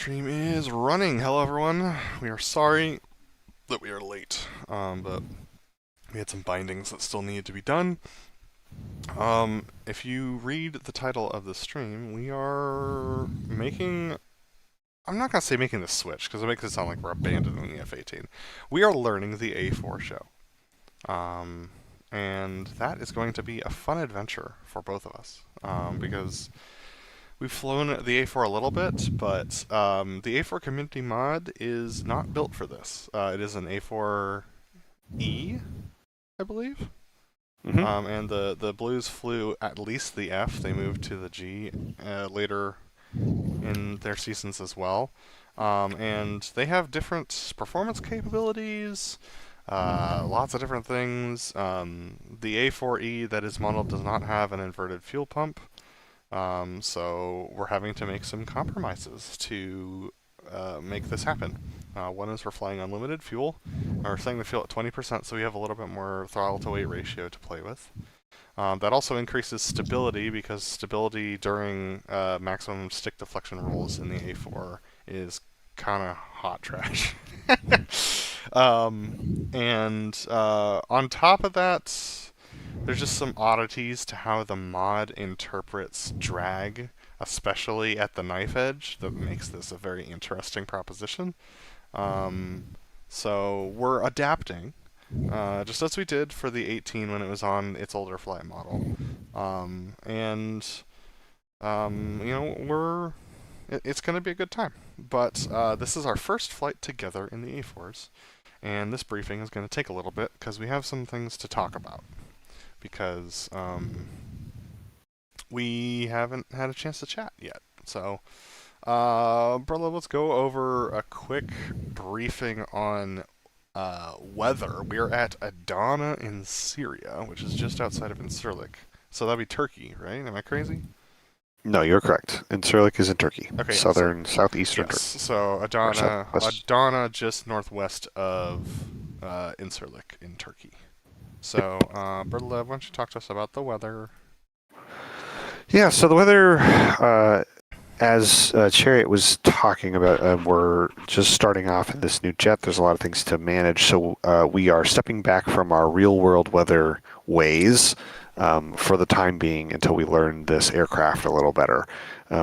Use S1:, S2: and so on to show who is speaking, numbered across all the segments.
S1: stream is running. Hello, everyone. We are sorry that we are late, but we had some bindings that still needed to be done. If you read the title of the stream, we are making... I'm not going to say making the switch, because it makes it sound like we're abandoning the F-18. We are learning the A4 show. And that is going to be a fun adventure for both of us, because... we've flown the A4 a little bit, but the A4 community mod is not built for this. It is an A-4E, I believe. And the Blues flew at least the F. They moved to the G later in their seasons as well. And they have different performance capabilities, lots of different things. The A-4E that is modeled does not have an inverted fuel pump. So we're having to make some compromises to make this happen. One is we're flying unlimited fuel. We're setting the fuel at 20%, so we have a little bit more throttle to weight ratio to play with. That also increases stability, because stability during maximum stick deflection rolls in the A4 is kind of hot trash. And on top of that, there's just some oddities to how the mod interprets drag, especially at the knife edge, that makes this a very interesting proposition. So we're adapting, just as we did for the 18 when it was on its older flight model. It's going to be a good time. But this is our first flight together in the A4s, and this briefing is going to take a little bit because we have some things to talk about. Because we haven't had a chance to chat yet. So, BrotherLeb, let's go over a quick briefing on weather. We are at Adana in Syria, which is just outside of Incirlik. So that'd be Turkey, right? Am I crazy?
S2: No, you're correct. Incirlik is in Turkey. Okay, southeastern Turkey.
S1: So Adana just northwest of Incirlik in Turkey. So, BrotherLeb, why don't you talk to us about the weather?
S2: Yeah, so the weather, as Chariot was talking about, we're just starting off in this new jet. There's a lot of things to manage, so we are stepping back from our real-world weather ways for the time being until we learn this aircraft a little better.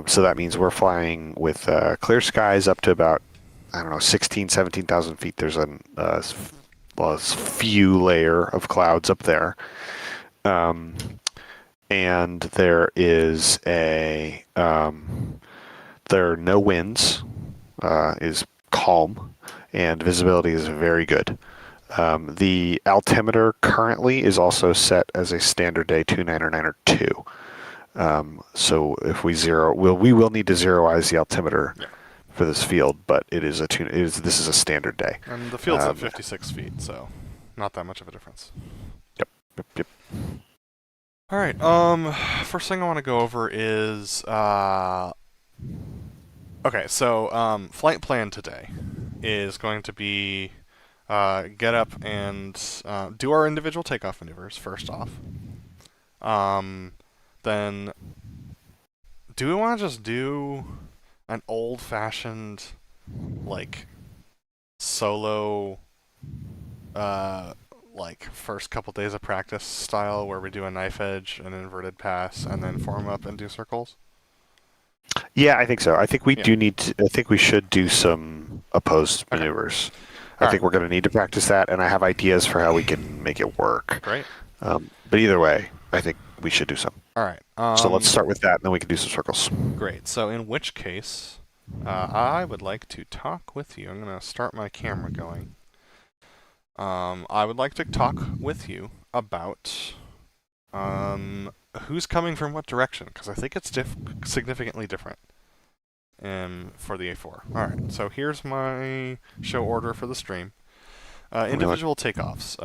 S2: So that means we're flying with clear skies up to about, 17,000 feet. There's a few layer of clouds up there, and there is there are no winds, is calm, and visibility is very good. The altimeter currently is also set as a standard day 299 or 2. So if we will need to zeroize the altimeter. Yeah. For this field, but this is a standard day.
S1: And the field's at 56 feet, so not that much of a difference.
S2: Yep.
S1: All right. First thing I want to go over is okay. So flight plan today is going to be get up and do our individual takeoff maneuvers first off. Then do we want to just do an old-fashioned, solo, first couple days of practice style, where we do a knife edge, an inverted pass, and then form up and do circles?
S2: Yeah, I think so. I think we do need to. I think we should do some opposed maneuvers. I think we're going to need to practice that, and I have ideas for how we can make it work.
S1: Great.
S2: But either way, I think we should do some.
S1: All right.
S2: So let's start with that, and then we can do some circles.
S1: Great. So in which case, I would like to talk with you. I'm going to start my camera going. I would like to talk with you about who's coming from what direction, because I think it's significantly different for the A4. All right. So here's my show order for the stream. Individual takeoffs.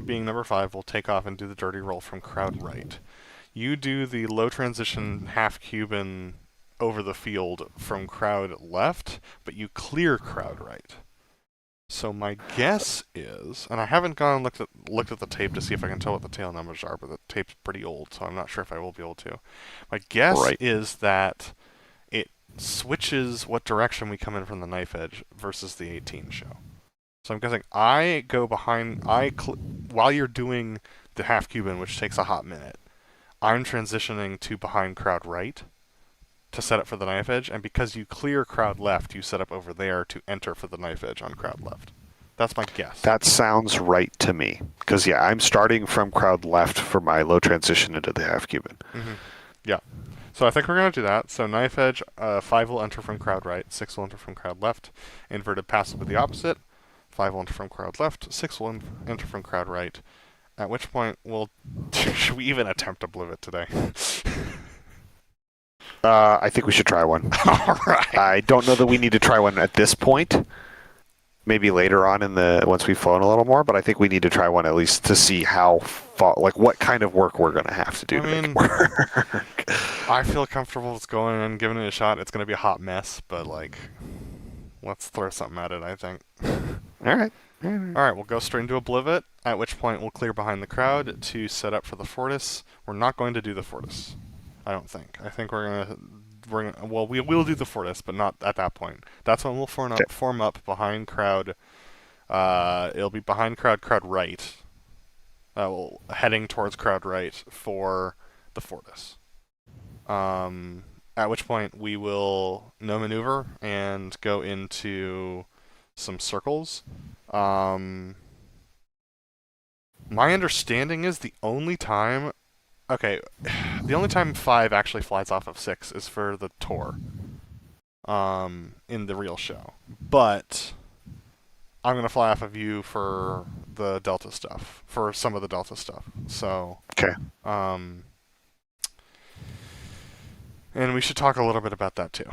S1: Being number 5, will take off and do the dirty roll from crowd right. You do the low transition half Cuban over the field from crowd left, but you clear crowd right. So my guess is, and I haven't gone and looked at the tape to see if I can tell what the tail numbers are, but the tape's pretty old, so I'm not sure if I will be able to. My guess is that switches what direction we come in from the knife edge versus the 18 show. So I'm guessing I go behind, while you're doing the half Cuban, which takes a hot minute, I'm transitioning to behind crowd right to set up for the knife edge, and because you clear crowd left, you set up over there to enter for the knife edge on crowd left. That's my guess.
S2: That sounds right to me. Because, yeah, I'm starting from crowd left for my low transition into the half Cuban.
S1: Mm-hmm. Yeah. So I think we're going to do that. So knife edge, 5 will enter from crowd right, 6 will enter from crowd left. Inverted pass will be the opposite. 5 will enter from crowd left, 6 will enter from crowd right. At which point, should we even attempt a blivet today?
S2: I think we should try one.
S1: All right.
S2: I don't know that we need to try one at this point. Maybe later on once we've flown a little more, but I think we need to try one at least to see how far, like what kind of work we're going to have to do to make it work.
S1: I feel comfortable with going and giving it a shot. It's going to be a hot mess, but like, let's throw something at it, I think.
S2: All right.
S1: All right, we'll go straight into a blivet, at which point we'll clear behind the crowd to set up for the Fortis. We're not going to do the Fortis, I don't think. I think we will do the Fortis, but not at that point. That's when we'll form up behind crowd. It'll be behind crowd right. Heading towards crowd right for the Fortis. At which point we will no maneuver and go into some circles. My understanding is the only time 5 actually flies off of 6 is for the tour. In the real show. But I'm gonna fly off of you for the Delta stuff. For some of the Delta stuff. So
S2: okay.
S1: And we should talk a little bit about that too.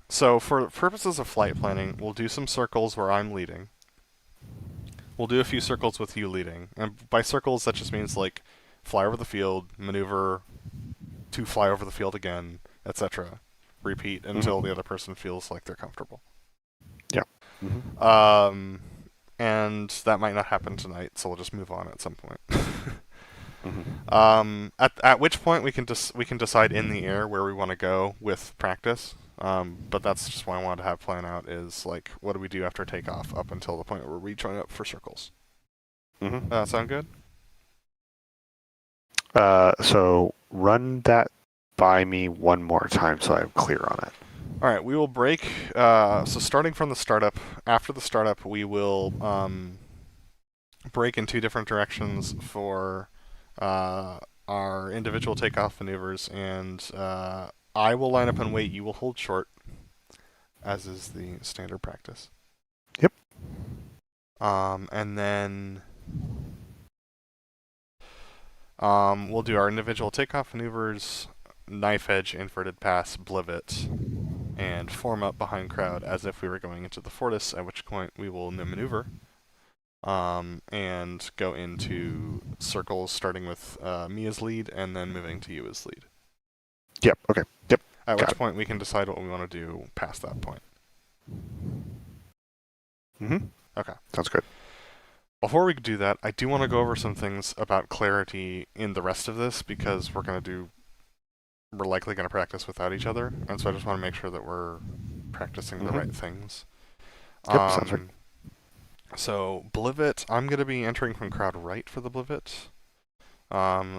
S1: So for purposes of flight planning, we'll do some circles where I'm leading. We'll do a few circles with you leading. And by circles, that just means like fly over the field, maneuver to fly over the field again, etc. Repeat until the other person feels like they're comfortable.
S2: Yeah.
S1: And that might not happen tonight, so we'll just move on at some point. At which point we can decide in the air where we want to go with practice. But that's just what I wanted to have plan out is like, what do we do after takeoff up until the point where we join up for circles? Sound good?
S2: So run that by me one more time so I'm clear on it.
S1: All right, we will break. So starting from the startup, after the startup, we will break in 2 different directions for our individual takeoff maneuvers, and I will line up and wait. You will hold short, as is the standard practice.
S2: Yep.
S1: And then we'll do our individual takeoff maneuvers, knife edge, inverted pass, blivet, and form up behind crowd as if we were going into the Fortis, at which point we will maneuver and go into circles starting with me as lead and then moving to you as lead.
S2: Yep, okay. Yep.
S1: At which point we can decide what we want to do past that point. Okay.
S2: Sounds good.
S1: Before we do that, I do want to go over some things about clarity in the rest of this because we're likely going to practice without each other, and so I just want to make sure that we're practicing the right things.
S2: Yep, sounds right.
S1: So, blivet, I'm going to be entering from crowd right for the blivet.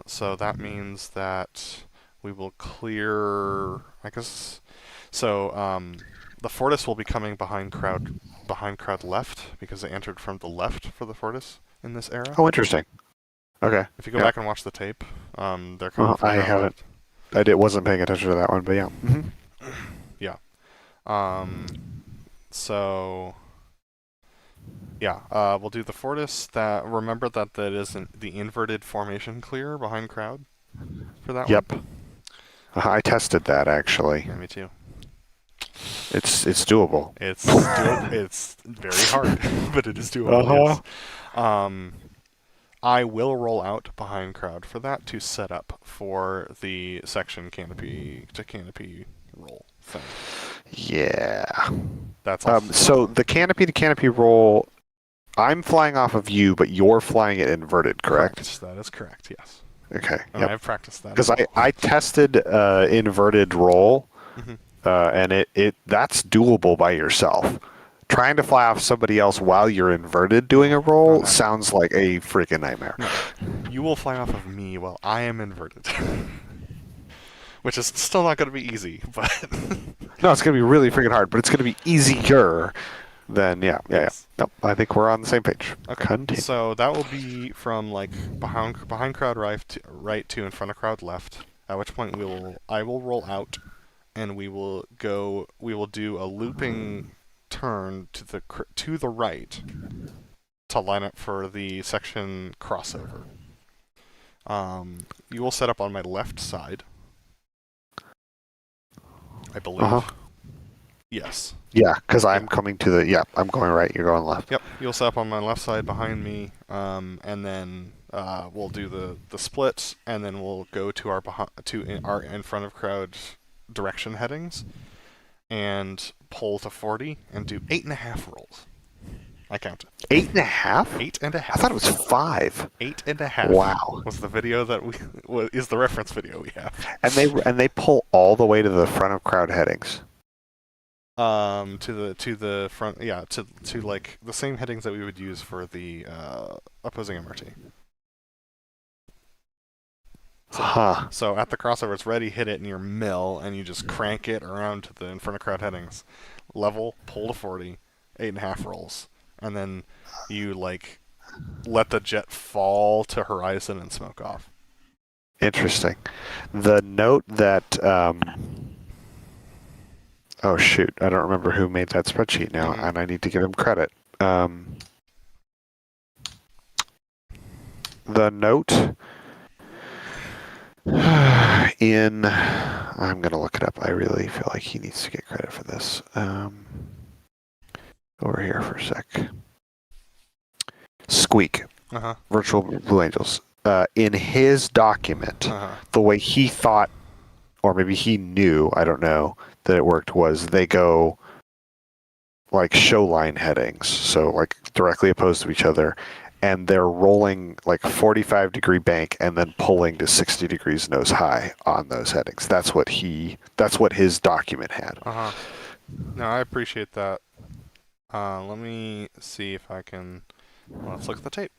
S1: So that means that we will clear, I guess, so the Fortis will be coming behind crowd left because they entered from the left for the Fortis in this era.
S2: Oh, interesting. Okay.
S1: If you go back and watch the tape, they're coming from
S2: I haven't.
S1: left.
S2: Wasn't paying attention to that one, but yeah.
S1: Yeah. So yeah, we'll do the Fortis. Remember that isn't the inverted formation clear behind crowd for that one?
S2: Yep. I tested that actually.
S1: Yeah, me too.
S2: It's doable.
S1: It's very hard, but it is doable. Yes. I will roll out behind crowd for that to set up for the section canopy to canopy roll thing.
S2: Yeah.
S1: That's awesome.
S2: So the canopy to canopy roll, I'm flying off of you, but you're flying it inverted, correct?
S1: That is correct, yes.
S2: Okay.
S1: And
S2: Yep.
S1: I've practiced that as
S2: Because
S1: well.
S2: I tested inverted roll,
S1: Hmm.
S2: and it that's doable by yourself. Trying to fly off somebody else while you're inverted doing a
S1: Oh,
S2: roll
S1: no.
S2: sounds like a freaking nightmare.
S1: No. You will fly off of me while I am inverted. Which is still not going to be easy, but...
S2: No, it's going to be really freaking hard, but it's going to be easier than, yeah.
S1: Yes.
S2: Nope, I think we're on the same page.
S1: Okay,
S2: Continue.
S1: so that will be from like behind crowd right to in front of crowd left. At which point I will roll out, and we will do a looping turn to the right to line up for the section crossover. You will set up on my left side, I believe.
S2: Uh-huh.
S1: Yes.
S2: Yeah, because I'm
S1: Yeah.
S2: coming to the, I'm going right, you're going left.
S1: Yep, you'll set up on my left side behind me, and then we'll do the split, and then we'll go to our in front of crowd direction headings, and pull to 40 and do 8.5 rolls. I counted.
S2: 8.5?
S1: 8.5.
S2: I thought it was 5.
S1: 8.5.
S2: Wow.
S1: Was the video that is the reference video we have.
S2: And they pull all the way to the front of crowd headings.
S1: To the front, yeah, to like the same headings that we would use for the opposing MRT. So at the crossover, it's ready, hit it in your mill, and you just crank it around to the in front of crowd headings. Level, pull to 40, 8.5 rolls. And then you, like, let the jet fall to horizon and smoke off.
S2: Interesting. The note that, oh shoot, I don't remember who made that spreadsheet now, and I need to give him credit. The note I'm going to look it up. I really feel like he needs to get credit for this. Over here for a sec. Squeak. Virtual Blue Angels. In his document, the way he thought, or maybe he knew, I don't know, that it worked was they go like show line headings, so like directly opposed to each other, and they're rolling like 45-degree bank and then pulling to 60 degrees nose high on those headings. That's what his document had.
S1: No, I appreciate that. Let me see if I can. Well, let's look at the tape.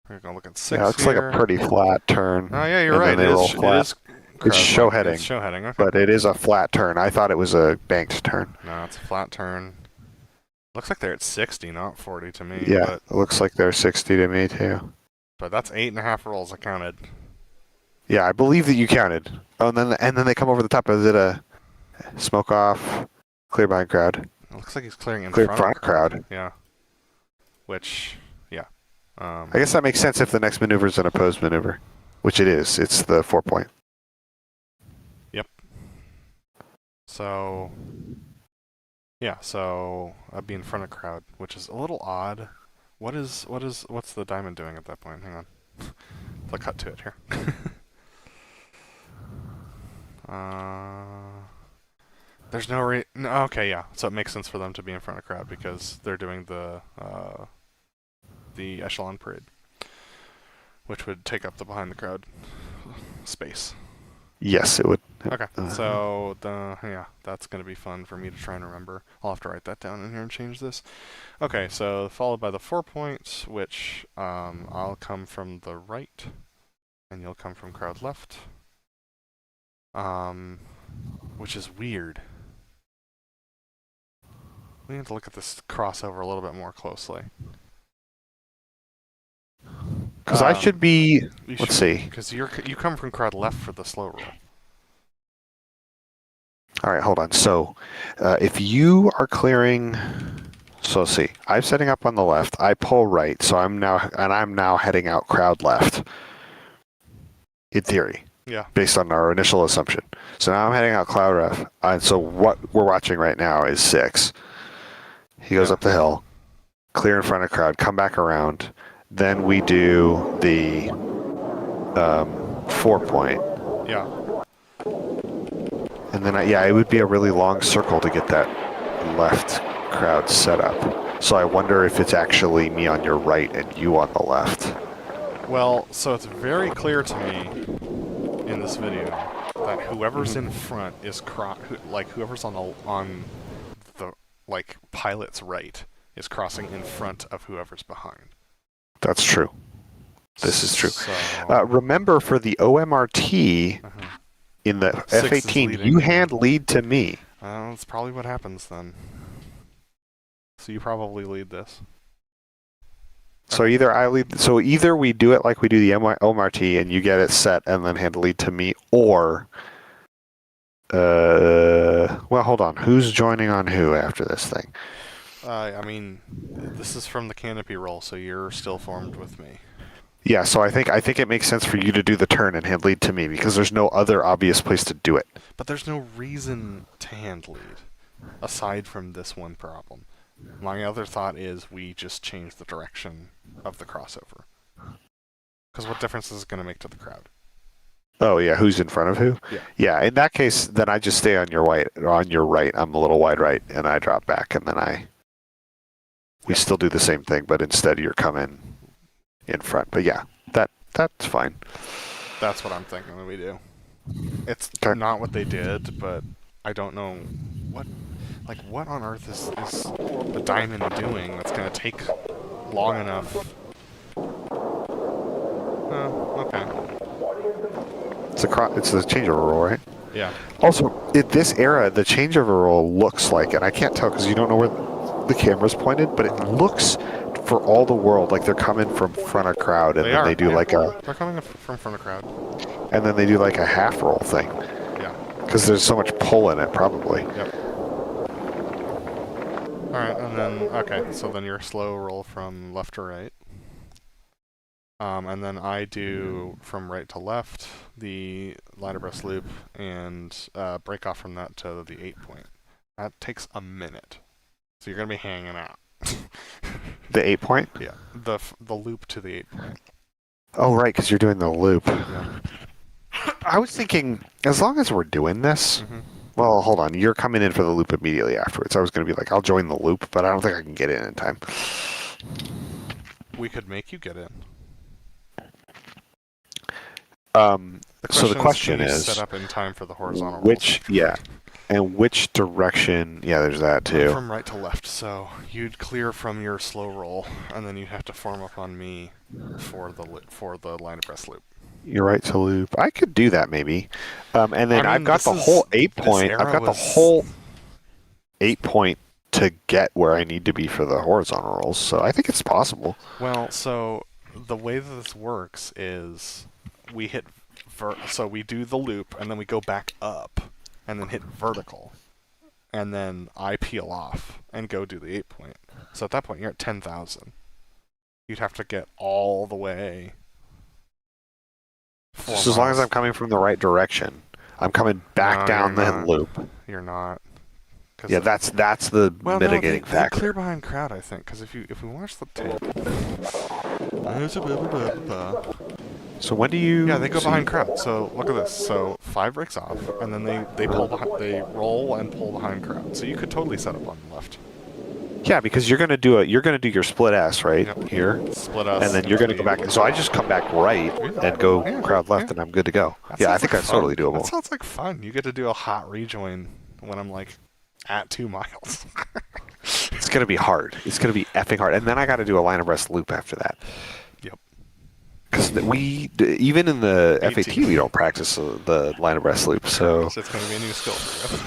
S1: We're gonna look at 6
S2: Yeah, it's
S1: here.
S2: like a pretty flat turn.
S1: Oh yeah, you're right. It is
S2: it's show heading.
S1: It's show heading, okay.
S2: But it is a flat turn. I thought it was a banked turn.
S1: No, it's a flat turn. Looks like they're at 60, not 40 to me.
S2: Yeah,
S1: but,
S2: it looks like they're 60 to me too.
S1: But that's 8.5 rolls I counted.
S2: Yeah, I believe that you counted. Oh, and then they come over the top. Is it a smoke off, clear behind crowd?
S1: It looks like he's clearing in
S2: clear
S1: front
S2: crowd.
S1: Yeah. Which, yeah.
S2: I guess that makes sense if the next maneuver is an opposed maneuver, which it is. It's the 4-point.
S1: Yep. So, yeah. So I'd be in front of crowd, which is a little odd. What's the diamond doing at that point? Hang on. I'll cut to it here. There's no okay, yeah. So it makes sense for them to be in front of crowd because they're doing the echelon parade, which would take up the behind the crowd space.
S2: Yes, it would.
S1: Okay, so that's gonna be fun for me to try and remember. I'll have to write that down in here and change this. Okay, so followed by the 4 points, which I'll come from the right, and you'll come from crowd left. Which is weird. We need to look at this crossover a little bit more closely.
S2: Because I should be. Let's see.
S1: Because you come from crowd left for the slow roll.
S2: All right, hold on. So, if you are clearing, so let's see. I'm setting up on the left. I pull right, so I'm now heading out crowd left. In theory.
S1: Yeah.
S2: Based on our initial assumption. So now I'm heading out cloud ref. And so what we're watching right now is 6. He goes up the hill, clear in front of crowd, come back around. Then we do the 4-point.
S1: Yeah.
S2: And then, it would be a really long circle to get that left crowd set up. So I wonder if it's actually me on your right and you on the left.
S1: Well, so it's very clear to me in this video that whoever's in
S2: Mhm.
S1: front is like whoever's on the like pilot's right is crossing in front of whoever's behind.
S2: That's true. This is true.
S1: So
S2: Remember, for the OMRT
S1: uh-huh.
S2: in the
S1: 6 is
S2: F-18, you
S1: leading.
S2: hand lead to me.
S1: That's probably what happens then. So you probably lead this.
S2: So either I lead. So either we do it like we do the OMRT, and you get it set, and then hand lead to me, or well, hold on. Who's joining on who after this thing?
S1: I mean, this is from the canopy roll, so you're still formed with me.
S2: Yeah, so I think it makes sense for you to do the turn and hand lead to me because there's no other obvious place to do it.
S1: But there's no reason to hand lead, aside from this one problem. My other thought is we just change the direction of the crossover. Because what difference is it going to make to the crowd?
S2: Oh yeah, who's in front of who?
S1: Yeah.
S2: Yeah, in that case, then I just stay on your right. I'm a little wide right, and I drop back, and then we still do the same thing, but instead you're coming in front. But yeah, that's fine.
S1: That's what I'm thinking that we do. It's
S2: Okay.
S1: not what they did, but I don't know what on earth is the diamond doing that's going to take long enough. Oh, okay.
S2: It's a changeover roll, right?
S1: Yeah.
S2: Also, in this era, the changeover roll looks like, and I can't tell because you don't know where the camera's pointed, but it looks for all the world like they're coming from front of crowd, and
S1: They
S2: then
S1: are.
S2: they do
S1: Yeah.
S2: like
S1: They're coming from front of crowd.
S2: and then they do like a half roll thing.
S1: Yeah.
S2: Because there's so much pull in it, probably.
S1: Yep. Alright, and then, okay, so then your slow roll from left to right. And then I do from right to left the line abreast loop and break off from that to the 8 point. That takes a minute. So you're going to be hanging out.
S2: The 8 point?
S1: Yeah, the loop to the 8 point.
S2: Oh, right, because you're doing the loop.
S1: Yeah.
S2: I was thinking, as long as we're doing this, well, hold on, you're coming in for the loop immediately afterwards. I was going to be like, I'll join the loop, but I don't think I can get in time.
S1: We could make you get in.
S2: So the question
S1: can you
S2: is,
S1: set up in time for the horizontal
S2: which,
S1: rolls?
S2: yeah, and which direction, yeah, there's that too.
S1: From right to left, so you'd clear from your slow roll, and then you'd have to form up on me for the line abreast loop.
S2: You're right to loop. I could do that maybe. And then I've got the whole 8 point. I've got the whole 8 point to get where I need to be for the horizontal rolls. So I think it's possible.
S1: Well, so the way that this works is we hit so we do the loop and then we go back up and then hit vertical. And then I peel off and go do the 8 point. So at that point you're at 10,000. You'd have to get all the way.
S2: Just as long as I'm coming from the right direction. I'm coming back down the loop.
S1: You're not.
S2: Yeah, that's the mitigating factor.
S1: They clear behind crowd, I think, because if we watch the tape.
S2: So when do you?
S1: Yeah, they go behind crowd. So look at this. So 5 breaks off, and then they pull behind, they roll and pull behind crowd. So you could totally set up on the left.
S2: Yeah, because you're gonna do your split S right here,
S1: split S,
S2: and then you're gonna go back. So I just come back right and go crowd left, and I'm good to go. Yeah, I think that's totally doable.
S1: That sounds like fun. You get to do a hot rejoin when I'm like at 2 miles.
S2: It's gonna be hard. It's gonna be effing hard, and then I got to do a line abreast loop after that.
S1: Yep.
S2: Because even in the FAT we don't practice the line abreast loop, so
S1: it's gonna be a new skill for you.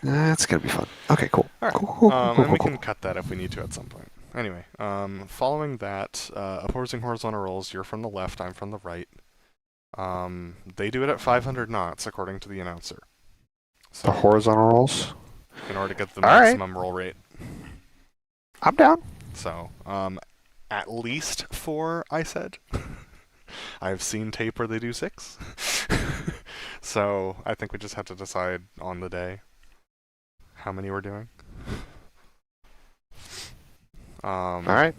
S2: That's gonna be fun. Okay, cool.
S1: All right.
S2: Cool.
S1: And we can cut that if we need to at some point. Anyway, following that, opposing horizontal rolls, you're from the left, I'm from the right. They do it at 500 knots, according to the announcer. So
S2: the horizontal rolls?
S1: in order to get the maximum roll rate.
S2: I'm down.
S1: So, at least 4, I said. I've seen tape where they do 6. So, I think we just have to decide on the day how many we're doing.
S2: All right.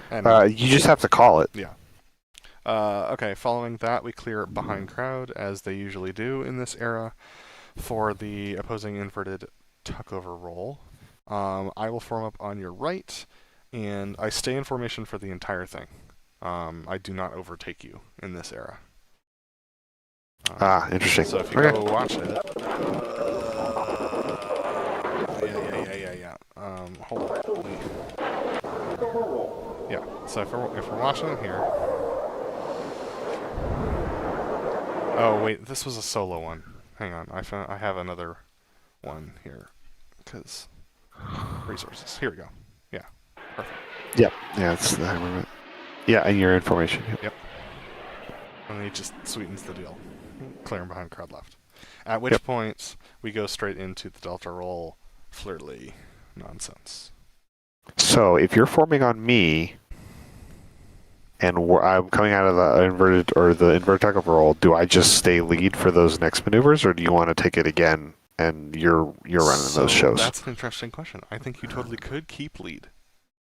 S1: And
S2: you just have to call it.
S1: Yeah. Okay, following that, we clear behind crowd, as they usually do in this era, for the opposing inverted tuckover roll. I will form up on your right, and I stay in formation for the entire thing. I do not overtake you in this era.
S2: Interesting.
S1: So if you
S2: Okay.
S1: go watch it, yeah. Hold on. Yeah. So if we're watching it here. Oh wait, this was a solo one. Hang on, I have another one here, because resources. Here we go. Yeah. Perfect.
S2: Yep. Yeah, I remember. Yeah, and your information.
S1: Yep. And he just sweetens the deal, clearing behind crowd left. At which point, we go straight into the Delta roll flirtly nonsense.
S2: So, if you're forming on me, and I'm coming out of the inverted takeover roll, do I just stay lead for those next maneuvers, or do you want to take it again and you're running those shows?
S1: That's an interesting question. I think you totally could keep lead.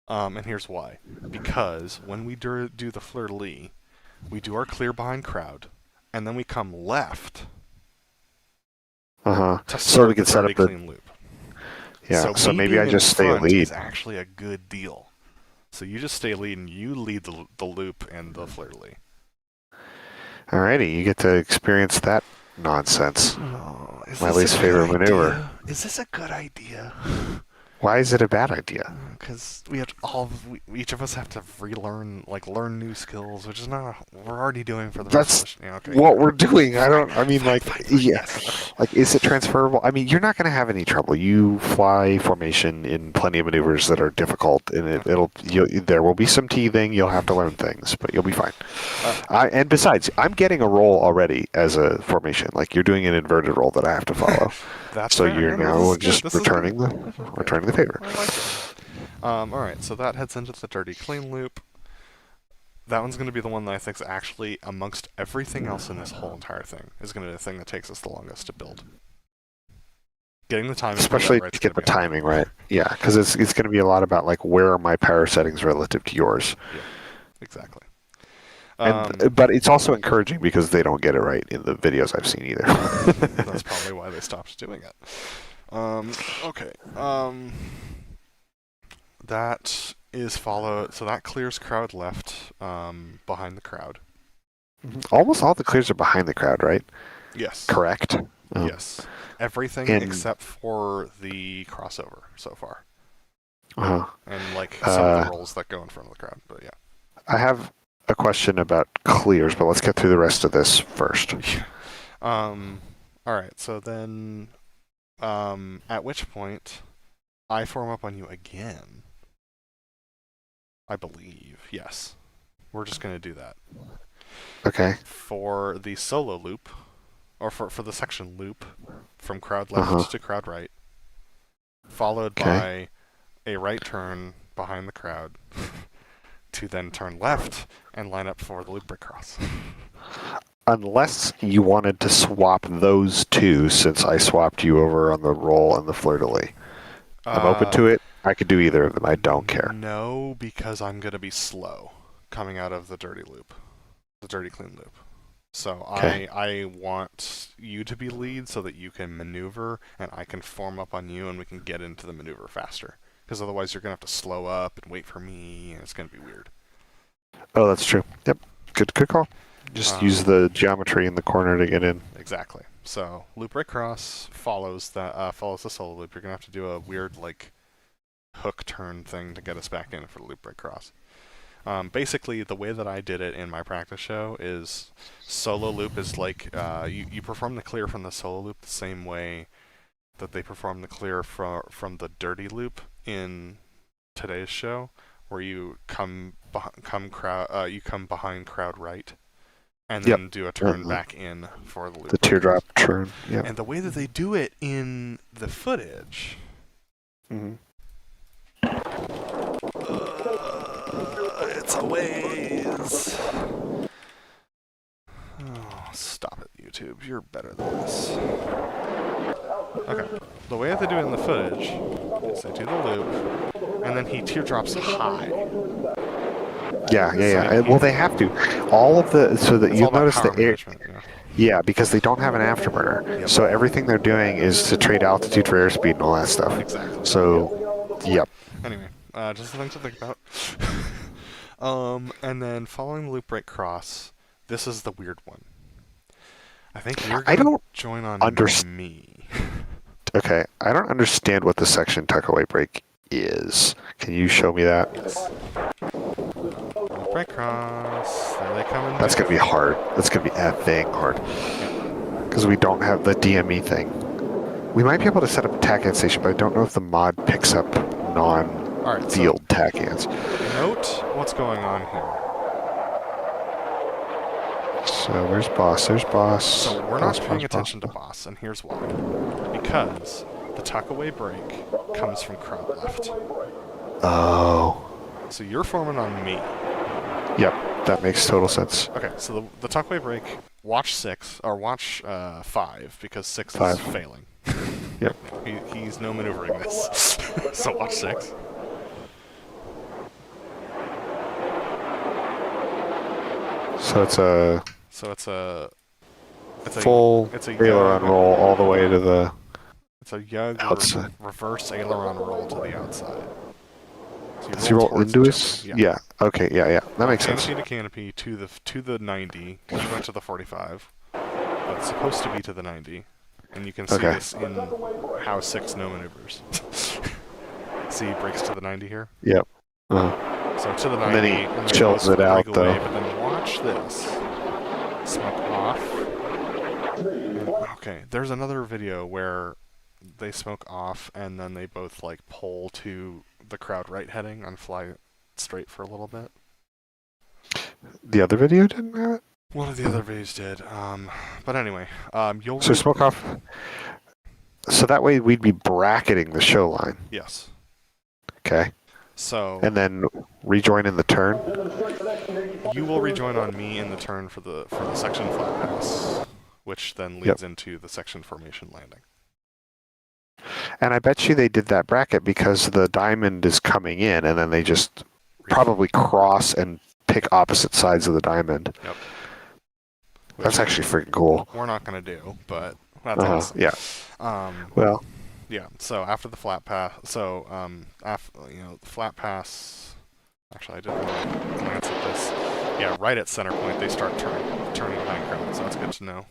S1: And here's why. Because when we do the fleur-de-lis, we do our clear behind crowd, and then we come left to
S2: so we can set up the
S1: clean loop.
S2: Yeah, so maybe I just stay lead.
S1: Is actually a good deal. So you just stay lead, and you lead the loop and the fleur-de-lis.
S2: Alrighty, you get to experience that nonsense.
S1: Oh,
S2: my least favorite maneuver.
S1: Is this a good idea?
S2: Why is it a bad idea?
S1: Because we have each of us have to relearn, learn new skills, which is not we're already doing for the
S2: That's
S1: okay.
S2: what we're doing.
S1: Fine.
S2: Yeah. Is it transferable? I mean, you're not going to have any trouble. You fly formation in plenty of maneuvers that are difficult, and there will be some teething. You'll have to learn things, but you'll be fine. And besides, I'm getting a roll already as a formation. You're doing an inverted roll that I have to follow.
S1: That's
S2: so
S1: fair.
S2: you're now just returning the favor.
S1: I like it. Alright, so that heads into the dirty clean loop. That one's going to be the one that I think is actually, amongst everything else in this whole entire thing, is going to be the thing that takes us the longest to build. Getting the timing
S2: especially
S1: right
S2: to get the timing right. Yeah, because it's going to be a lot about where are my power settings relative to yours.
S1: Yeah, exactly.
S2: But it's also encouraging because they don't get it right in the videos I've seen either.
S1: That's probably why they stopped doing it. Okay. That is followed. So that clears crowd left behind the crowd.
S2: Almost all the clears are behind the crowd, right?
S1: Yes.
S2: Correct.
S1: Yes. Everything except for the crossover so far. And some of the rolls that go in front of the crowd. But yeah.
S2: I have a question about clears, but let's get through the rest of this first.
S1: All right. So then, at which point, I form up on you again. I believe. Yes. We're just going to do that.
S2: Okay.
S1: For the solo loop, or for the section loop, from crowd left to crowd right, followed by a right turn behind the crowd, to then turn left and line up for the loop break cross.
S2: Unless you wanted to swap those two, since I swapped you over on the roll and the fleur-de-lis. I'm open to it. I could do either of them. I don't care.
S1: No, because I'm going to be slow coming out of the dirty loop, the dirty clean loop. So I want you to be lead so that you can maneuver and I can form up on you and we can get into the maneuver faster. Because otherwise you're going to have to slow up and wait for me and it's going to be weird.
S2: Oh, that's true. Yep. Good call. Just use the geometry in the corner to get in.
S1: Exactly. So loop right cross follows the solo loop. You're going to have to do a weird hook turn thing to get us back in for the loop right cross. Basically, the way that I did it in my practice show is solo loop is you perform the clear from the solo loop the same way that they perform the clear from the dirty loop in today's show, where you come behind crowd right, and then do a turn back in for the loop.
S2: The teardrop turn. Yeah.
S1: And the way that they do it in the footage. It's a ways. Oh, stop it, YouTube. You're better than this. Okay. The way that they do it in the footage is they do the loop, and then he teardrops high.
S2: Yeah. Well, they have to. All of the so that you'll notice the air. Yeah, because they don't have an afterburner. Yep. So everything they're doing is to trade altitude for airspeed and all that stuff.
S1: Exactly.
S2: So, yep.
S1: Anyway, just a thing to think about. And then following the loop break cross, this is the weird one. I think you're
S2: I
S1: gonna
S2: don't
S1: join on
S2: understand.
S1: me.
S2: Okay, I don't understand what the section tuckaway break is. Can you show me that?
S1: Yes. Loop break cross. There they come in.
S2: That's gonna be hard. That's gonna be effing hard. Because we don't have the DME thing. We might be able to set up a TACAN station, but I don't know if the mod picks up non-field TACANs.
S1: Note what's going on here.
S2: So where's boss? There's boss.
S1: So we're not paying attention to boss, and here's why. Because the tuckaway break comes from crowd left.
S2: Oh.
S1: So you're forming on me.
S2: Yep, that makes total sense.
S1: Okay, so the tuckaway break, watch 6, or watch 5, because 6
S2: 5.
S1: is failing.
S2: Yep.
S1: He's no maneuvering this. So watch 6.
S2: So it's a full aileron roll all the way to the
S1: It's a Yug
S2: outside.
S1: reverse aileron roll to the outside. So
S2: Does he roll into us?
S1: Yeah.
S2: Okay. Yeah. That makes sense.
S1: Canopy to canopy to the 90. You went to the 45, but it's supposed to be to the 90, and you can see this in how 6 no maneuvers. See, he breaks to the 90 here.
S2: Yep.
S1: So to the 90,
S2: and then he chills it out though.
S1: Away, but then watch this. Smoke off. Okay, there's another video where they smoke off and then they both like pull to the crowd right heading and fly straight for a little bit.
S2: The other video didn't have it?
S1: One of the other videos did. But anyway,
S2: So smoke off. So that way we'd be bracketing the show line.
S1: Yes.
S2: Okay.
S1: So.
S2: And then rejoin in the turn.
S1: You will rejoin on me in the turn for the section flat pass, which then leads into the section formation landing.
S2: And I bet you they did that bracket because the diamond is coming in, and then they just probably cross and pick opposite sides of the diamond.
S1: Yep.
S2: That's actually freaking cool.
S1: We're not going to do, but that's awesome.
S2: Yeah. Well.
S1: Yeah. So after the flat pass, the flat pass. Actually, I didn't want to glance at this. Yeah, right at center point, they start turning behind crowd, so that's good to know.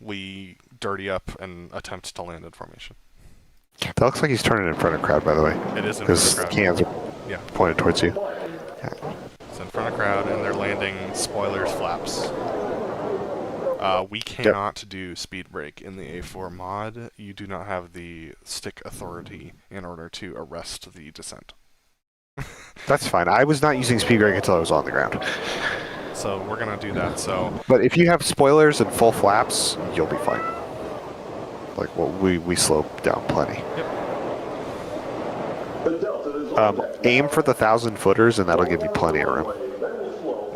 S1: We dirty up and attempt to land in formation.
S2: That looks like he's turning in front of crowd, by the way.
S1: It is in front of crowd.
S2: His cans are pointed towards you. Yeah.
S1: It's in front of crowd, and they're landing spoilers, flaps. We cannot do speed brake in the A4 mod. You do not have the stick authority in order to arrest the descent.
S2: That's fine. I was not using speed brake until I was on the ground.
S1: So we're gonna do that.
S2: But if you have spoilers and full flaps, you'll be fine. Like, well, we slow down plenty.
S1: Yep.
S2: Aim for the 1,000-footers, and that'll give you plenty of room.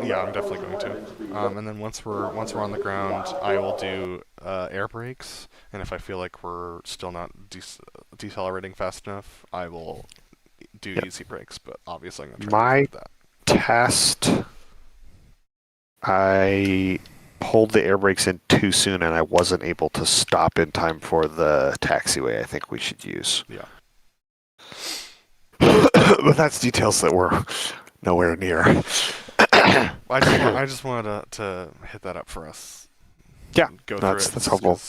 S1: Yeah, I'm definitely going to. And then once we're on the ground, I will do air brakes, and if I feel like we're still not decelerating fast enough, I will do easy brakes. But obviously, I'm going to try to do that.
S2: Test. I pulled the air brakes in too soon, and I wasn't able to stop in time for the taxiway I think we should use.
S1: Yeah.
S2: But that's details that we're nowhere near.
S1: I just wanted to hit that up for us.
S2: Yeah,
S1: go through it.
S2: That's helpful.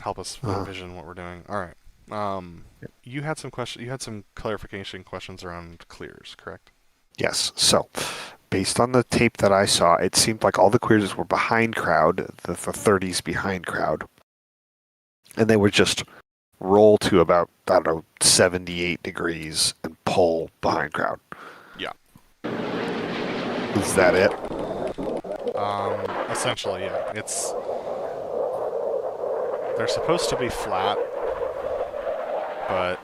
S1: Help us envision what we're doing. All right. You had some question. You had some clarification questions around clears, correct?
S2: Yes. So, based on the tape that I saw, it seemed like all the clears were behind crowd, the 30s behind crowd, and they would just roll to about 78 degrees and pull behind crowd.
S1: Yeah.
S2: Is that it?
S1: Essentially, yeah. They're supposed to be flat, but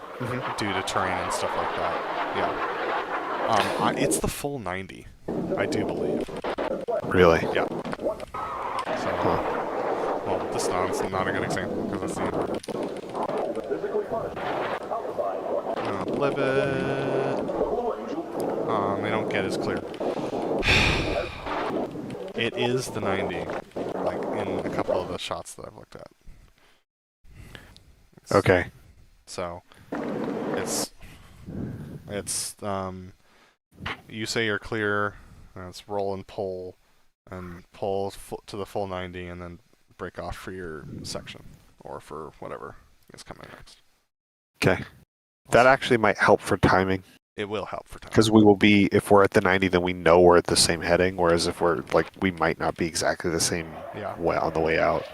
S1: due to terrain and stuff like that, yeah. It's the full 90, I do believe.
S2: Really?
S1: Yeah. So, well, this is not a good example because that's the inverted. Blivet. They don't get as clear. It is the 90, like in a couple of the shots that I've looked at.
S2: Okay.
S1: So, it's It's you say you're clear, and it's roll and pull to the full 90, and then break off for your section or for whatever is coming next.
S2: Okay. That actually might help for timing.
S1: It will help for time.
S2: Because we will be, if we're at the 90, then we know we're at the same heading. Whereas if we're like, we might not be exactly the same way on the way out.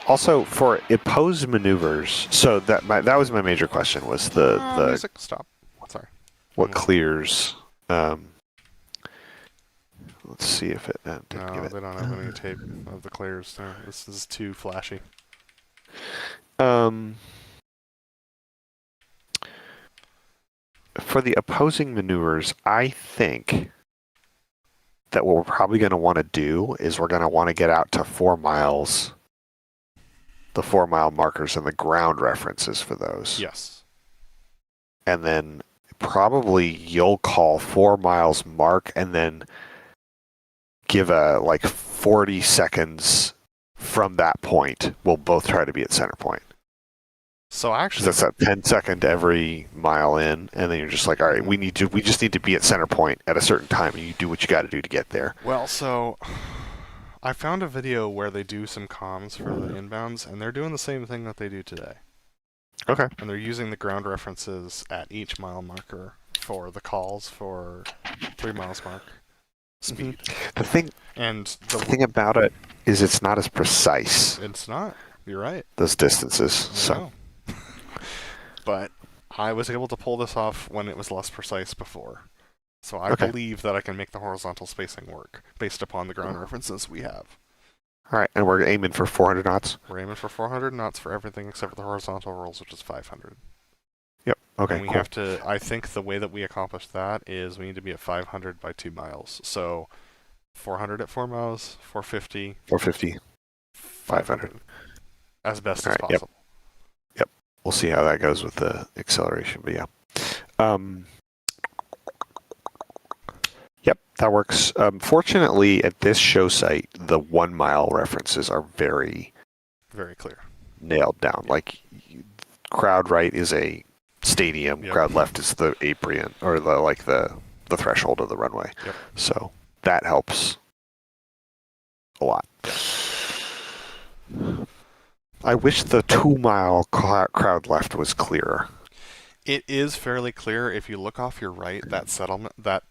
S2: Also, for opposed maneuvers, so that was my major question was the
S1: music stop. Sorry.
S2: What clears. Let's see if it didn't
S1: No,
S2: give it.
S1: they don't have any tape of the clears. No, this is too flashy.
S2: For the opposing maneuvers, I think that what we're probably going to want to do is we're going to want to get out to 4 miles, the 4-mile markers and the ground references for those.
S1: Yes.
S2: And then probably you'll call 4 miles mark and then give a like 40 seconds from that point. We'll both try to be at center point.
S1: So actually,
S2: that's a 10-second every mile in, and then you're just like, all right, we just need to be at center point at a certain time, and you do what you got to do to get there.
S1: Well, so I found a video where they do some comms for the inbounds, and they're doing the same thing that they do today.
S2: Okay.
S1: And they're using the ground references at each mile marker for the calls for 3 miles mark speed.
S2: The thing about it is it's not as precise.
S1: It's not. You're right.
S2: Those distances. So.
S1: But I was able to pull this off when it was less precise before. So I believe that I can make the horizontal spacing work based upon the ground references we have.
S2: All right, and we're aiming for 400 knots?
S1: We're aiming for 400 knots for everything except for the horizontal rolls, which is 500.
S2: Yep, okay,
S1: and we have to, I think the way that we accomplish that is we need to be at 500 by 2 miles. So 400 at 4 miles, 450.
S2: 450. 500.
S1: As best as possible.
S2: Yep. We'll see how that goes with the acceleration, but yeah. Yep, that works. Fortunately, at this show site, the 1 mile references are very,
S1: very clear,
S2: nailed down. Like, crowd right is a stadium, crowd left is the apron or the threshold of the runway.
S1: Yep.
S2: So that helps a lot. I wish the 2 mile crowd left was clearer.
S1: It is fairly clear if you look off your right. That settlement, that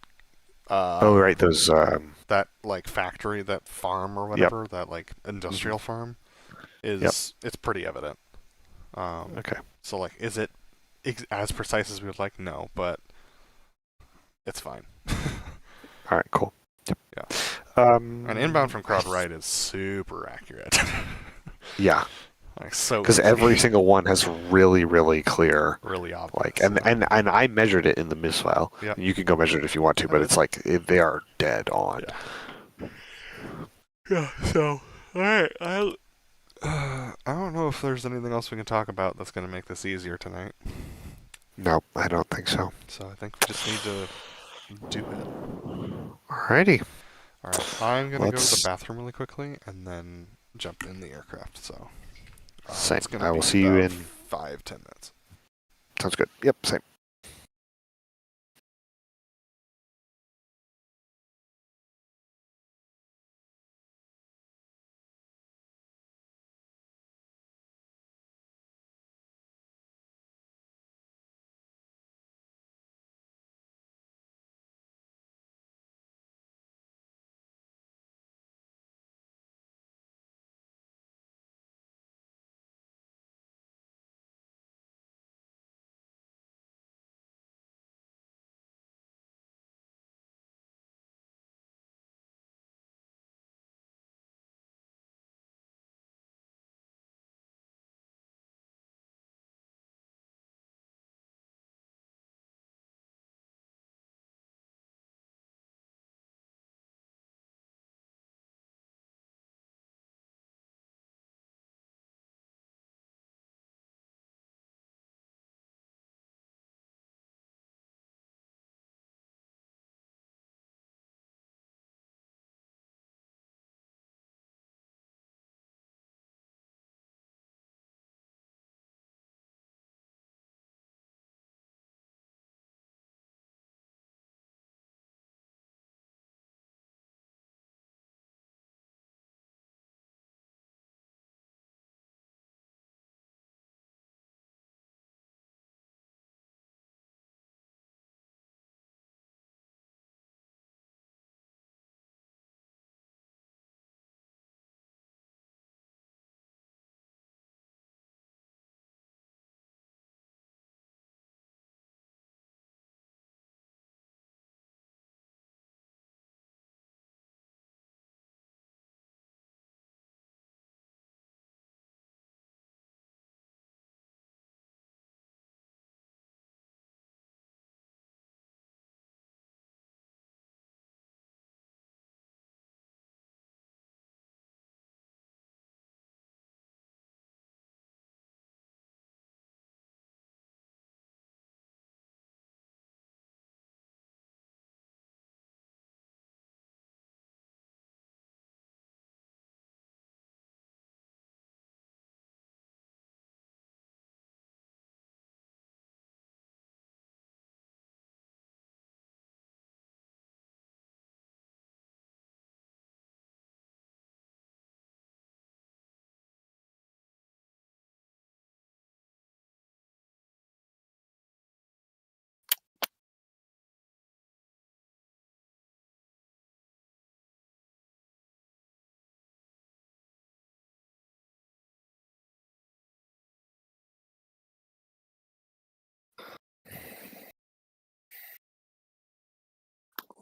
S2: those
S1: that like factory, that farm or whatever, that like industrial farm, is it's pretty evident.
S2: Okay.
S1: So like, is it as precise as we would like? No, but it's fine.
S2: All right, cool. Yep.
S1: Yeah. An inbound from crowd right is super accurate.
S2: Yeah.
S1: Like, so
S2: because every single one has really, really clear,
S1: really obvious.
S2: Like, and I measured it in the MIS file.
S1: Yep.
S2: You can go measure it if you want to, but it's like they are dead on.
S1: Yeah. So, all right. I don't know if there's anything else we can talk about that's going to make this easier tonight.
S2: No, I don't think so.
S1: So I think we just need to do it.
S2: Alrighty.
S1: All right. I'm going to go to the bathroom really quickly and then jump in the aircraft. So.
S2: Same. I will see you in
S1: 5-10 minutes.
S2: Sounds good. Yep, same.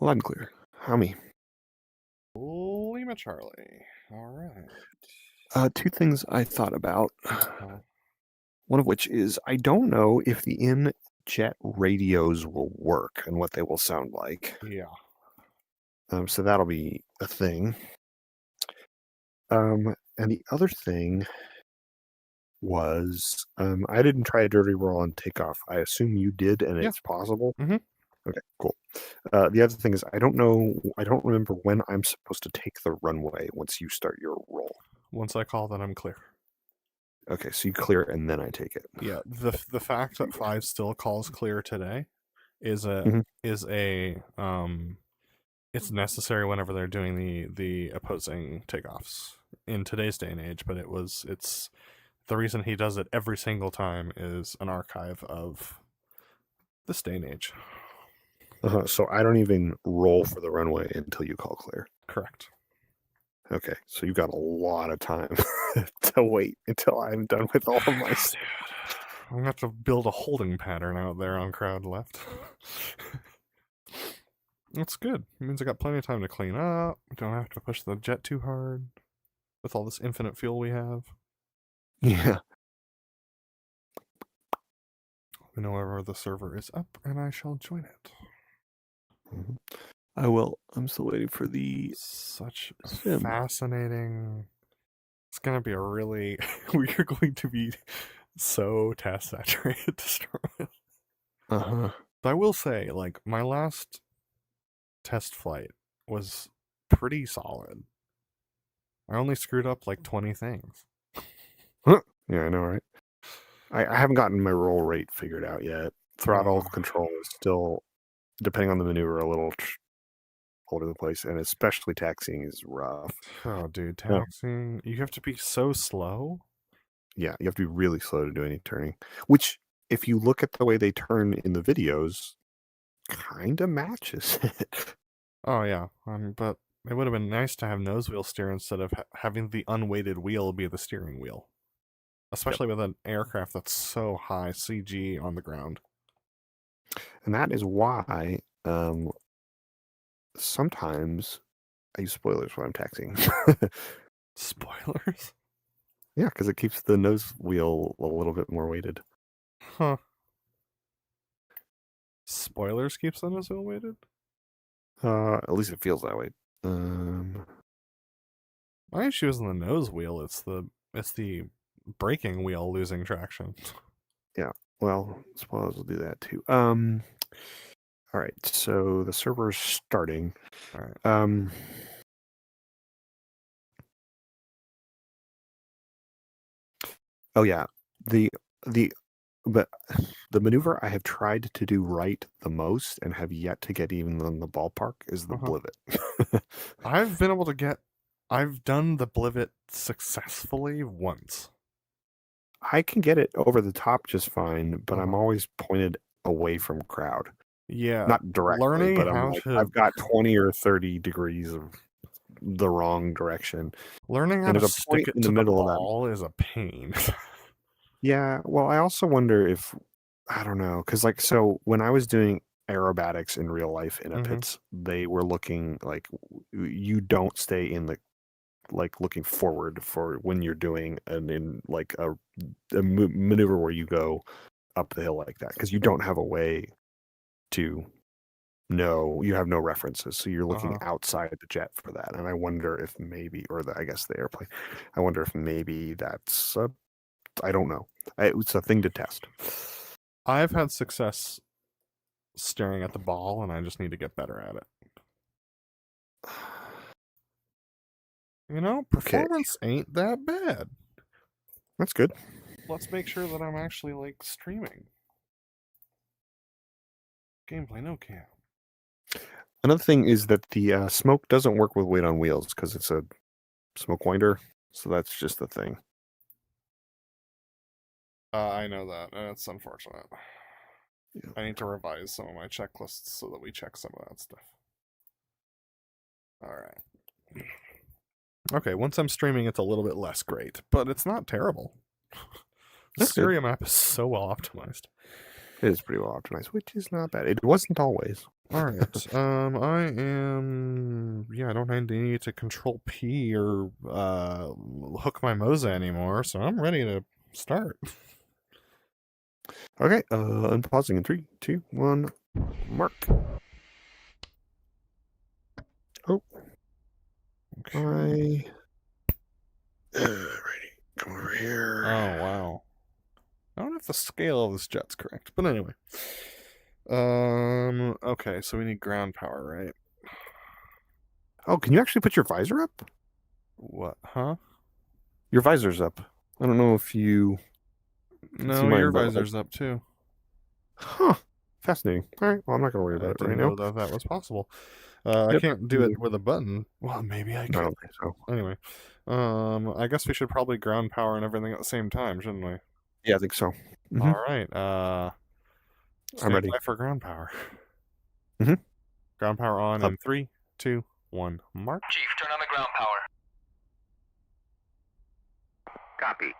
S2: Loud and clear. How me?
S1: Lima Charlie. All right.
S2: Two things I thought about.
S1: Uh-huh.
S2: One of which is I don't know if the in-jet radios will work and what they will sound like.
S1: Yeah.
S2: So that'll be a thing. And the other thing was I didn't try a dirty roll on takeoff. I assume you did, and
S1: Yeah.
S2: it's possible.
S1: Mhm.
S2: Okay, cool. The other thing is I don't remember when I'm supposed to take the runway once you start your roll.
S1: Once I call, then I'm clear.
S2: Okay, so you clear it and then I take it.
S1: Yeah. The fact that 5 still calls clear today is a
S2: Mhm.
S1: it's necessary whenever they're doing the opposing takeoffs in today's day and age. But it's the reason he does it every single time is an archive of this day and age.
S2: So I don't even roll for the runway until you call clear.
S1: Correct.
S2: Okay, so you've got a lot of time to wait until I'm done with all of my
S1: Dude,
S2: stuff.
S1: I'm gonna have to build a holding pattern out there on crowd left. That's good. It means I got plenty of time to clean up. Don't have to push the jet too hard with all this infinite fuel we have.
S2: Yeah.
S1: Whenever the server is up, and I shall join it.
S2: I will. I'm still waiting for the
S1: Such a
S2: sim.
S1: fascinating. It's gonna be a really. We are going to be so task saturated to start with.
S2: Uh-huh.
S1: But I will say, like, my last test flight was pretty solid. I only screwed up like 20 things.
S2: Yeah, I know, right? I haven't gotten my roll rate figured out yet. Throttle control is still, depending on the maneuver, a little all over the place, and especially taxiing is rough.
S1: Oh, dude, taxiing. You have to be so slow.
S2: Yeah, you have to be really slow to do any turning. Which, if you look at the way they turn in the videos, kind of matches it.
S1: Oh, yeah. But it would have been nice to have nose wheel steer instead of having the unweighted wheel be the steering wheel. Especially with an aircraft that's so high CG on the ground.
S2: And that is why sometimes I use spoilers when I'm taxiing.
S1: Spoilers?
S2: Yeah, because it keeps the nose wheel a little bit more weighted.
S1: Huh. Spoilers keeps the nose wheel weighted?
S2: At least it feels that way.
S1: My issue isn't the nose wheel, it's the braking wheel losing traction.
S2: Yeah, well, spoilers will do that too. All right, so the server's starting.
S1: All right.
S2: Oh yeah, but the maneuver I have tried to do right the most and have yet to get even in the ballpark is the blivet.
S1: I've done the blivet successfully once.
S2: I can get it over the top just fine, but I'm always pointed away from crowd.
S1: Yeah,
S2: Not directly,
S1: learning
S2: but
S1: how
S2: I'm like,
S1: to
S2: I've got 20 or 30 degrees of the wrong direction.
S1: learning how
S2: And
S1: to
S2: there's a
S1: stick
S2: point
S1: it
S2: in
S1: to
S2: the
S1: the
S2: middle of that.
S1: ball is a pain.
S2: Yeah, well, I also wonder if, I don't know, because like, so when I was doing aerobatics in real life in a pits, they were looking like you don't stay in the, like looking forward for when you're doing in like a maneuver where you go up the hill like that, because you don't have a way to know, you have no references, so you're looking outside the jet for that. And I wonder if maybe, or I guess the airplane, I wonder if maybe that's I don't know. It's a thing to test.
S1: I've had success staring at the ball, and I just need to get better at it. You know, performance ain't that bad.
S2: That's good.
S1: Let's make sure that I'm actually, like, streaming. Gameplay, no cam.
S2: Another thing is that the smoke doesn't work with weight on wheels because it's a smoke winder, so that's just the thing.
S1: I know that, and it's unfortunate.
S2: Yeah.
S1: I need to revise some of my checklists so that we check some of that stuff. Alright. Okay, once I'm streaming, it's a little bit less great, but it's not terrible. The stereo map is so well optimized.
S2: It is pretty well optimized, which is not bad. It wasn't always.
S1: Alright, I am... Yeah, I don't need to control P or hook my Moza anymore, so I'm ready to start.
S2: Okay, unpausing in 3, 2, 1, mark. Oh.
S1: Okay.
S2: Alrighty, come over here.
S1: Oh, wow. I don't know if the scale of this jet's correct, but anyway. Okay, so we need ground power, right?
S2: Oh, can you actually put your visor up?
S1: What, huh?
S2: Your visor's up. I don't know if you can see
S1: No,
S2: mine,
S1: your
S2: but
S1: visor's up too.
S2: huh. Fascinating. All right, well, I'm not going to worry
S1: I
S2: about it right
S1: didn't
S2: now.
S1: know that was possible. I
S2: Yep.
S1: can't do it with a button. Well, maybe I
S2: I
S1: could.
S2: don't think so.
S1: Anyway, I guess we should probably ground power and everything at the same time, shouldn't we?
S2: Yeah, I think so.
S1: All right.
S2: I'm
S1: Stand
S2: ready.
S1: by for ground power.
S2: Mhm.
S1: Ground power on
S2: Up.
S1: in 3, 2, 1. Mark.
S3: Chief, turn on the ground power. Copy.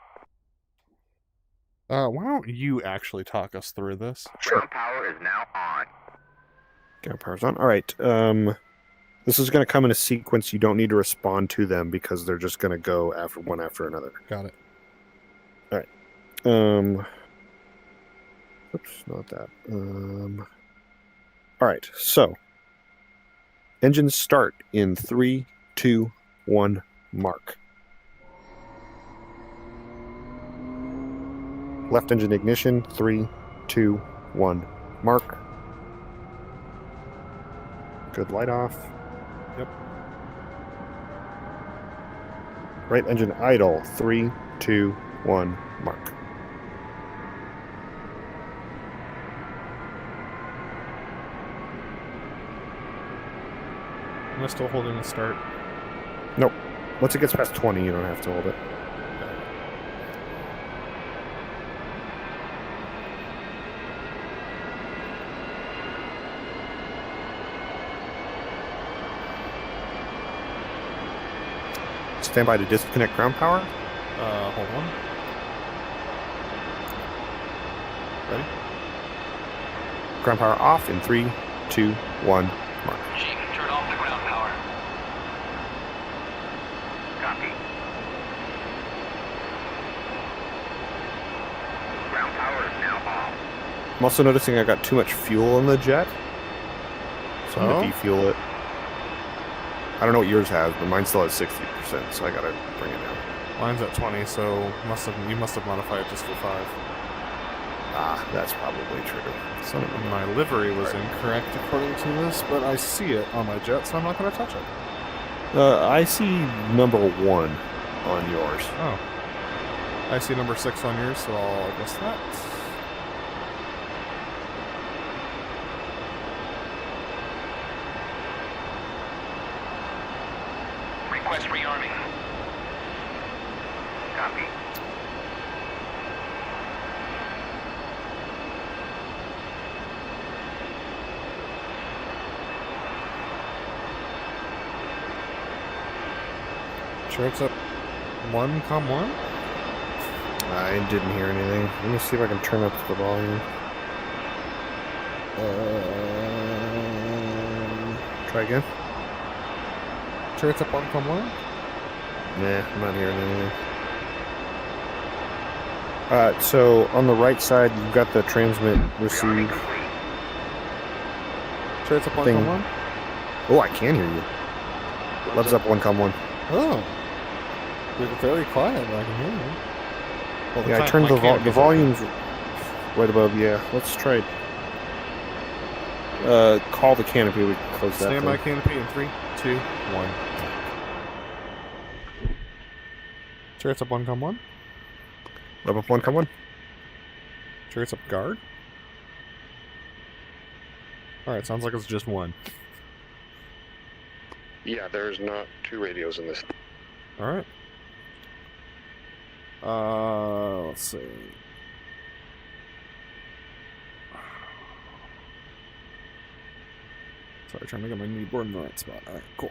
S1: Why don't you actually talk us through this?
S2: Sure.
S3: Ground power is now on.
S2: Ground power's on. All right. This is going to come in a sequence. You don't need to respond to them because they're just going to go after one after another.
S1: Got it.
S2: Oops, not that. All right. So, engines start in 3, 2, 1, mark. Left engine ignition. 3, 2, 1, mark. Good light off.
S1: Yep.
S2: Right engine idle. 3, 2, 1, mark.
S1: Am I still holding the start?
S2: Nope. Once it gets past 20, you don't have to hold it. Stand by to disconnect ground power.
S1: Hold on. Ready?
S2: Ground power off in 3, 2, 1, mark.
S3: Chief, turn off the ground power. Copy. Ground power is now off.
S2: I'm also noticing I got too much fuel in the jet, so I'm
S1: Oh?
S2: going to defuel it. I don't know what yours has, but mine still has 60%, so I got to bring it down.
S1: Mine's at 20, so you must have modified it just for 5.
S2: Ah, that's probably true. Son of a
S1: My livery was incorrect according to this, but I see it on my jet, so I'm not going to touch it.
S2: I see number 1 on yours.
S1: Oh. I see number 6 on yours, so I'll adjust that.
S3: Request rearming. Copy.
S1: Sure, it's up 1, com 1?
S2: I didn't hear anything. Let me see if I can turn up the volume. Try again.
S1: Sure, it's up 1, com 1?
S2: Nah, I'm not hearing anything. So on the right side, you've got the transmit receive.
S3: Rearming complete.
S1: Sure, it's up 1,
S2: Thing.
S1: com 1?
S2: Oh, I can hear you. Lev's up 1, com 1.
S1: Oh. You're very quiet, but I can hear you. Well,
S2: Yeah, I turned the volumes right above. Yeah, let's try. Call the canopy. We can close that.
S1: Stand by
S2: thing.
S1: canopy in 3, 2, 1. Sure, it's up 1, com 1?
S2: Lev up 1, com 1.
S1: Sure, it's up guard? Alright, sounds like it's just 1.
S2: Yeah, there's not 2 radios in this.
S1: Alright. Let's see. Sorry, trying to get my kneeboard in the right spot. Alright, cool.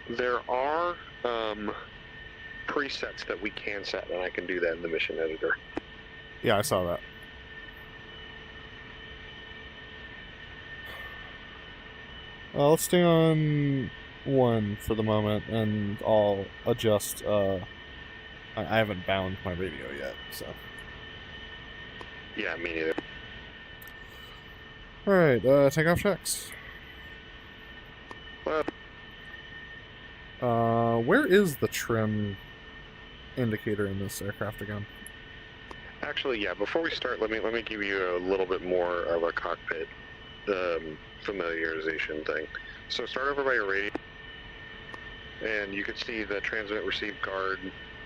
S2: There are presets that we can set, and I can do that in the mission editor.
S1: Yeah, I saw that. Let's stay on 1 for the moment, and I'll adjust. I haven't bound my radio yet, so.
S2: Yeah, me neither.
S1: Alright, takeoff checks. Where is the trim indicator in this aircraft again?
S2: Actually, yeah. Before we start, let me give you a little bit more of a cockpit familiarization thing. So start over by your radio, and you can see the transmit receive guard,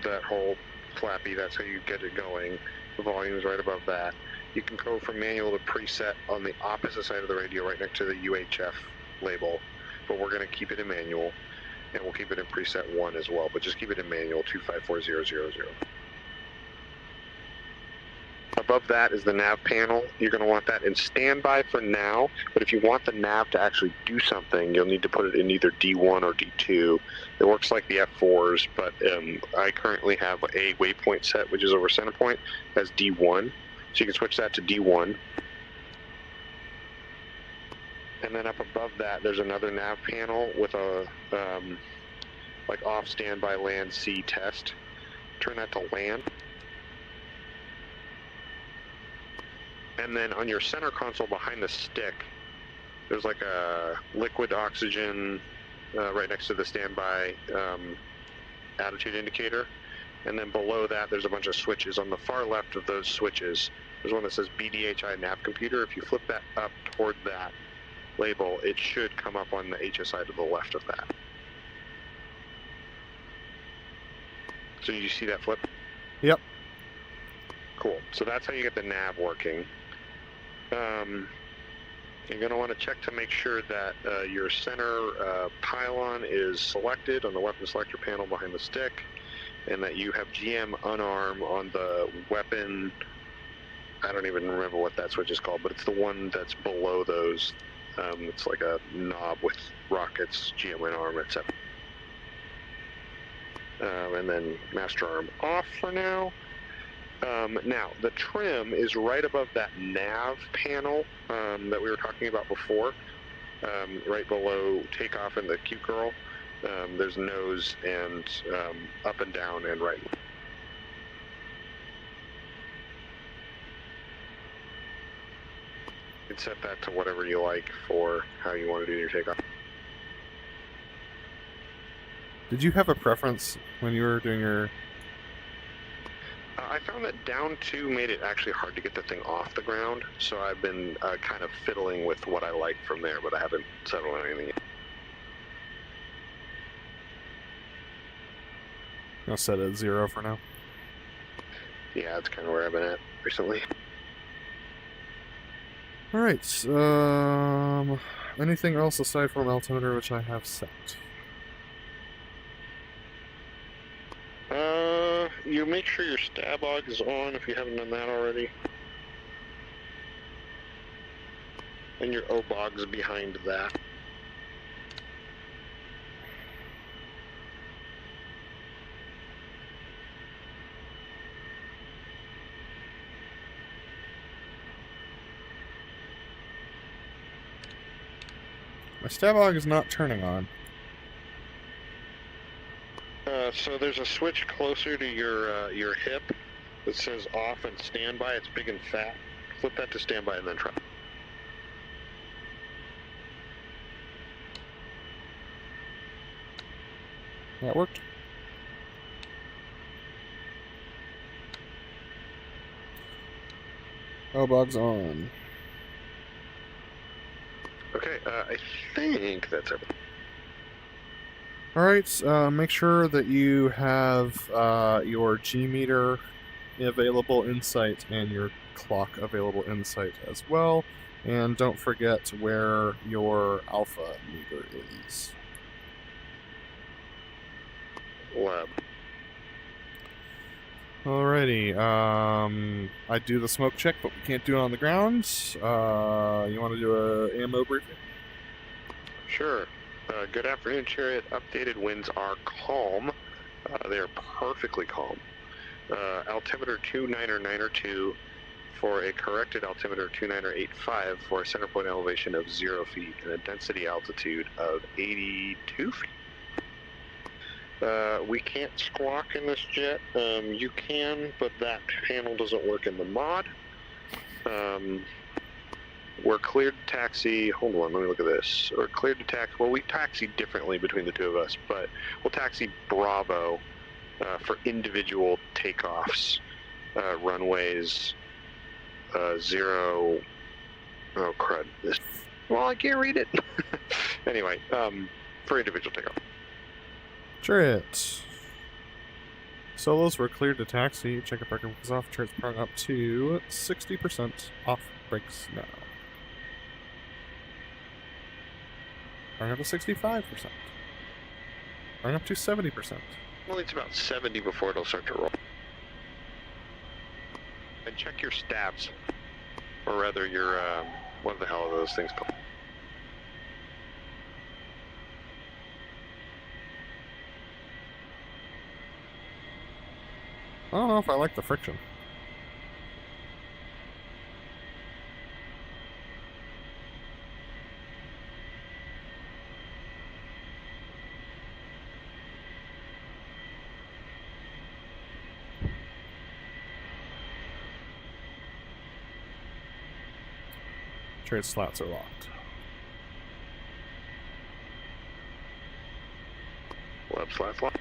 S2: that whole flappy. That's how you get it going. The volume's right above that. You can go from manual to preset on the opposite side of the radio, right next to the UHF label. But we're going to keep it in manual, and we'll keep it in preset 1 as well. But just keep it in manual 254000. Above that is the nav panel. You're going to want that in standby for now, but if you want the nav to actually do something, you'll need to put it in either D1 or D2. It works like the F4s, but I currently have a waypoint set, which is over center point, as D1. So you can switch that to D1. And then up above that, there's another nav panel with a like off standby land C test. Turn that to land. And then on your center console behind the stick, there's like a liquid oxygen right next to the standby attitude indicator. And then below that, there's a bunch of switches. On the far left of those switches, there's one that says BDHI nav computer. If you flip that up toward that label, it should come up on the HSI to the left of that. So you see that flip?
S1: Yep.
S2: Cool. So that's how you get the nav working. You're going to want to check to make sure that your center pylon is selected on the weapon selector panel behind the stick, and that you have GM unarm on the weapon. I don't even remember what that switch is called, but it's the one that's below those. It's like a knob with rockets, GM unarm, etc. And then master arm off for now. Now, the trim is right above that nav panel that we were talking about before, right below takeoff and the cute girl. There's nose and up and down and right. You can set that to whatever you like for how you want to do your takeoff.
S1: Did you have a preference when you were doing your...
S2: I found that down 2 made it actually hard to get the thing off the ground, so I've been kind of fiddling with what I like from there, but I haven't settled on anything yet.
S1: I'll set it at 0 for now.
S2: Yeah, that's kind of where I've been at recently.
S1: Alright, anything else aside from altimeter which I have set?
S2: You make sure your stab log is on if you haven't done that already. And your O-bog's behind that.
S1: My stab log is not turning on.
S2: So there's a switch closer to your hip that says off and standby. It's big and fat. Flip that to standby and then try.
S1: That worked. Oh, bug's on.
S2: Okay, I think that's everything.
S1: Alright, make sure that you have your G meter available in sight and your clock available in sight as well. And don't forget where your alpha meter is.
S2: Lab.
S1: Alrighty, I do the smoke check, but we can't do it on the ground. You want to do a ammo briefing?
S2: Sure. Good afternoon, Chariot. Updated winds are calm. They are perfectly calm. Altimeter 29er 2, for a corrected altimeter 2985 for a center point elevation of 0 feet and a density altitude of 82 feet. We can't squawk in this jet. You can, but that panel doesn't work in the mod. We're cleared to taxi. Hold on, let me look at this. We're cleared to taxi. Well, we taxi differently between the two of us, but we'll taxi Bravo for individual takeoffs. Runways 0. Oh crud! Well, I can't read it. Anyway, for individual takeoff.
S4: Chariot. Solos were cleared to taxi. Check if parking was off. Chariot's sprung up to 60% off brakes now. Sprung up to 65%. Sprung up to 70%.
S2: Well, it's about 70 before it'll start to roll. And check your stats, or rather your, what the hell are those things called?
S4: I don't know if I like the friction. Trade slats are locked.
S2: Web slats locked.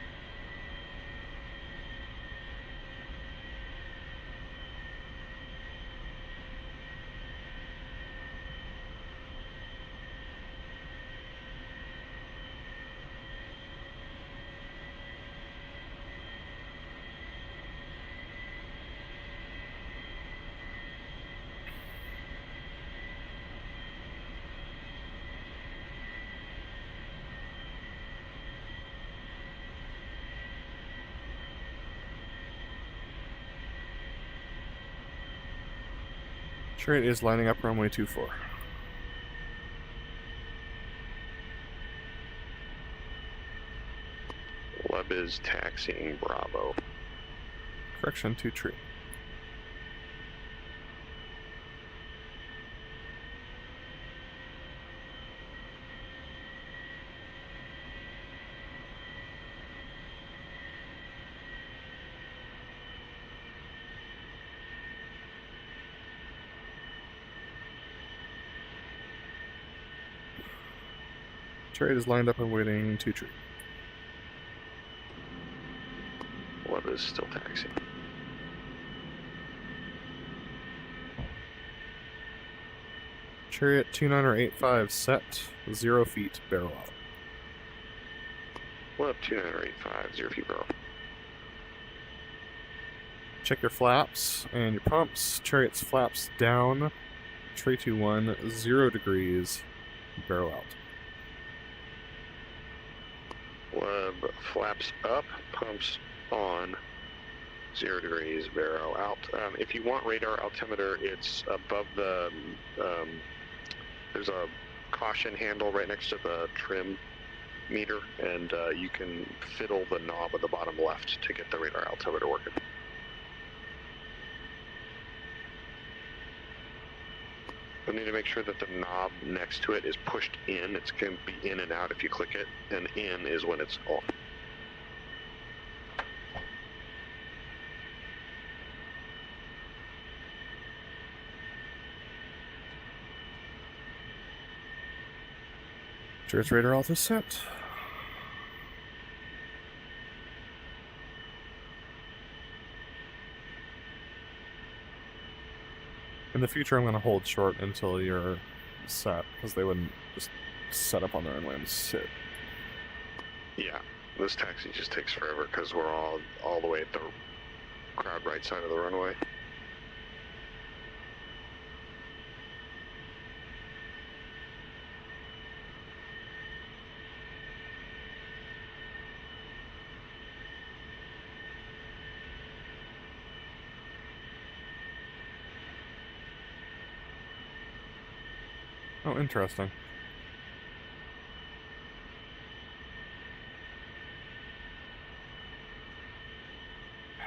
S4: Chariot is lining up runway 24.
S2: Web is taxiing Bravo.
S4: Correction to tree. Chariot is lined up and waiting to tree.
S2: Web is still taxiing.
S4: Chariot 2985 set, 0 feet, barrel out.
S2: Web 2985, 0 feet barrel.
S4: Check your flaps and your pumps. Chariot's flaps down. Tray 21, 0 degrees, barrel out.
S2: Web flaps up, pumps on, 0 degrees, barrel out. If you want radar altimeter, it's above the, there's a caution handle right next to the trim meter, and you can fiddle the knob at the bottom left to get the radar altimeter working. We need to make sure that the knob next to it is pushed in. It's going to be in and out if you click it, and in is when it's on.
S4: Chariot's radar alt is set. In the future, I'm going to hold short until you're set, because they wouldn't just set up on their runway and sit.
S2: Yeah, this taxi just takes forever because we're all the way at the crowd right side of the runway.
S4: Oh, interesting.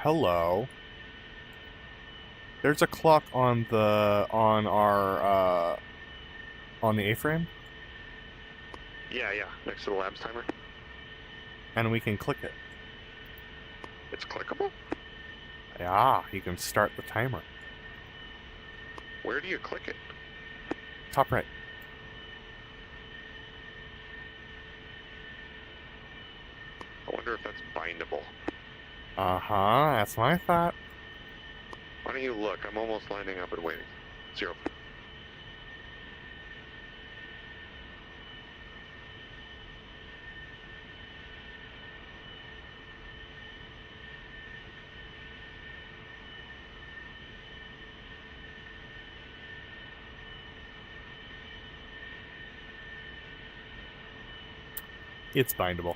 S4: Hello. There's a clock on the on the A-frame,
S2: Yeah, next to the labs timer.
S4: and we can click it.
S2: It's clickable?
S4: Yeah, you can start the timer.
S2: Where do you click it?
S4: Top right.
S2: I wonder if that's bindable.
S4: Uh-huh, that's my thought.
S2: Why don't you look? I'm almost lining up and waiting. 0.
S4: It's bindable.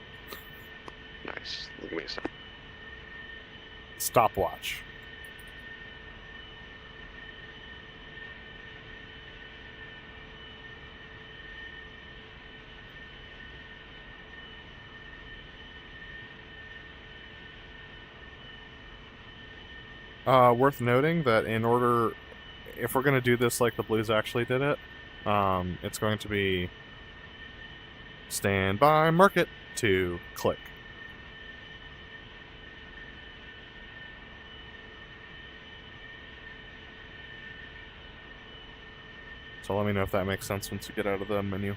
S2: Nice. Give me a second.
S4: Stopwatch. Worth noting that if we're going to do this like the Blues actually did it, it's going to be stand by, mark it, to click. So let me know if that makes sense once you get out of the menu.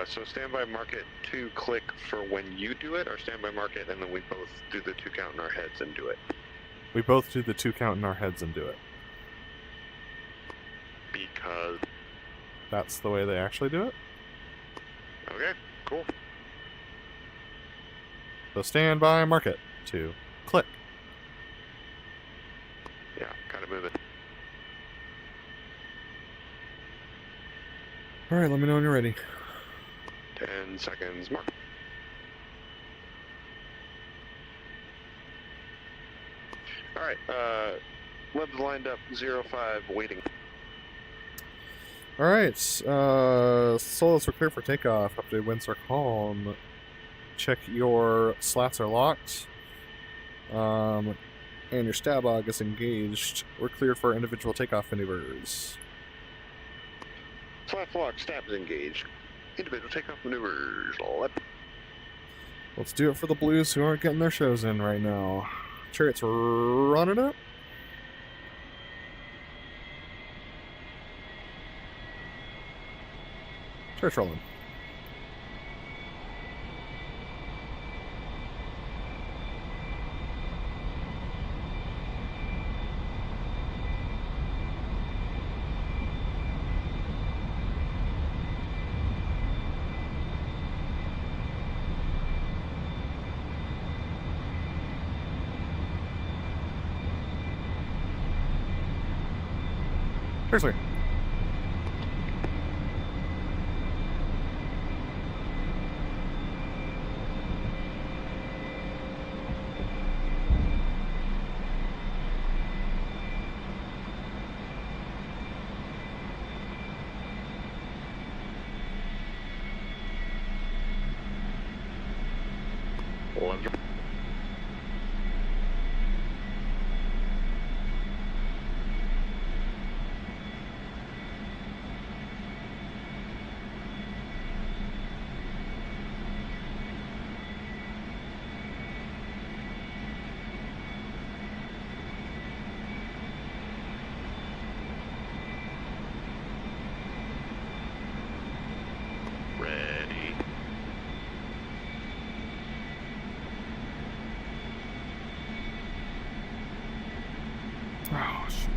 S2: So standby market to click for when you do it, or standby market and then we both do the 2 count in our heads and do it?
S4: We both do the 2 count in our heads and do it.
S2: Because...
S4: That's the way they actually do it.
S2: Okay, cool.
S4: So stand by, mark it, to click.
S2: Yeah, kind of move it.
S4: Alright, let me know when you're ready.
S2: 10 seconds, mark. Alright, Leb's lined up, 05, waiting.
S4: Alright, solos are clear for takeoff. Updated winds are calm. Check your slats are locked. And your stab log is engaged. We're cleared for individual takeoff maneuvers.
S2: Slats locked, stabs engaged. Individual takeoff maneuvers.
S4: Let's do it for the Blues who aren't getting their shows in right now. Chariot's running up. Chariot's rolling. Seriously.
S2: Ready.
S4: Oh, shit.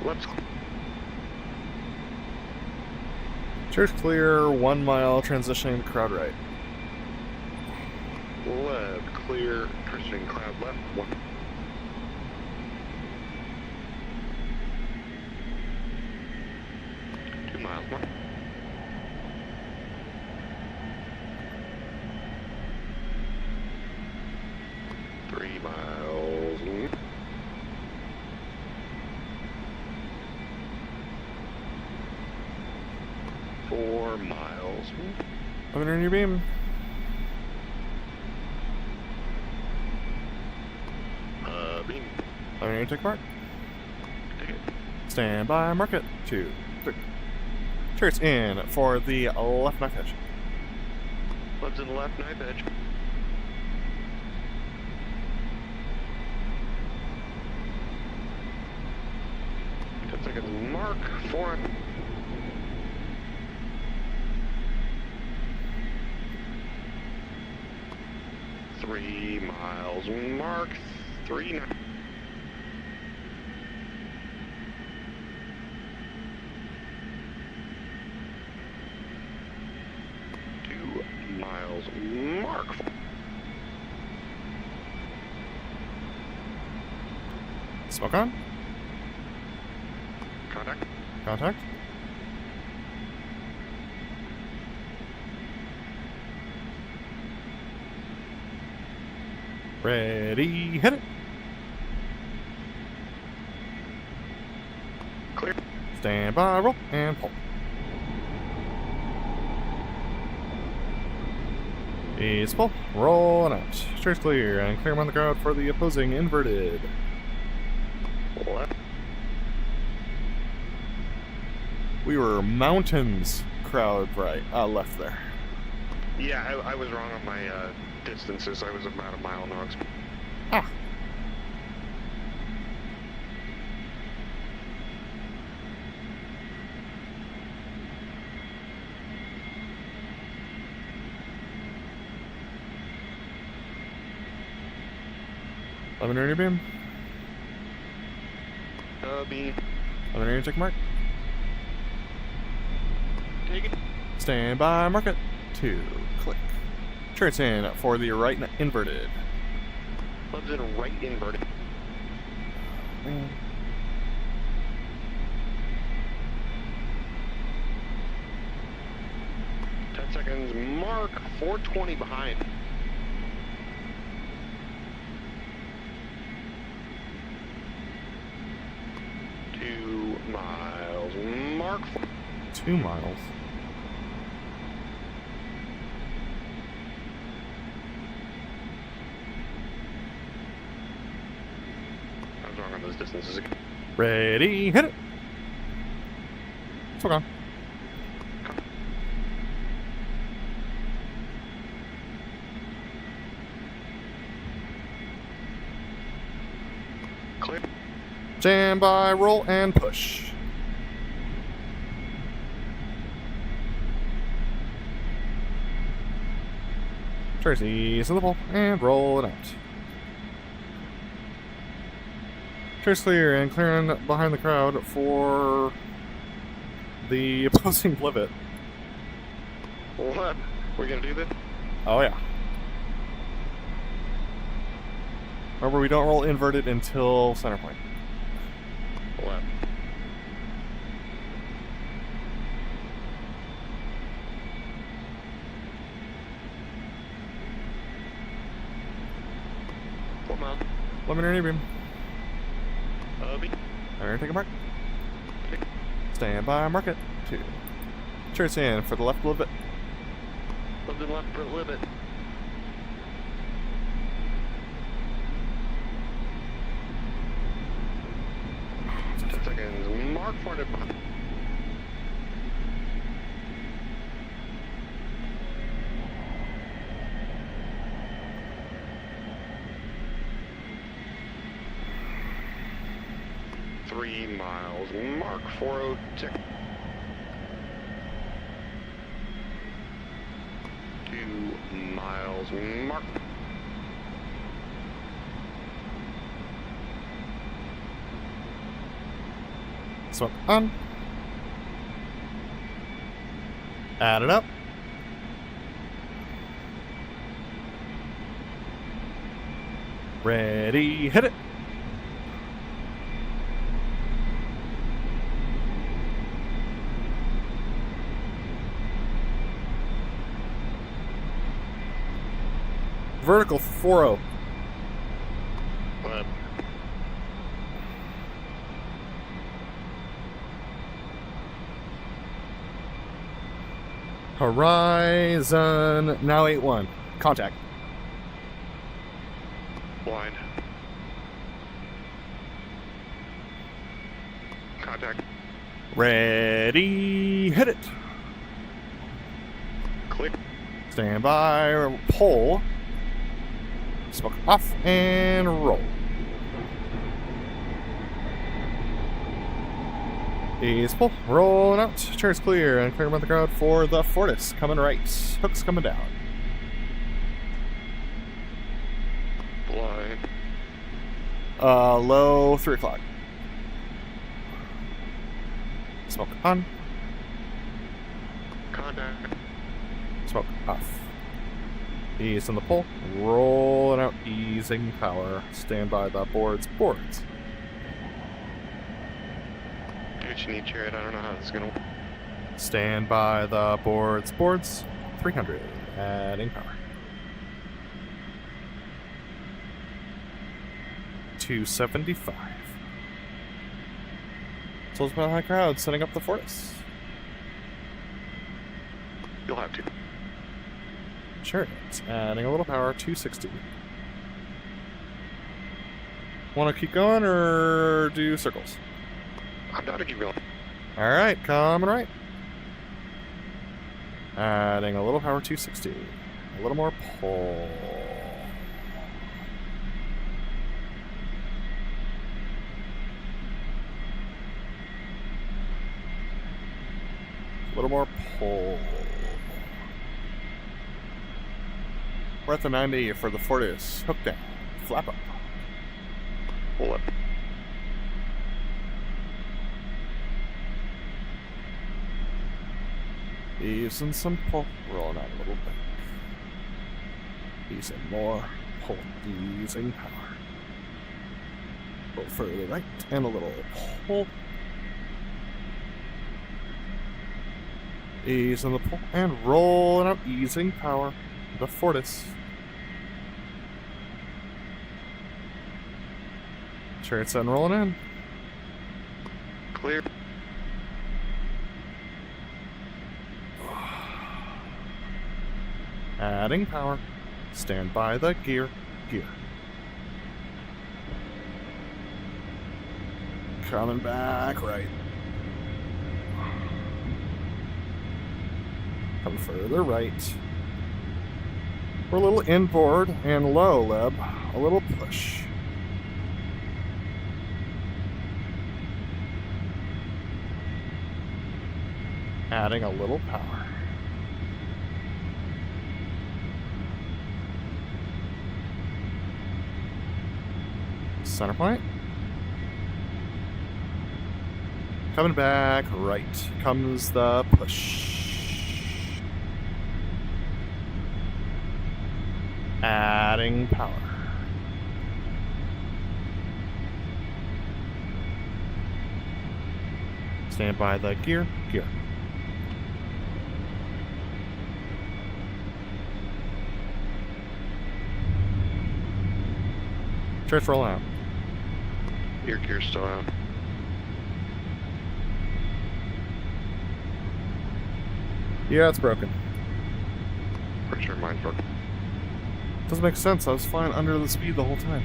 S2: Let's...
S4: Church clear, 1 mile, transitioning to crowd right.
S2: Left, clear, transitioning crowd left, 1. Miles more. 3 miles. 4 miles.
S4: Coming in your beam.
S2: Beam.
S4: Coming in your tick mark.
S2: Take it.
S4: Stand by, mark it. 2, 3. Turrets in for the left knife edge.
S2: Left's in the left knife edge. Mark 4. 3 miles. Mark 3. 2 miles. Mark 4.
S4: Smoke on.
S2: Contact.
S4: Contact. Ready, hit it.
S2: Clear.
S4: Stand by, roll, and pull. Ease pull, roll and out. Church clear, and clear 'em on the crowd for the opposing inverted.
S2: Left.
S4: We were mountains crowd right, left there.
S2: Yeah, I was wrong on my distances. I was about a mile north.
S4: Ah. Let me know your beam.
S2: Beam.
S4: Let me know your tick mark.
S2: Take it.
S4: Stand by, mark it. 2, click. Turrets in for the right inverted.
S2: Left's in right inverted.
S4: Man.
S2: Seconds. Mark 420 behind. Miles. Mark
S4: 2 miles.
S2: I was wrong on those distances again.
S4: Ready, hit it. Smoke on.
S2: Clear.
S4: Stand by, roll, and push. Tracy, to the pole, and roll it out. Trace clear, and clearing behind the crowd for the opposing pivot.
S2: What? We're gonna do this?
S4: Oh yeah. Remember, we don't roll inverted until center point.
S2: Left.
S4: Let me know your beam.
S2: Beam.
S4: Alright, take a mark. Stand by, mark it. 2. Turrets in for the left little bit.
S2: Left and left for a little bit. Seconds. Mark 400 behind. Miles. Mark 406. 2 miles. Mark.
S4: Smoke on. Add it up. Ready, hit it. Vertical 4-0.
S2: Lab.
S4: Horizon, now 8-1. Contact.
S2: Blind. Contact.
S4: Ready, hit it.
S2: Clear.
S4: Stand by, pull. Smoke off and roll. Ease pull, rolling out. Chairs clear and clear about the crowd for the Fortis. Coming right. Hooks coming down.
S2: Blind.
S4: Low 3 o'clock. Smoke on.
S2: Contact.
S4: Smoke off. Ease on the pull. Rolling out, easing power. Stand by the boards. Boards.
S2: What you need, Chariot? I don't know how this is gonna work.
S4: Stand by the boards. Boards. 300. Adding power. 275. So it's about high crowd setting up the Fortis.
S2: You'll have to.
S4: Chariot. Adding a little power. 260. Want to keep going or do circles?
S2: I'm down to keep going.
S4: Alright, coming right. Adding a little power, 260. A little more pull. A little more pull. We're at the 90 for the Fortis. Hook down. Flap up.
S2: Pull up.
S4: Easing some pull. Rolling out a little bit. Easing more. Pull. Easing power. A little further right. And a little pull. Easing the pull. And rolling out. Easing power. The Fortis. Chariot's and rolling in.
S2: Clear.
S4: Adding power. Stand by the gear. Gear. Coming back right. Come further right. We're a little inboard and low, Leb. A little push. Adding a little power. Center point. Coming back right. Comes the push. Adding power. Stand by the gear. Gear. Church roll out.
S2: Your gear's still out.
S4: Yeah, it's broken.
S2: Pretty sure mine's broken.
S4: Doesn't make sense. I was flying under the speed the whole time.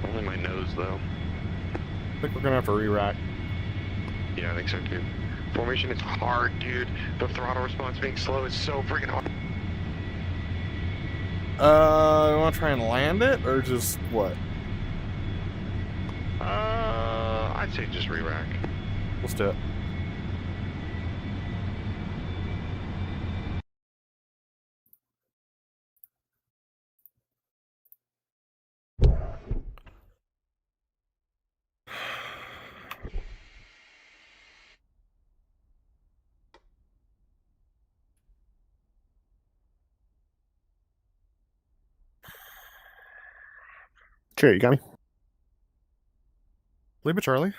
S2: Only my nose, though.
S4: I think we're gonna have to re-rack.
S2: Yeah, I think so, too. Formation is hard, dude. The throttle response being slow is so freaking hard.
S4: You want to try and land it, or just what?
S2: I'd say just re-rack.
S4: Let's do it.
S2: Sure, you got me.
S4: Lima Charlie.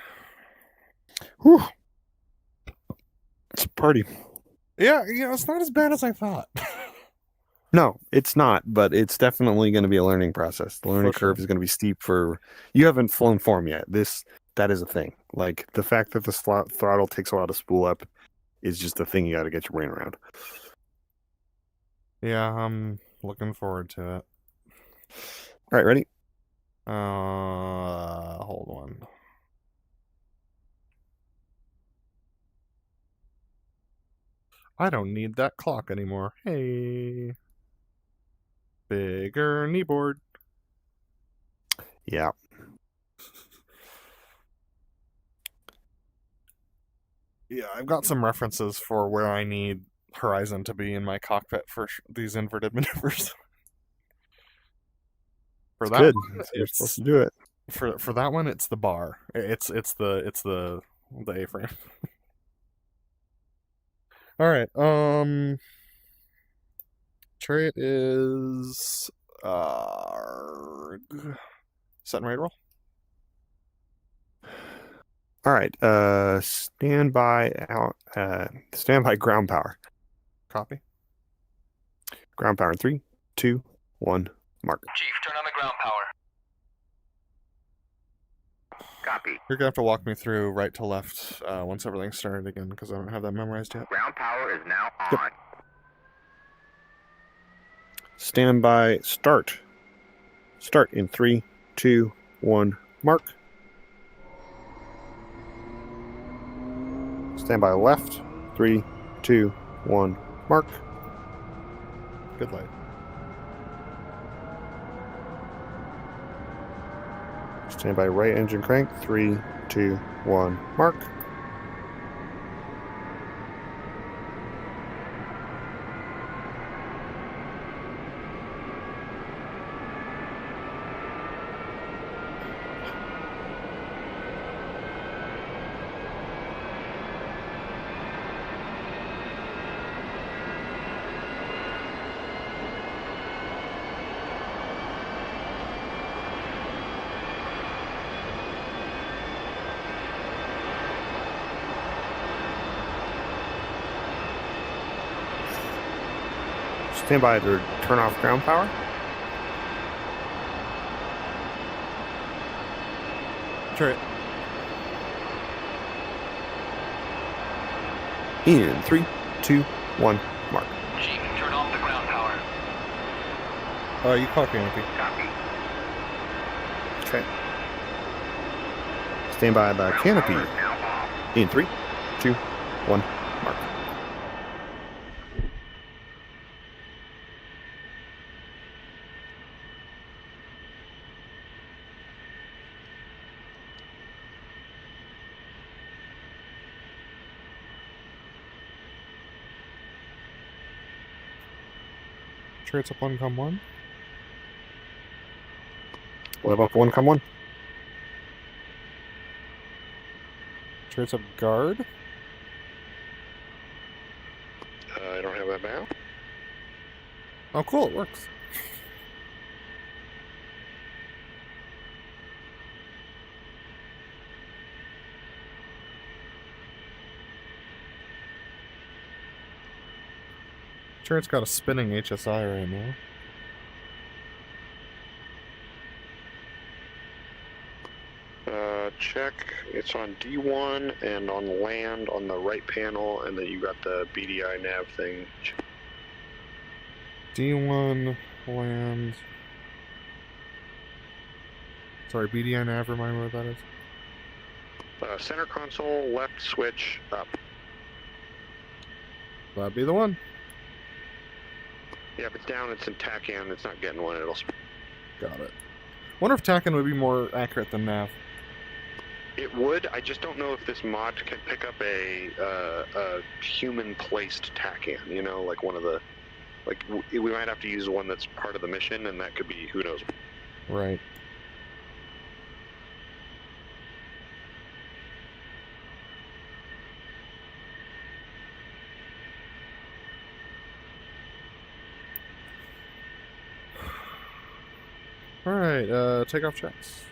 S2: Whew. It's a party.
S4: Yeah, it's not as bad as I thought.
S2: No, it's not, but it's definitely going to be a learning process. The learning
S4: For sure.
S2: curve is going to be steep for you. Haven't flown form yet. That is a thing. Like the fact that the throttle takes a while to spool up is just a thing you got to get your brain around.
S4: Yeah, I'm looking forward to it.
S2: All right, ready?
S4: Hold on. I don't need that clock anymore. Hey. Bigger kneeboard.
S2: Yeah.
S4: Yeah, I've got some references for where I need Horizon to be in my cockpit for these inverted maneuvers. For
S2: It's
S4: that
S2: good.
S4: one,
S2: You're supposed to do it.
S4: for that one, it's the bar. It's the A-frame. All right. Chariot is set and ready to roll.
S2: All right. Stand by ground power.
S4: Copy.
S2: Ground power in 3, 2, 1, mark.
S3: Chief, turn on the ground power. Copy.
S4: You're gonna have to walk me through right to left once everything's started again because I don't have that memorized yet.
S3: Ground power is now
S2: Yep.
S3: on.
S2: Stand by start. Start in 3, 2, 1, mark. Stand by left. 3, 2, 1, mark.
S4: Good light.
S2: Stand by right engine crank. 3, 2, 1, mark. Stand by to turn off ground power.
S4: Chariot.
S2: In 3, 2, 1, mark.
S3: Chief, turn off the ground power.
S4: You call canopy.
S3: Copy.
S2: Okay. Stand by the canopy.
S3: Power is now off.
S2: In 3, 2, 1, mark.
S4: Chariot's up 1, come 1.
S2: Level up 1, come 1.
S4: Chariot's up guard.
S2: I don't have that now.
S4: Oh, cool, it works. Chariot's got a spinning HSI right now.
S2: Check. It's on D1 and on land on the right panel, and then you got the BDI nav thing.
S4: D1 land. Sorry, BDI nav, remind me what that is.
S2: Center console, left switch, up.
S4: That'd be the one.
S2: Yeah, if it's down, it's in TACAN. It's not getting one. It'll.
S4: Got it. Wonder if TACAN would be more accurate than nav.
S2: It would. I just don't know if this mod can pick up a human-placed TACAN. You know, like one of the, like we might have to use one that's part of the mission, and that could be who knows.
S4: Right. All Alright, takeoff checks.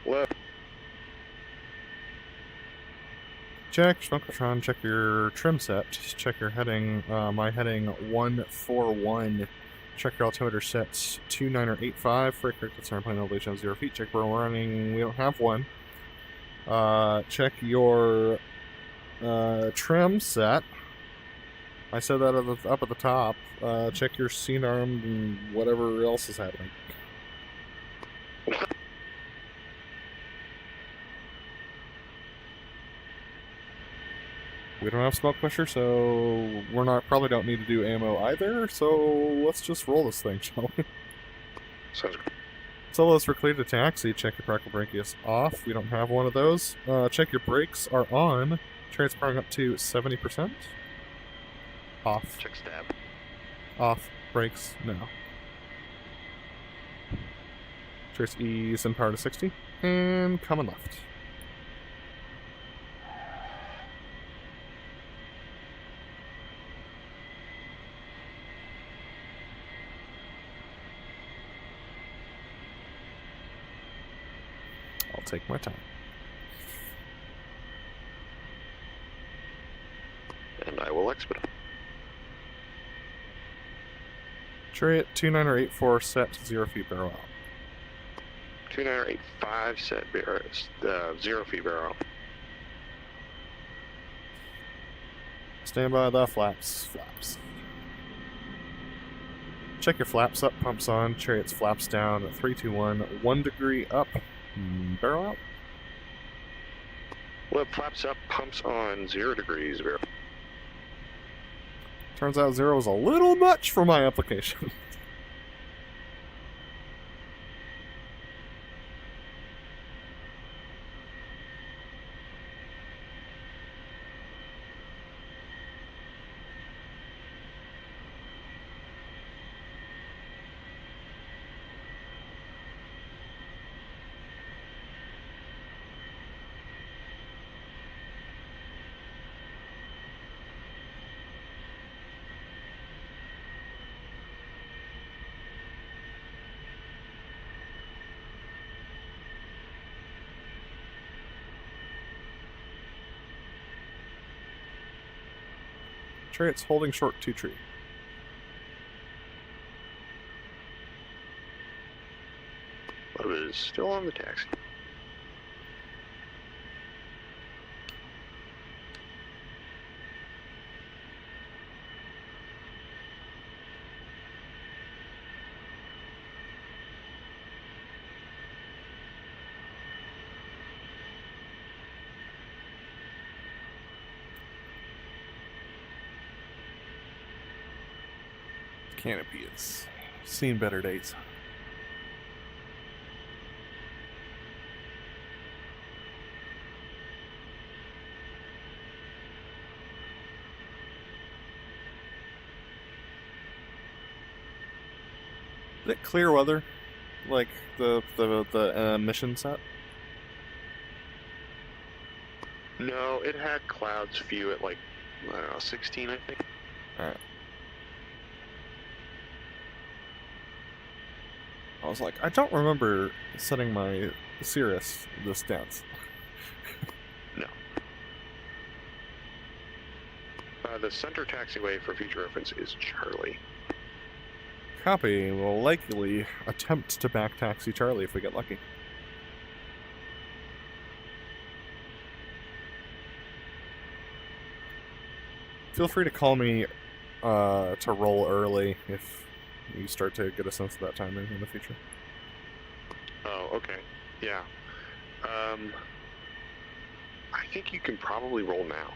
S5: Left.
S4: Check Schmunkatron, check your trim set, check your heading, my heading 141. Check your altimeter sets 2985 for a correct airplane elevation of 0 feet. Check we're running, we don't have one. Check your trim set. I said that up at the top. Check your scene arm and whatever else is happening. We don't have smoke pusher, so probably don't need to do ammo either, so let's just roll this thing, shall we?
S5: Sounds good.
S4: Solos, we're clear to taxi. Check your brachius off. We don't have one of those. Check your brakes are on. Chariot's powering up to 70%. Off.
S5: Check stab.
S4: Off. Brakes. No. Chariot's ease and power to 60. And coming left. I'll take my time.
S5: And I will expedite.
S4: Chariot 2984 set 0 feet barrel out.
S5: 2985 set barrels, 0 feet barrel.
S4: Stand by the flaps. Flaps. Check your flaps up, pumps on. Chariot's flaps down. 321. 1 degree up. Barrel out.
S5: Left flaps up, pumps on, 0 degrees barrel.
S4: Turns out 0 is a little much for my application. Chariot's holding short 2 tree.
S5: Love is still on the taxi.
S4: Canopy has seen better days. Is it clear weather? Like the mission set?
S5: No, it had clouds few at like, I don't know, 16, I think.
S4: Alright. I was like, I don't remember setting my Cirrus this dense.
S5: No. The center taxiway for future reference is Charlie.
S4: Copy. We'll likely attempt to back taxi Charlie if we get lucky. Feel free to call me to roll early if you start to get a sense of that timing in the future.
S5: Oh, okay. Yeah. I think you can probably roll now.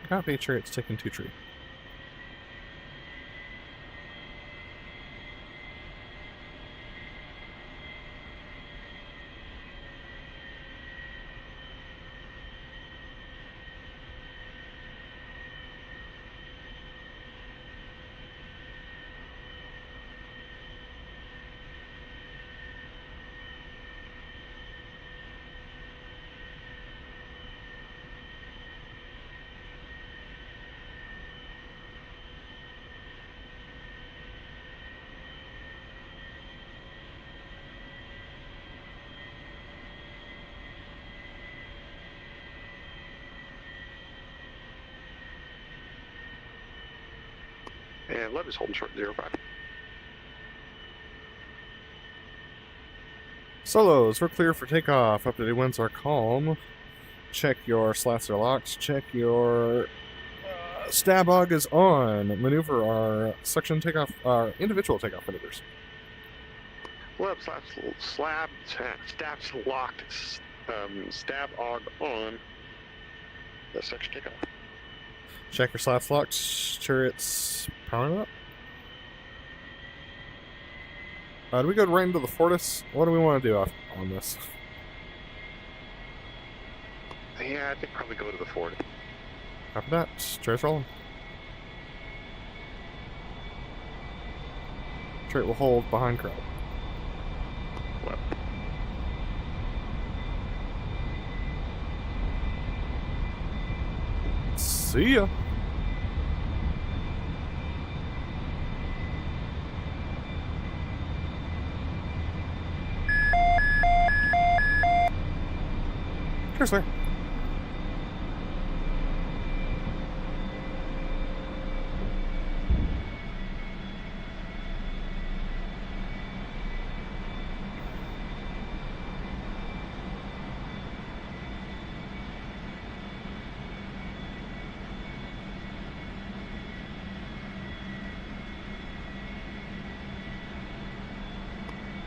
S4: Copy. Chariot's taking 2 tree.
S5: And Leb is holding short 05.
S4: Solos, we're clear for takeoff. Updated winds are calm. Check your slats are locked. Check your stab og is on. Maneuver our section takeoff, our individual takeoff maneuvers.
S5: Leb stabs locked. Stab og on. The section takeoff.
S4: Check your slats locked. Chariot's powering up. Do we go right into the Fortis? What do we want to do on this?
S5: Yeah, I think probably go to the fort.
S4: Copy that. Chariot's rolling. Chariot will hold behind crowd.
S5: Leb.
S4: See ya. Sure, sir.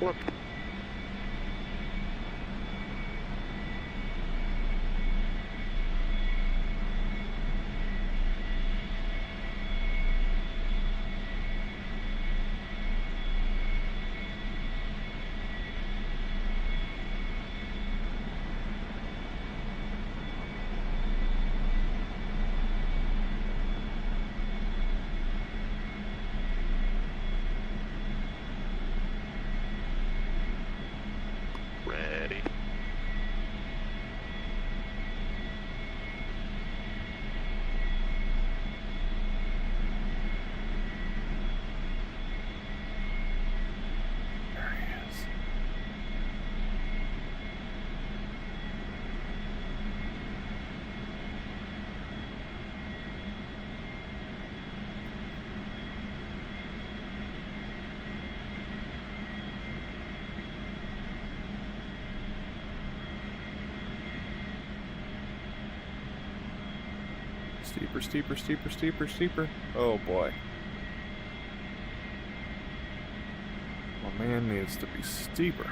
S5: Leb. Ready.
S4: There he is. Steeper, steeper, steeper, steeper, steeper. Oh boy. My man needs to be steeper.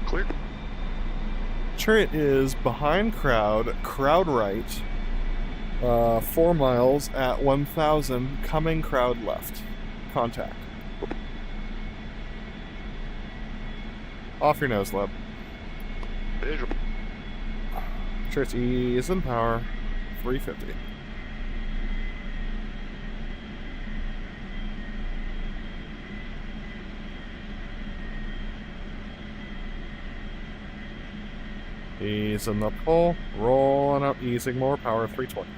S5: Clear.
S4: Chariot is behind crowd, crowd right. 4 miles at 1,000, coming crowd left. Contact. Off your nose, Leb.
S5: Visual.
S4: Chariot's ease in power, 350. Ease in the pull, rolling up, easing more power, 320.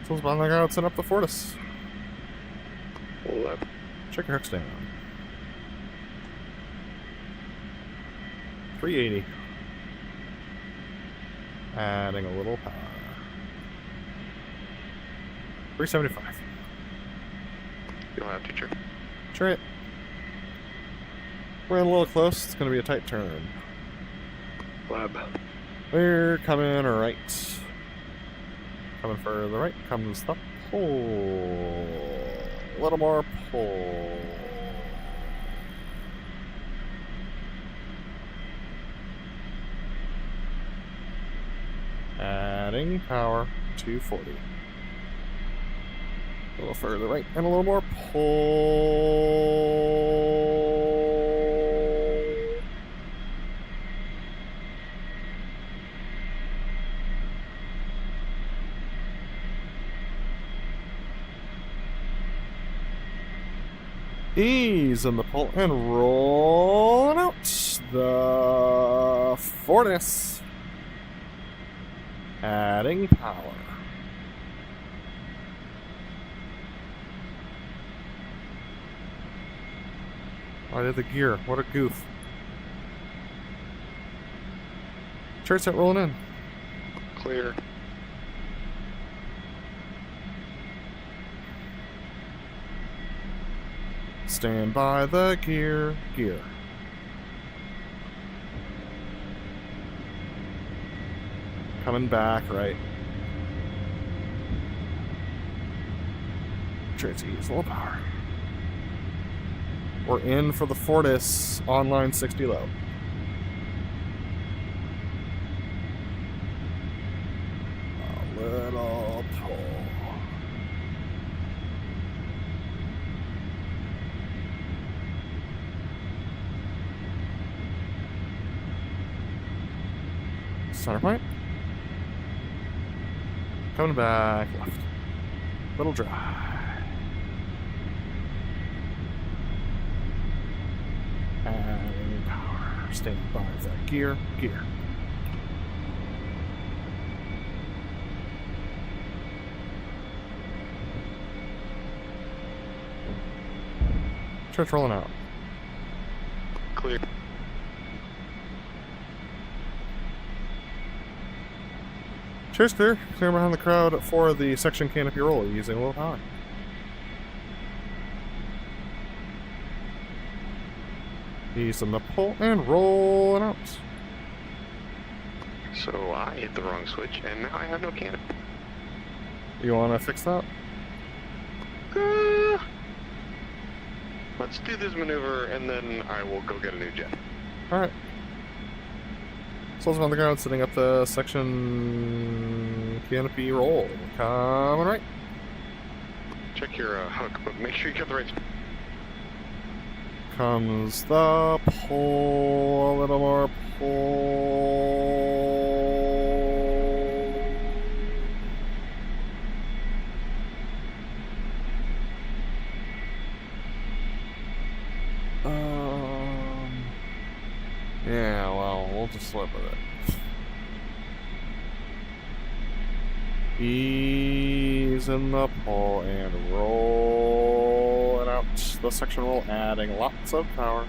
S4: So it's about out, set up the Fortis.
S5: Leb.
S4: Check your hooks down. 380. Adding a little power. 375.
S5: You'll have teacher.
S4: Chariot. We're in a little close. It's going to be a tight turn.
S5: Leb.
S4: We're coming right. Coming for the right comes the pull. A little more pull. Adding power, 240. A little further right and a little more pull. Ease in the pull and rolling out the Fortis. Adding power. Oh, I did the gear. What a goof. Chariot set rolling in.
S5: Clear.
S4: Stand by the gear. Gear. Coming back, right. Chariot's use low power. We're in for the Fortis online 60 low. A little pull. Center point. Coming back left. Little dry. Adding power. Stand by that gear. Gear. Church rolling out.
S5: Clear.
S4: Cheers, clear. Clear behind the crowd for the section canopy roll using low power. Ease in the pull and rolling out.
S5: So I hit the wrong switch, and now I have no canopy.
S4: You want to fix that?
S5: Let's do this maneuver, and then I will go get a new jet.
S4: Alright. Souls on the ground, setting up the section canopy roll. Coming right.
S5: Check your hook, but make sure you got the right.
S4: Comes the pull, a little more pull. Yeah, well, we'll just slip with it. Ease in the pull and roll it out. The section roll, adding lots of power.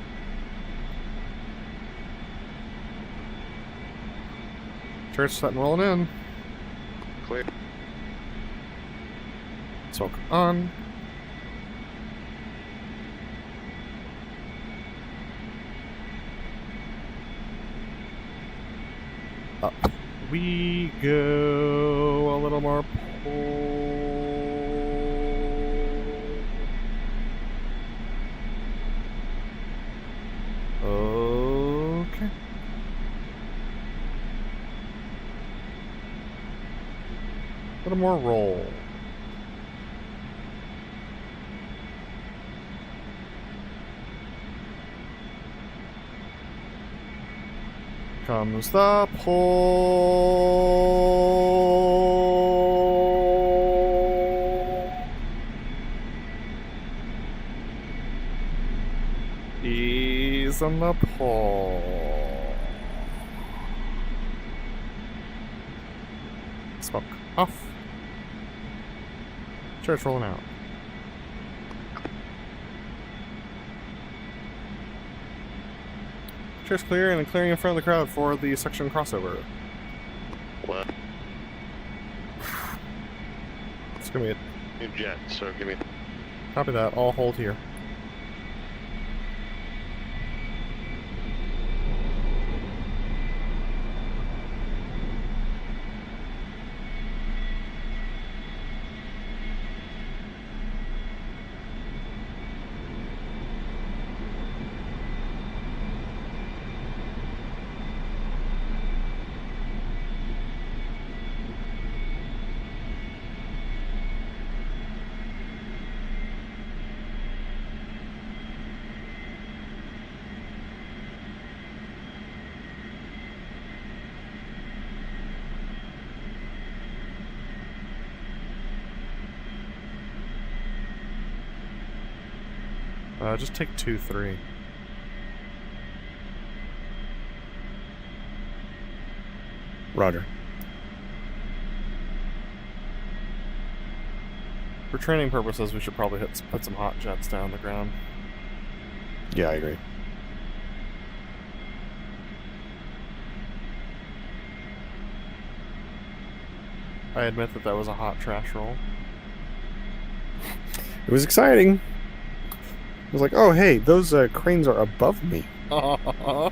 S4: Church setting rolling in.
S5: Clear.
S4: Smoke on. Up we go. A little more pull. Okay. A little more roll. Comes the pull. Ease on the pull. Smoke off. Church rolling out. Church clear and clearing in front of the crowd for the section crossover.
S5: What?
S4: It's gonna be it.
S5: New jet, so give me.
S4: Copy that. I'll hold here. Just take 2-3.
S2: Roger.
S4: For training purposes, we should probably put some hot jets down the ground.
S2: Yeah, I agree.
S4: I admit that was a hot trash roll.
S2: It was exciting. I was like, oh, hey, those cranes are above me.
S4: I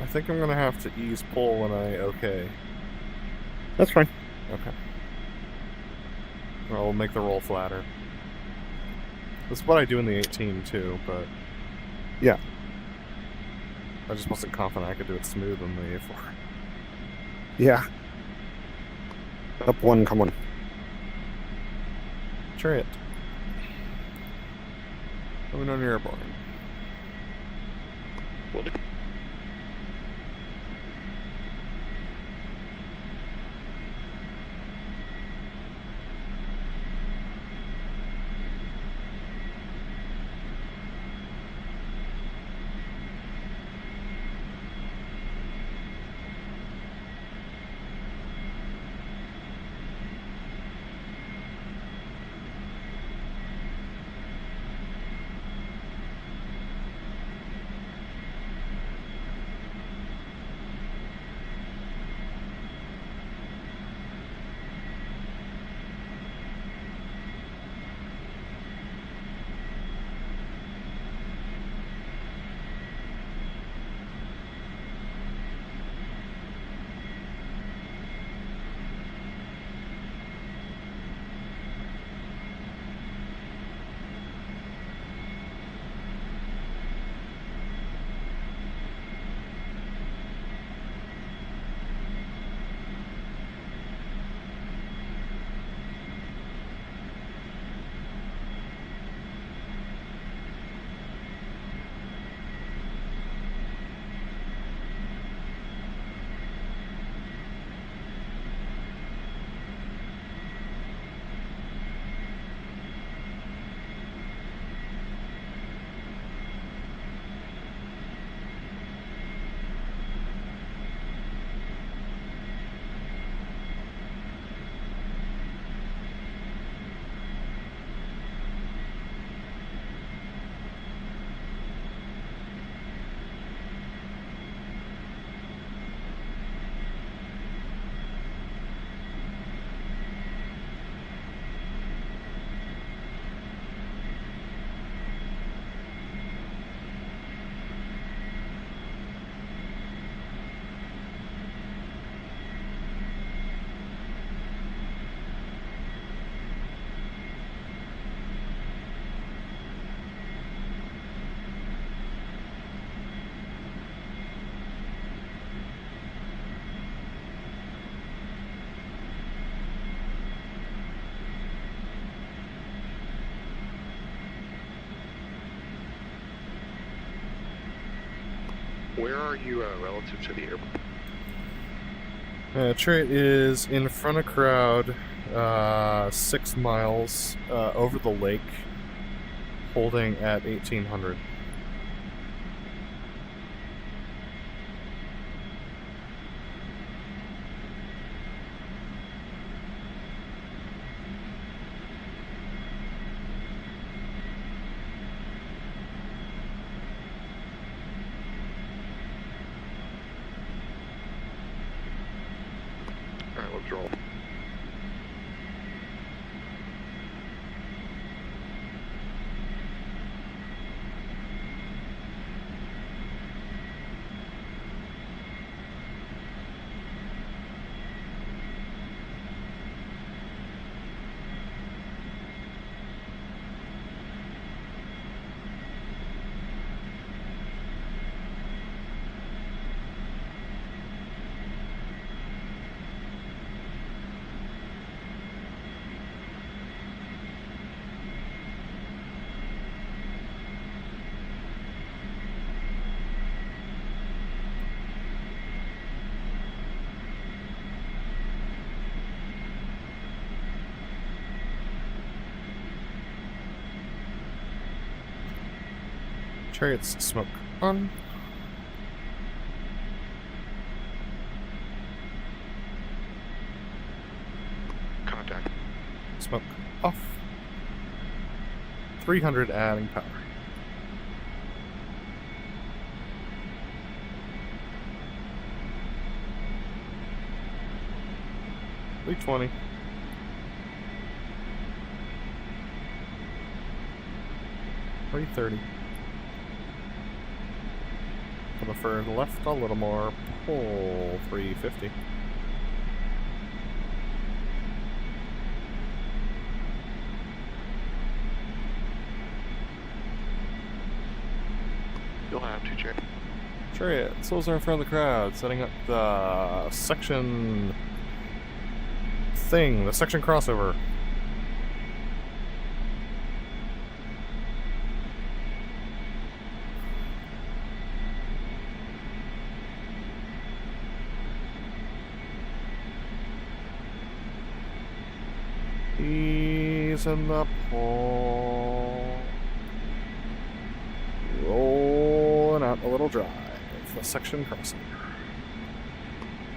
S4: think I'm gonna have to ease pull when I okay.
S2: That's fine.
S4: Okay. I'll make the roll flatter. That's what I do in the 18 too, but
S2: Yeah.
S4: I just wasn't confident I could do it smooth in the A4.
S2: Yeah. Up one, come on.
S4: Chariot. Coming on your airborne.
S5: Will do. Where are you relative to the airport?
S4: Chariot is in front of crowd, 6 miles over the lake, holding at 1800.
S5: Alright, let's roll.
S4: Chariot's smoke on.
S5: Contact.
S4: Smoke off. 300 adding power. Leak 20. $330. For the further left, a little more. Pull $350.
S5: You'll have to, Chariot.
S4: Chariot, souls are in front of the crowd, setting up the section thing, the section crossover. He's in the pole. Rolling out a little drive. The section crossing.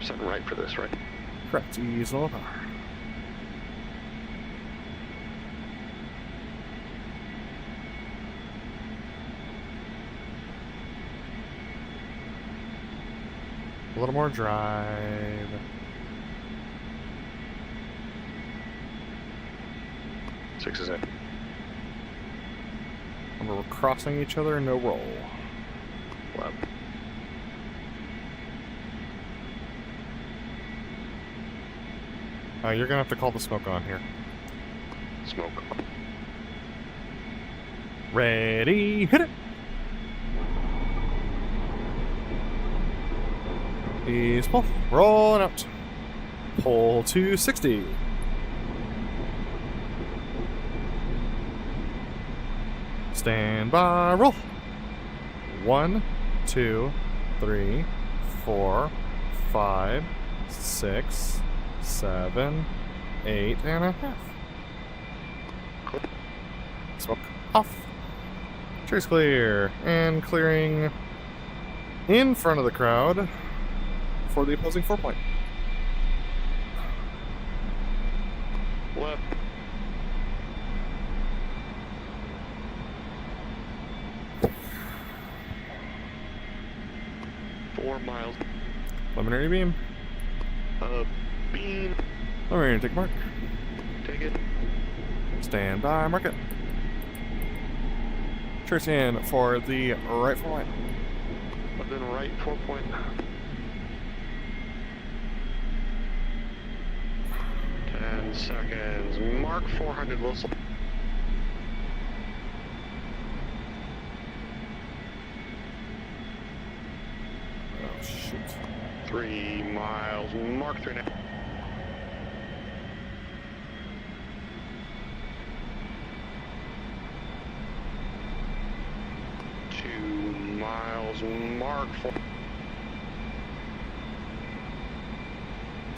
S5: Setting right for this, right?
S4: Correct. Ease low power. A little more drive.
S5: Six is in.
S4: And we're crossing each other, no roll.
S5: Lab.
S4: You're gonna have to call the smoke on here.
S5: Smoke.
S4: Ready, hit it! Ease pull, rolling out. Pull 260. Stand by, roll. 1, 2, 3, 4, 5, 6, 7, 8 and a half. Smoke off. Trace clear. And clearing in front of the crowd for the opposing 4-point.
S5: Left. Miles.
S4: Preliminary beam.
S5: Beam.
S4: Preliminary take mark.
S5: Take it.
S4: Stand by, mark it. Trace in for the right 4-point.
S5: But then right 4-point. 10 seconds. Mark 400 Wilson.
S4: Oh, shoot.
S5: 3 miles. Mark 3.5. Mark 4.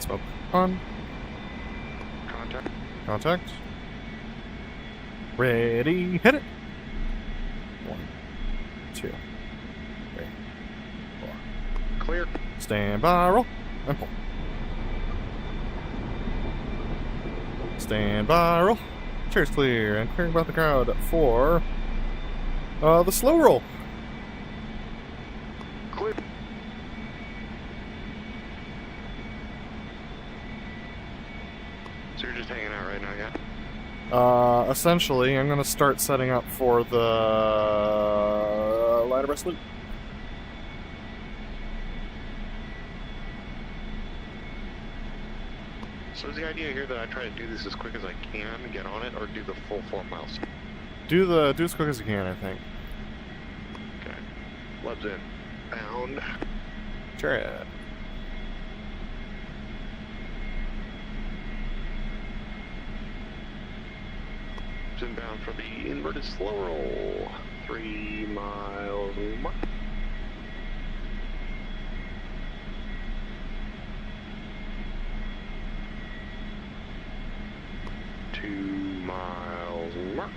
S4: Smoke on.
S5: Contact.
S4: Contact. Ready, hit it. 1, 2, 3, 4.
S5: Clear.
S4: Stand by, roll, and pull. Stand by, roll. Chairs clear, and clearing about the crowd for the slow roll.
S5: Clear. So you're just hanging out right now, yeah?
S4: Essentially, I'm going to start setting up for the line abreast loop.
S5: So is the idea here that I try to do this as quick as I can, get on it, or do the full 4 miles?
S4: Do as quick as you can, I think.
S5: Okay. Leb's in. Bound.
S4: Chariot.
S5: It's inbound for the inverted slow roll. 3 miles. Mark. Mark.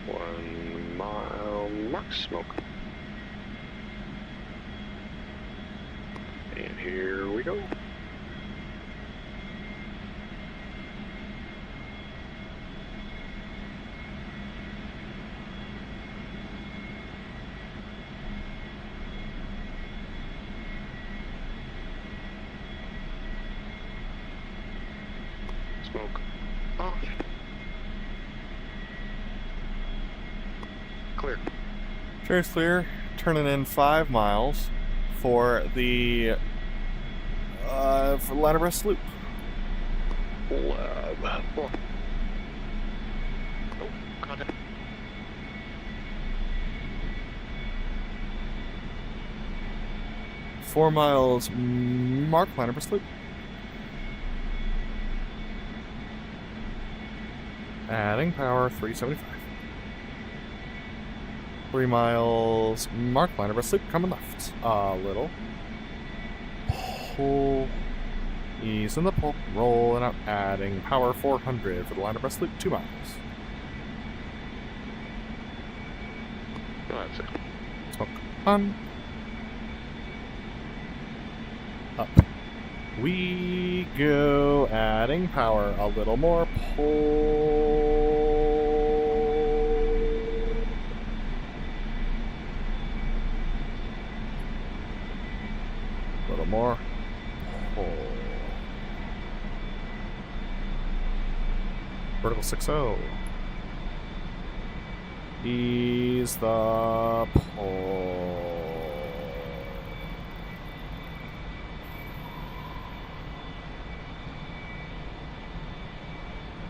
S5: 1 mile. Mark. Smoke. And here we go. off. Clear.
S4: Chariot's clear. Turning in 5 miles for the ladder rest loop.
S5: Lab. Oh, contact.
S4: Four miles mark ladder rest loop. Adding power 375. 3 miles mark ladder rest loop coming left. A little. Pull. Ease in the pull. Rolling out. Adding power 400 for the ladder rest loop. 2 miles.
S5: Oh, that's it.
S4: Smoke on. Up. We go. Adding power. A little more. Pull. A little more. Pull. Vertical 6-0. Ease the pull.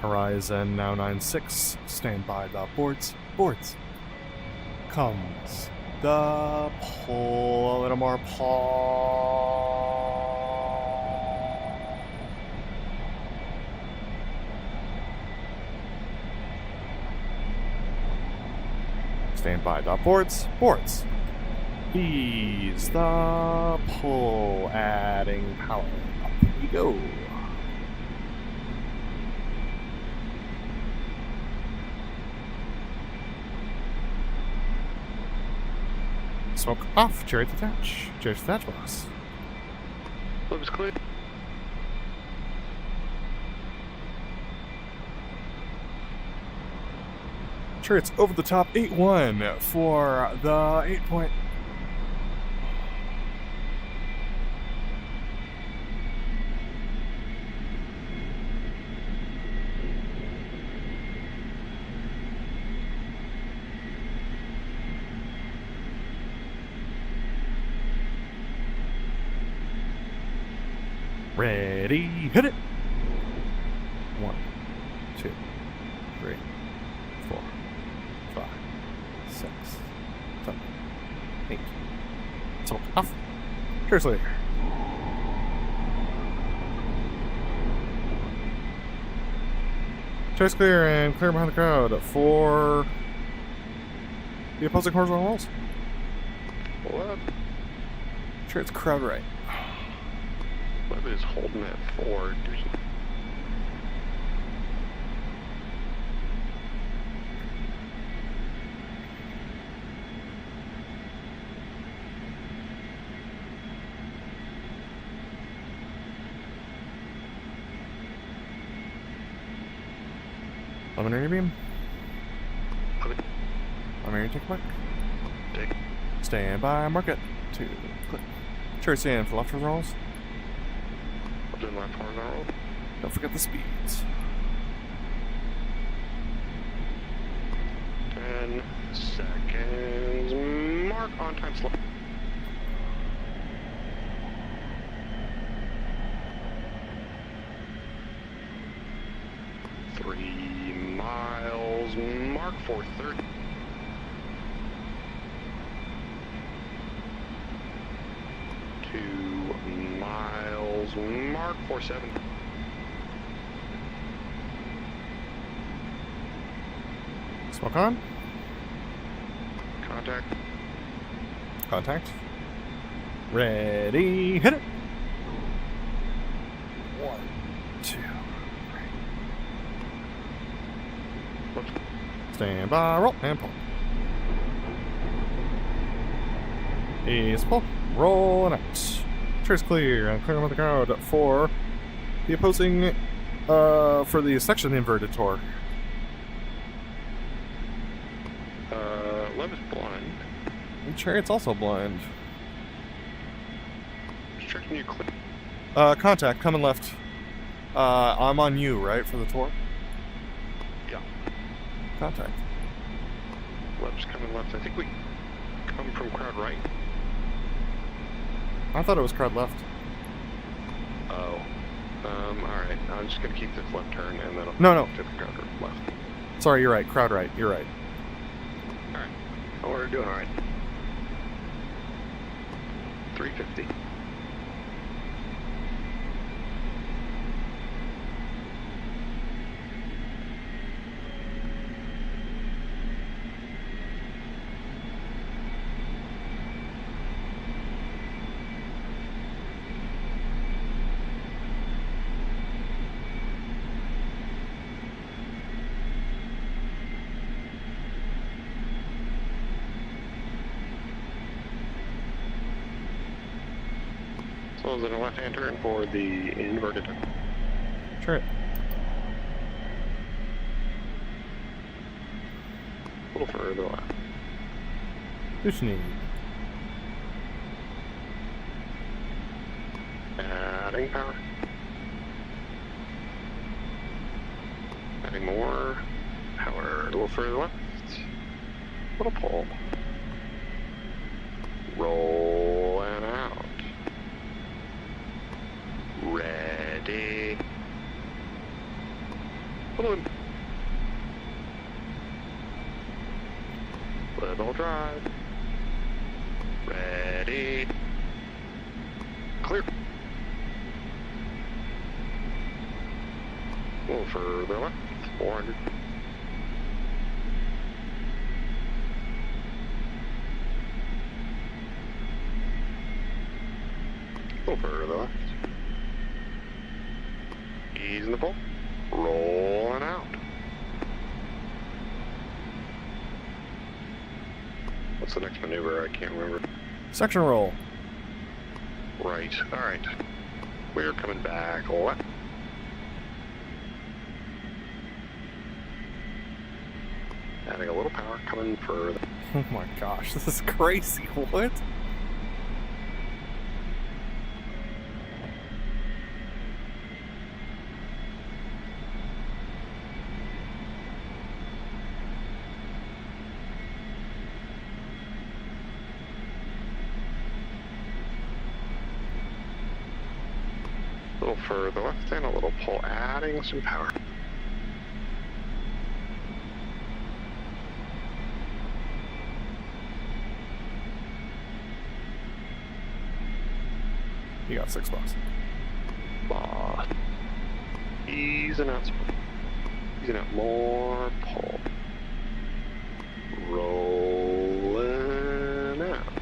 S4: Horizon now 9-6. Stand by the boards. Boards. Comes the pull. A little more pull. Stand by the boards. Boards. Ease the pull. Adding power. Up we go. Smoke off. Chariot detach. Chariot detach box.
S5: Lab is clear.
S4: Chariot's over the top 8-1 for the 8 point. Ready, hit it. 1, 2, 3, 4, 5, 6, 7, 8. Smoke off. Seriously. Chase clear and clear behind the crowd for the opposing horizontal rolls.
S5: Lab.
S4: Chariot's crowd right.
S5: Lab is holding that forward.
S4: Luminary beam.
S5: Lab.
S4: Luminary take mark.
S5: Take.
S4: Stand by, mark it. 2, click. Chariot stand for left rolls.
S5: Doing left horizontal.
S4: Don't forget the speeds.
S5: 10 seconds. Mark on time slow. Three miles. Mark 430. Miles. Mark 47.
S4: Smoke on.
S5: Contact.
S4: Contact. Ready, hit it. 1, 2, 3. Stand by, roll, and pull. Ease pull, roll, and out. Trace clear, and clear with the crowd for the opposing, for the section inverted tour.
S5: Lab is blind.
S4: And Chariot's also blind.
S5: Just checking you clear.
S4: Contact, coming left. I'm on you, right, for the tour?
S5: Yeah.
S4: Contact.
S5: Leb's coming left. I think we come from crowd right.
S4: I thought it was crowd left.
S5: Oh. Alright. I'm just gonna keep this left turn and then I'll
S4: No.
S5: to the crowd left.
S4: Sorry, you're right. Crowd right. You're right.
S5: Alright. Oh, we're doing alright. 350. So is it a left-hand turn for the inverted turn?
S4: Chariot.
S5: A little further left.
S4: What you need?
S5: Adding power. Adding more power. A little further left. Little pull. Rolling out. Ready. Little in. Level drive. Ready. Clear. A little further left. 400. A little further left. Easing the pull. Rolling out. What's the next maneuver? I can't remember.
S4: Section roll.
S5: Right. Alright. We're coming back left. Adding a little power, coming further.
S4: Oh my gosh, this is crazy. What?
S5: A little further left and a little pull, adding some power.
S4: You got $6.
S5: Easing out some, easing out more pull. Rolling out.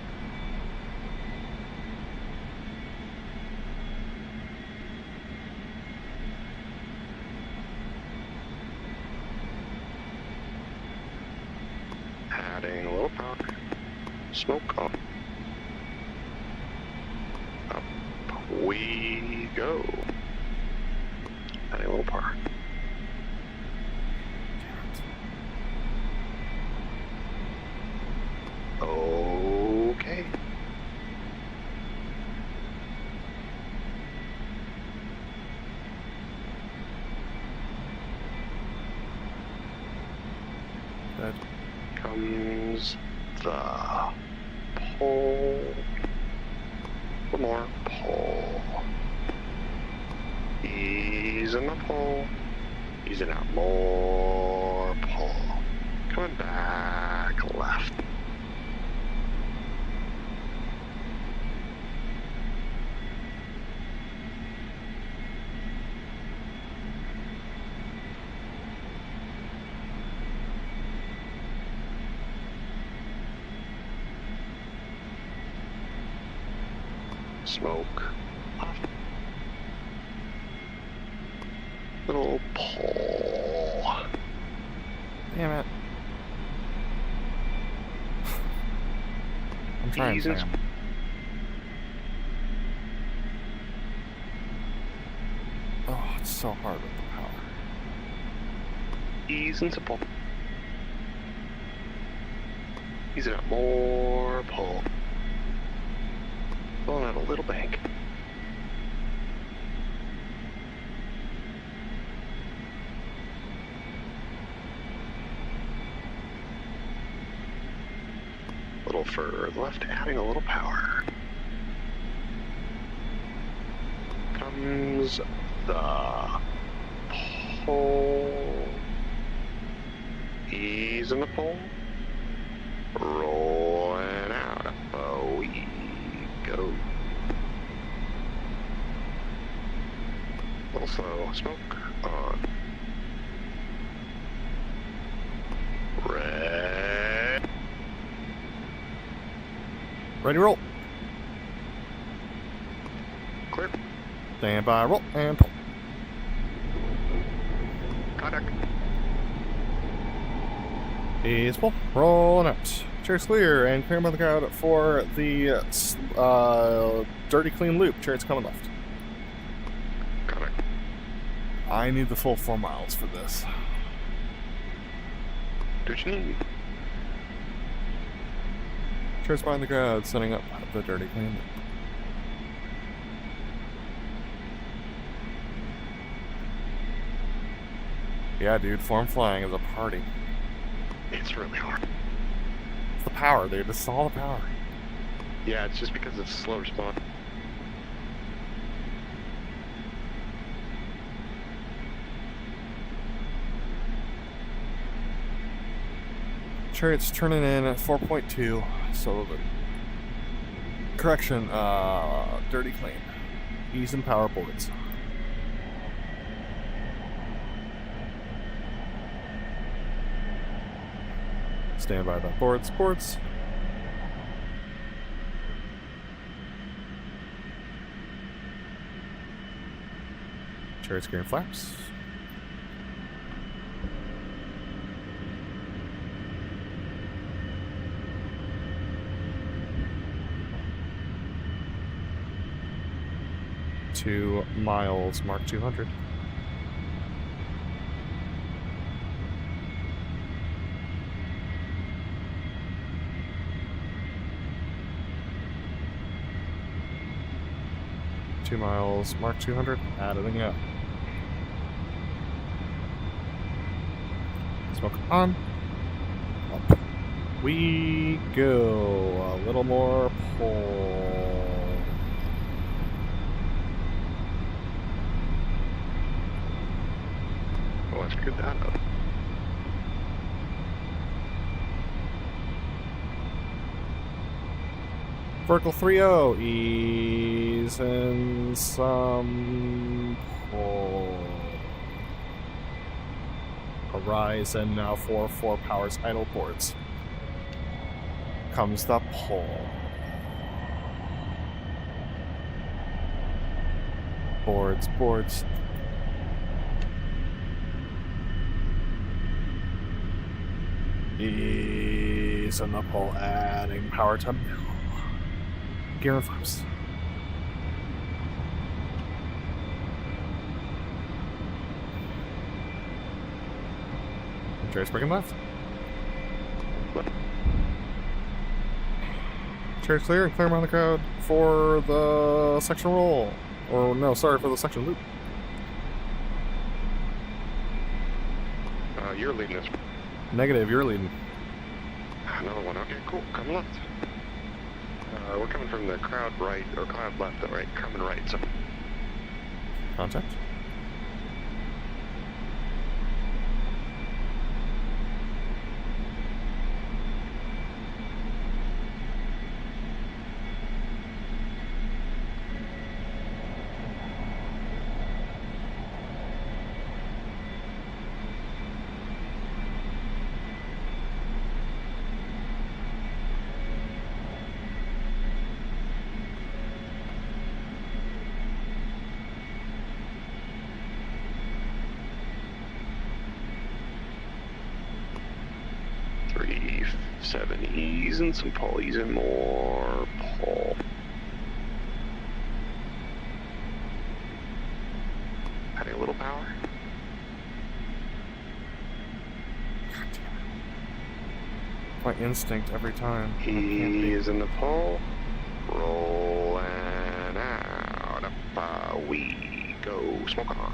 S5: Adding a little power. Smoke on. Up we go. Adding a little power. Okay.
S4: That
S5: Comes the pull. One more pull. Easing the pull. Easing out more pull. Coming back left. Smoke. Little pull.
S4: damn it. I'm trying,
S5: Easing
S4: Sam. Oh, it's so hard with the power.
S5: Easing some pull. Easing out more pull. Pulling out a little bank. little further left, adding a little power. Comes the pole. Ease in the pole. Rolling out. Up we go. A little slow. Smoke on. Red.
S4: Ready, roll.
S5: Clear.
S4: Stand by, roll, and pull.
S5: Contact.
S4: Is full. Rolling out. Chariot's clear, and clear by the crowd for the dirty clean loop. Chariot's coming left.
S5: Contact.
S4: I need the full 4 miles for this.
S5: Do what you need.
S4: Chariot's behind the crowd, setting up the dirty clean loop. Yeah, dude, form flying is a party.
S5: It's really hard.
S4: It's the power, dude. This is all the power.
S5: Yeah, it's just because it's slow response.
S4: Chariot's turning in at 4.2, so the correction, dirty clean. Ease and power boards. Stand by the boards. Chariot's gearing flaps. Two miles, mark 200. Two miles, mark 200, adding up. Smoke on. Up we go. A little more pull.
S5: Oh, I figured that out.
S4: Vertical 3-0, ease and some pull. Horizon now 4 powers idle boards. Comes the pull. Boards. Ease and the pull, adding power to gear and flaps. Chariot's breaking left. Chariot's clear and clear around the crowd for the section roll. Or no, sorry, for the section loop.
S5: You're leading us.
S4: Negative, you're leading.
S5: Another one. Okay, cool. Coming left. We're coming from the crowd right, or crowd left, right. Coming right, so.
S4: Contact.
S5: Seven ease and some pulleys and more pull. Adding a little power.
S4: God damn it. My instinct every time.
S5: Ease in the pull. Rolling out. Up we go. Smoke on.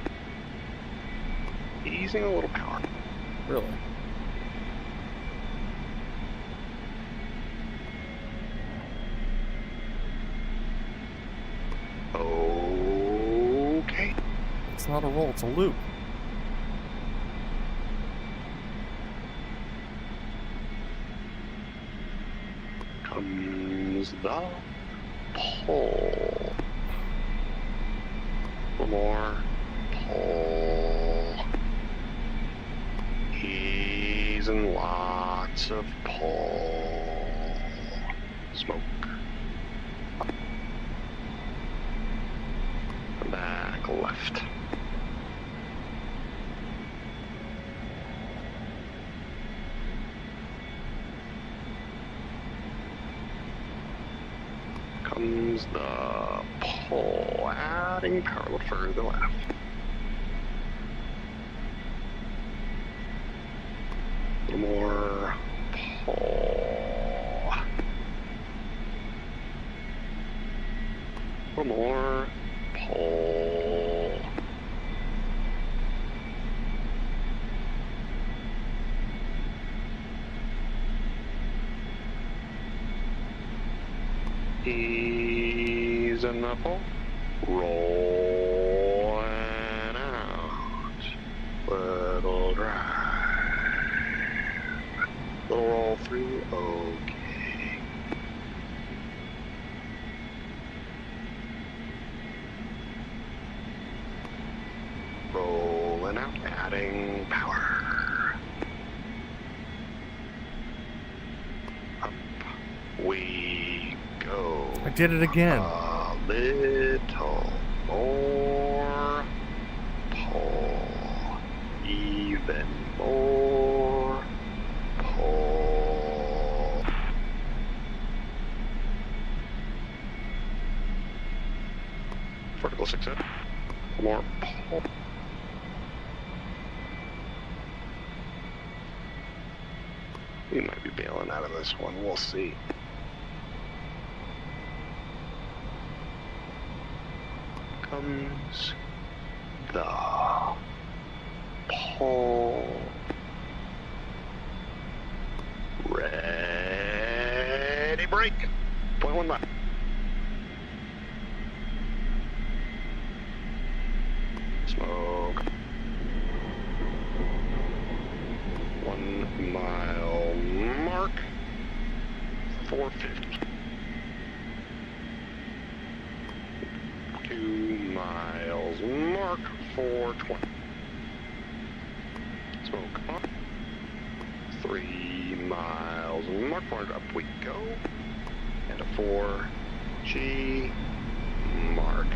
S5: Easing a little power.
S4: Really? not a roll, it's a loop.
S5: Comes the pull. One more pull. Ease and lots of pull. Smoke. Back left. Comes the pull, adding power a little further left. A little more pull. A little more pull. Ease and the pull. Roll and out. Little drive. Little roll through. Okay. Rolling out, adding power. Up we go.
S4: I did it again.
S5: A little more pull. Even more pull. Vertical 6 up. More pull. We might be bailing out of this one. We'll see. Comes the pull. Ready, break. 0.1 mile. Smoke. 1 mile mark. 450. 2 miles mark. 420. Smoke on. 3 miles mark. 400. Up we go. And a 4G mark.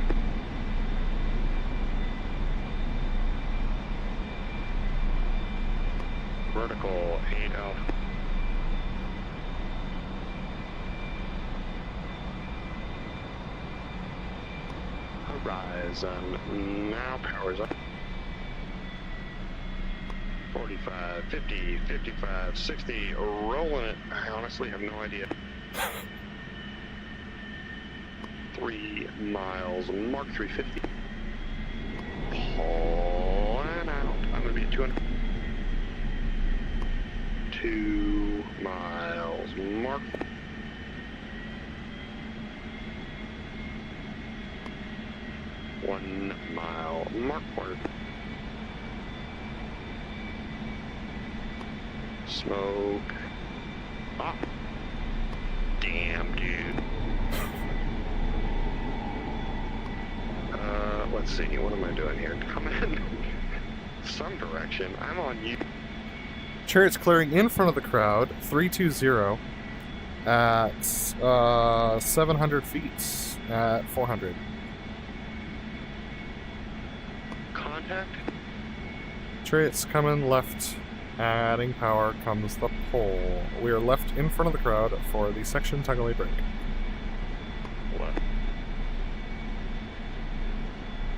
S5: Vertical 8 alpha. Horizon now powers up. 45, 50, 55, 60, rolling it. I honestly have no idea. 3 miles mark, 350. Pulling out. I'm gonna be at 200. 2 miles mark. One mile mark. Smoke. Ah. Damn, dude. Let's see. What am I doing here? Come in some direction. I'm on you.
S4: Chariot's clearing in front of the crowd, 320 at 700 feet at 400.
S5: Contact.
S4: Chariot's coming left, adding power comes the pole. We are left in front of the crowd for the section tug-away break.
S5: Left.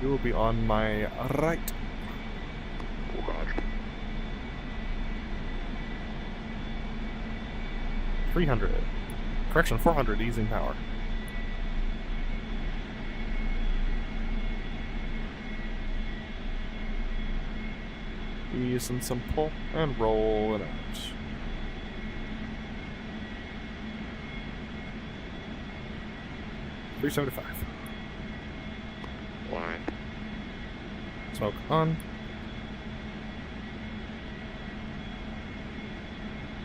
S4: You will be on my right.
S5: Roger.
S4: 300. Correction, 400, easing power. Easing some pull and roll it out. $375.
S5: Line.
S4: Smoke on.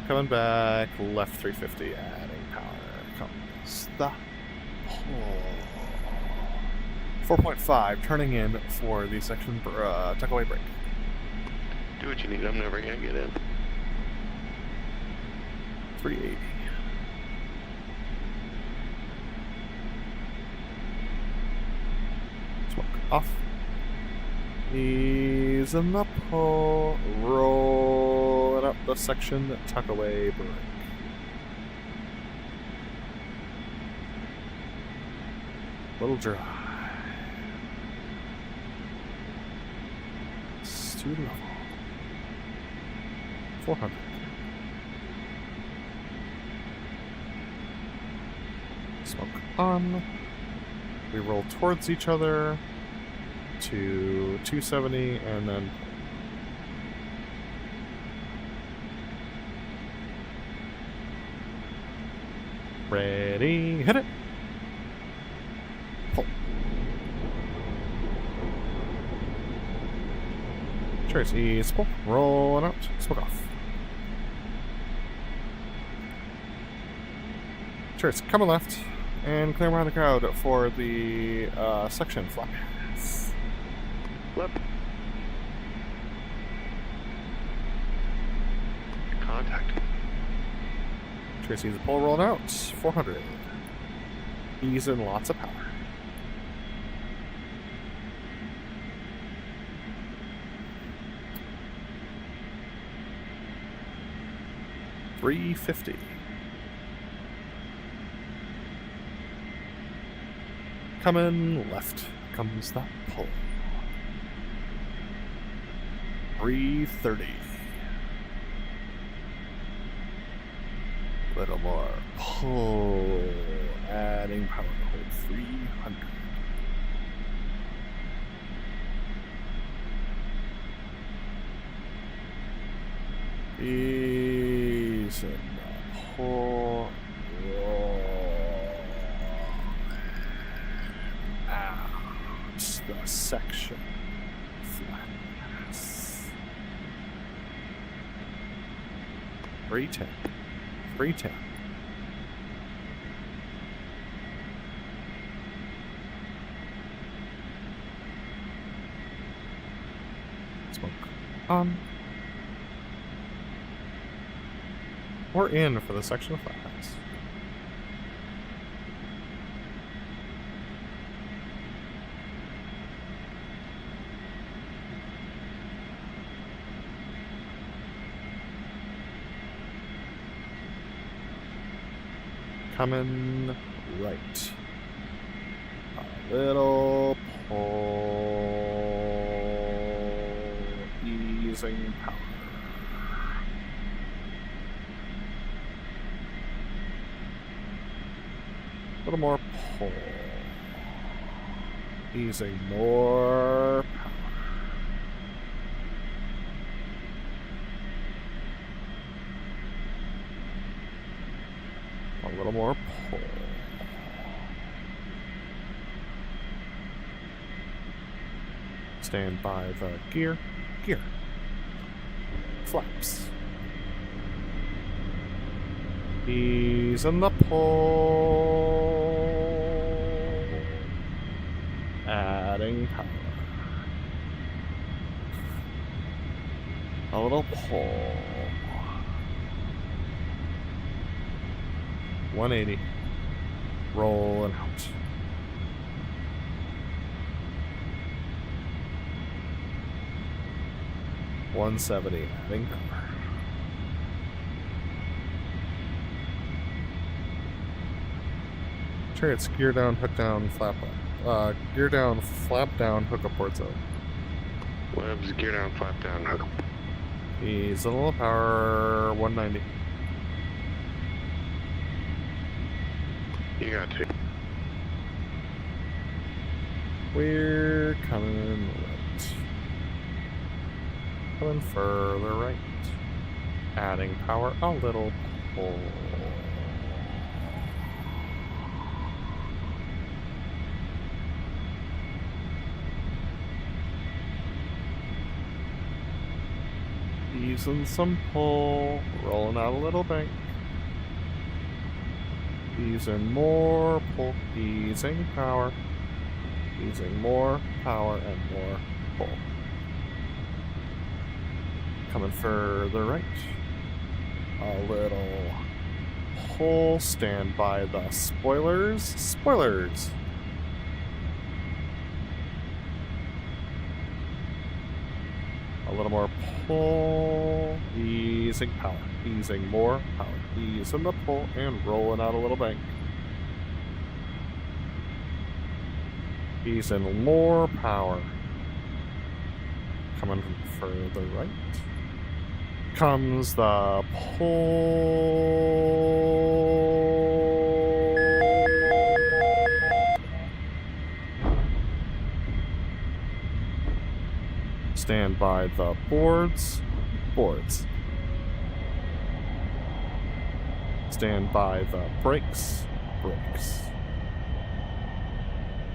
S4: Coming back, left 350, adding power. Comes the 4.5, turning in for the section tuck away break.
S5: Do what you need. I'm never gonna get in.
S4: 380. Smoke off. He's in the pull, rolling up the section tuck away break. Little dry. It's too level. 400. Smoke on. We roll towards each other to 270 and then ready, hit it. Pull. Tracy, pull, rolling out, smoke off. Trace, coming left, and clear behind the crowd for the section fly.
S5: Left. Contact.
S4: Tracy's a pull rolling out, 400. He's in lots of power. $350. Coming left comes that pull. 330. Little more pull. Adding power to hold 300. Ease in the pull. Roll. Out the section. Flat pass. 310. 310. Smoke on. We're in for the section of flat pass. Coming right. A little pull. Easing power. A little more pull. Easing more power. A little more pull. Stand by the gear. Gear. Flaps. He's in the pull. Adding power. A little pull. 180. Roll and out. $170. Adding power. Chariots, gear down, hook down, flap up. Gear down, flap down, hook up ports out.
S5: Webs, gear down, flap down, hook 'em.
S4: He's a little power, 190.
S5: You got to.
S4: We're coming right. Coming further right. Adding power, a little pull. Easing some pull, rolling out a little bank. Easing more pull, easing power. Easing more power and more pull. Coming further right. A little pull, stand by the spoilers. Spoilers! A little more pull, easing power, easing more power, easing the pull, and rolling out a little bank. Easing more power. Coming further right. Comes the pull. Stand by the boards. Boards. Stand by the brakes. Brakes.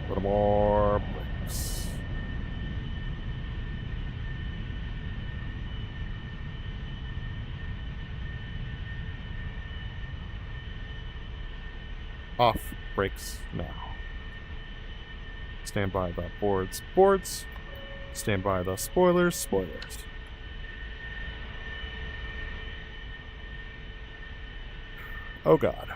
S4: A little more brakes. Off brakes now. Stand by the boards. Boards. Stand by the spoilers. Spoilers. Oh god.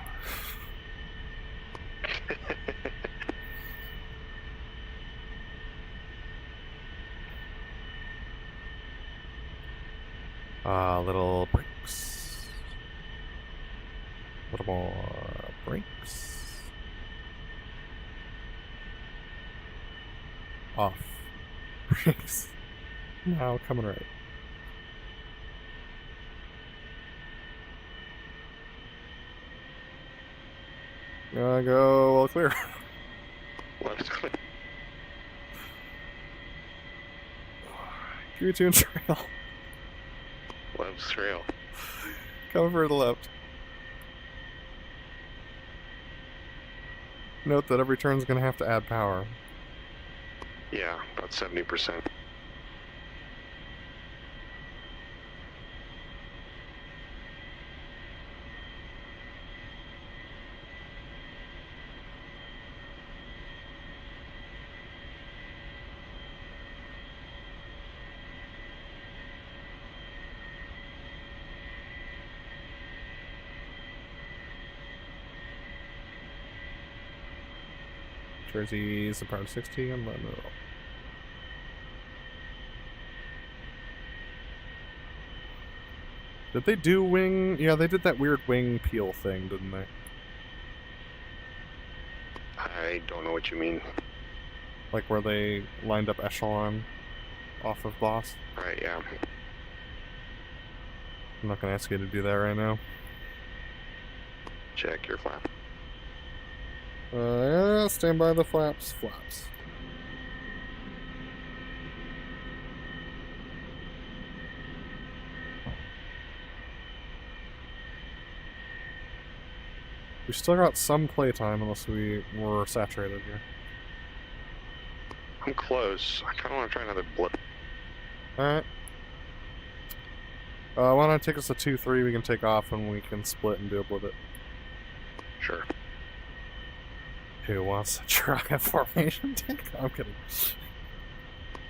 S4: Little brakes. A little more brakes. Off. Brakes. Now coming right. Gonna go all clear.
S5: Left's clear.
S4: Give me two and trail.
S5: Left's trail.
S4: Coming for the left. Note that every turn's gonna have to add power.
S5: Yeah, about 70%.
S4: Jersey's a part of 60 and letting it roll. Did they do wing? Yeah, they did that weird wing peel thing, didn't they?
S5: I don't know what you mean.
S4: Like where they lined up echelon off of boss.
S5: Right, yeah.
S4: I'm not gonna ask you to do that right now.
S5: Check your flap.
S4: Yeah, stand by the flaps. Flaps. We still got some playtime unless we were saturated here.
S5: I'm close. I kind of want to try another blip.
S4: Alright. Why don't I take us to 2-3? We can take off and we can split and do a blip.
S5: Sure.
S4: Who wants to try a formation take? I'm kidding.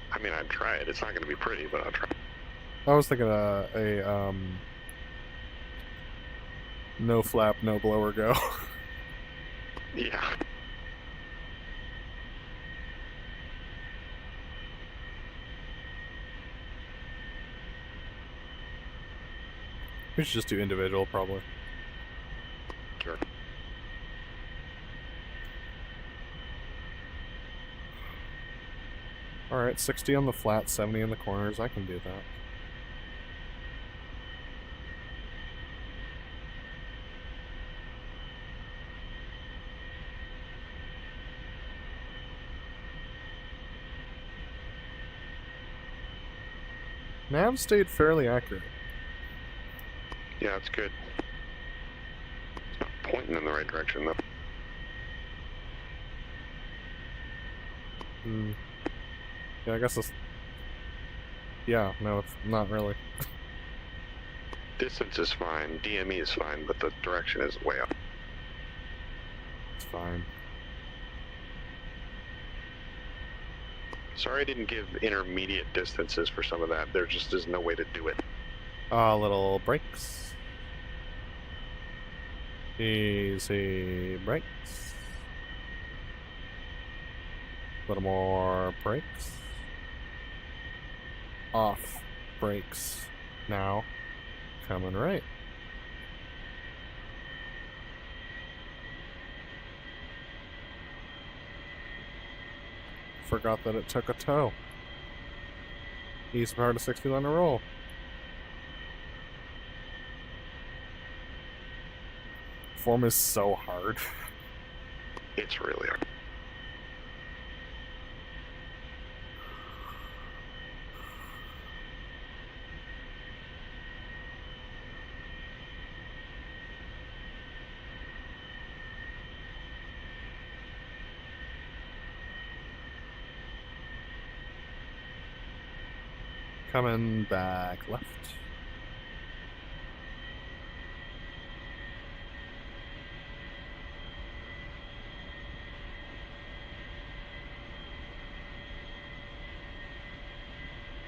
S5: I mean, I'd try it. It's not going to be pretty, but I'll try.
S4: I was thinking no flap, no blower go.
S5: Yeah.
S4: We should just do individual, probably.
S5: Sure.
S4: Alright, 60 on the flat, 70 in the corners. I can do that. Nav stayed fairly accurate.
S5: Yeah, it's good. It's not pointing in the right direction, though.
S4: Hmm. Yeah, I guess it's... Yeah, no, it's not really.
S5: Distance is fine, DME is fine, but the direction is way up.
S4: It's fine.
S5: Sorry I didn't give intermediate distances for some of that. There just is no way to do it.
S4: Little brakes. Easy brakes. A little more brakes. Off brakes. Now. Coming right. Forgot that it took a tow. East power to 60 on a roll. Form is so hard.
S5: It's really hard.
S4: Coming back left.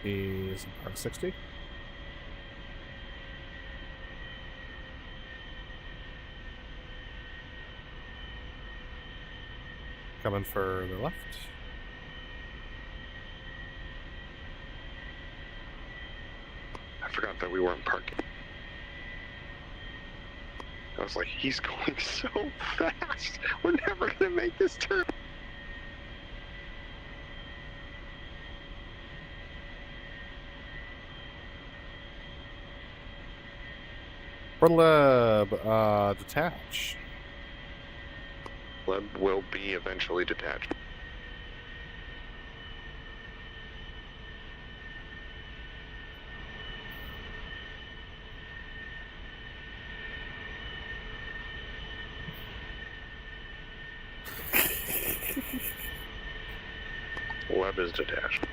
S4: He's in power 60. Coming further left.
S5: I forgot that we weren't parking. I was like, he's going so fast. We're never gonna make this turn.
S4: BrotherLeb, detach.
S5: Leb will be eventually detached. Leb is detached.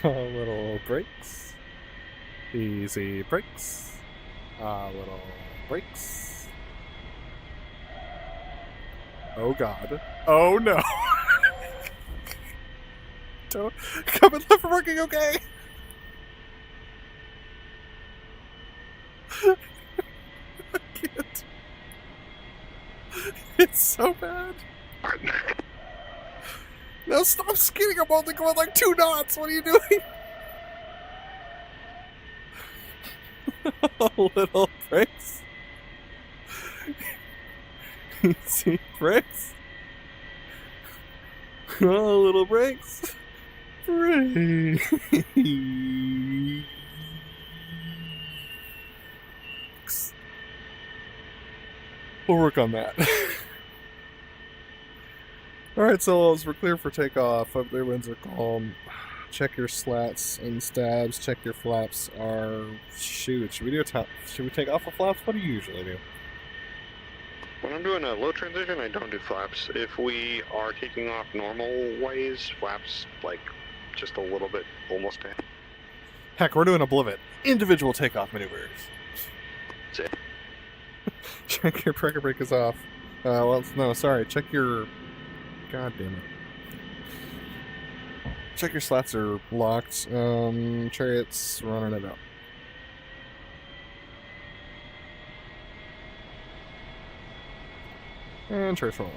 S4: Little brakes. Easy brakes. Little brakes. Oh god. Oh no. Don't come in left working, okay? I can't. It's so bad. No, stop skidding. I'm only going like 2 knots. What are you doing? Little brakes. Easy brakes. Little brakes. Brakes. We'll work on that. Alright, solos, we're clear for takeoff. Up there, winds are calm. Check your slats and stabs. Check your flaps are... Shoot, should we do a top? Should we take off the flaps? What do you usually do?
S5: When I'm doing a low transition, I don't do flaps. If we are taking off normal ways, flaps, like, just a little bit, almost a...
S4: Heck, we're doing a blivet. Individual takeoff maneuvers.
S5: That's it.
S4: Check your breaker brake is off. Well, no, sorry. Check your... God damn it. Check your slats are locked. Chariot's running it out. And chariot's rolling.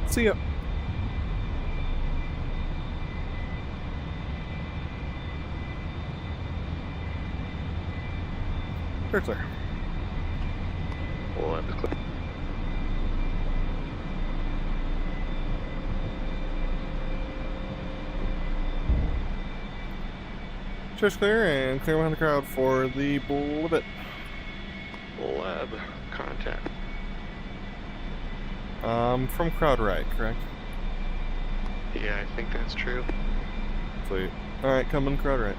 S4: See ya. Clear.
S5: We'll have to click.
S4: Church clear and clear behind the crowd for the blivet.
S5: Lab contact.
S4: From crowd right, correct?
S5: Yeah, I think that's true.
S4: Sweet. Alright, coming crowd right.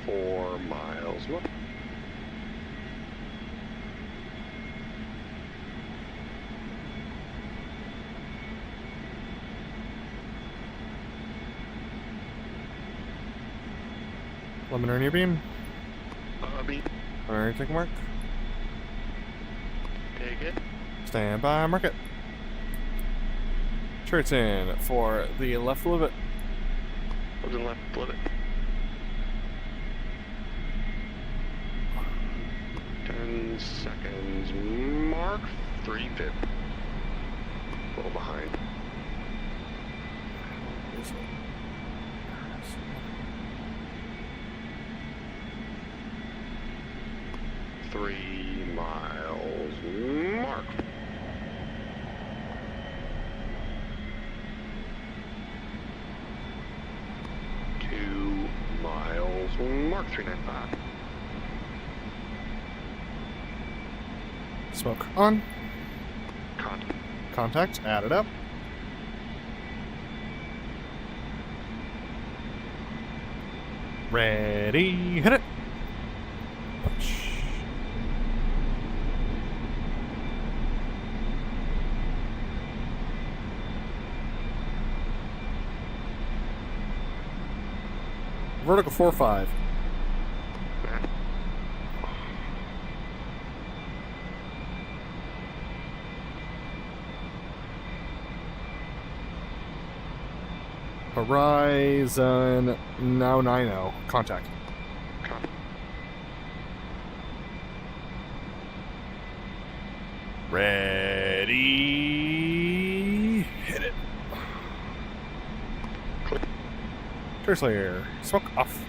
S5: 4 miles. What?
S4: Preliminary near beam.
S5: Beat.
S4: Preliminary take mark.
S5: Take it.
S4: Stand by, mark it. Chariot's in for the left limit.
S5: Hold in left, flip it. 10 seconds. Mark 350. A little behind. 3 miles. Mark. Mark 395.
S4: Smoke on.
S5: Contact.
S4: Contact. Add it up. Ready. Hit it. Push. Vertical 4-5. Horizon now 90. Contact. Ready. Hit it.
S5: Click.
S4: Chariot Slayer. Smoke off.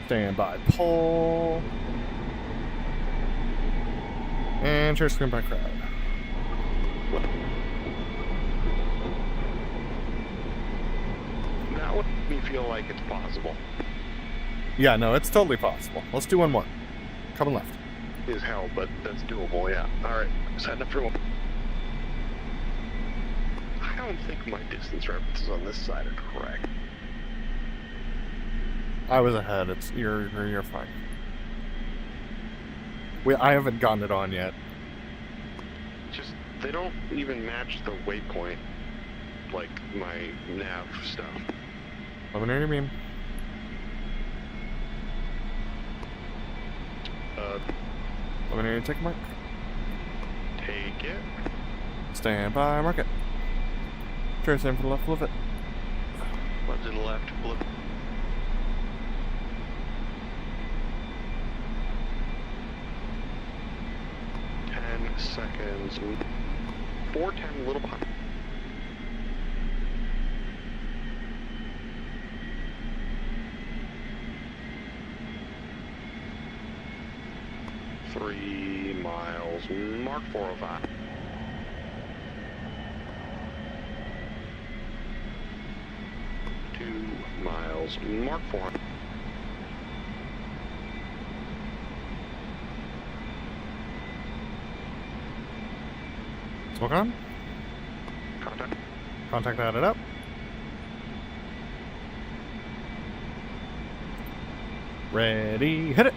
S4: Stand by. Pull. And Chariot Screen by crowd.
S5: That would make me feel like it's possible.
S4: Yeah, no, it's totally possible. Let's do one more. Coming left.
S5: Is hell, but that's doable, yeah. Alright, setting up for one. I don't think my distance references on this side are correct.
S4: I was ahead. It's you're fine. I haven't gotten it on yet.
S5: Just, they don't even match the waypoint, like my nav stuff.
S4: Preliminary beam. Preliminary take mark.
S5: Take it.
S4: Stand by, mark it. Trace in for the left, lift it.
S5: Left to the left, flip. Seconds. 410, little behind. Three miles. Mark 405. Two miles. Mark 400.
S4: Smoke on.
S5: Contact.
S4: Contact added up. Ready, hit it.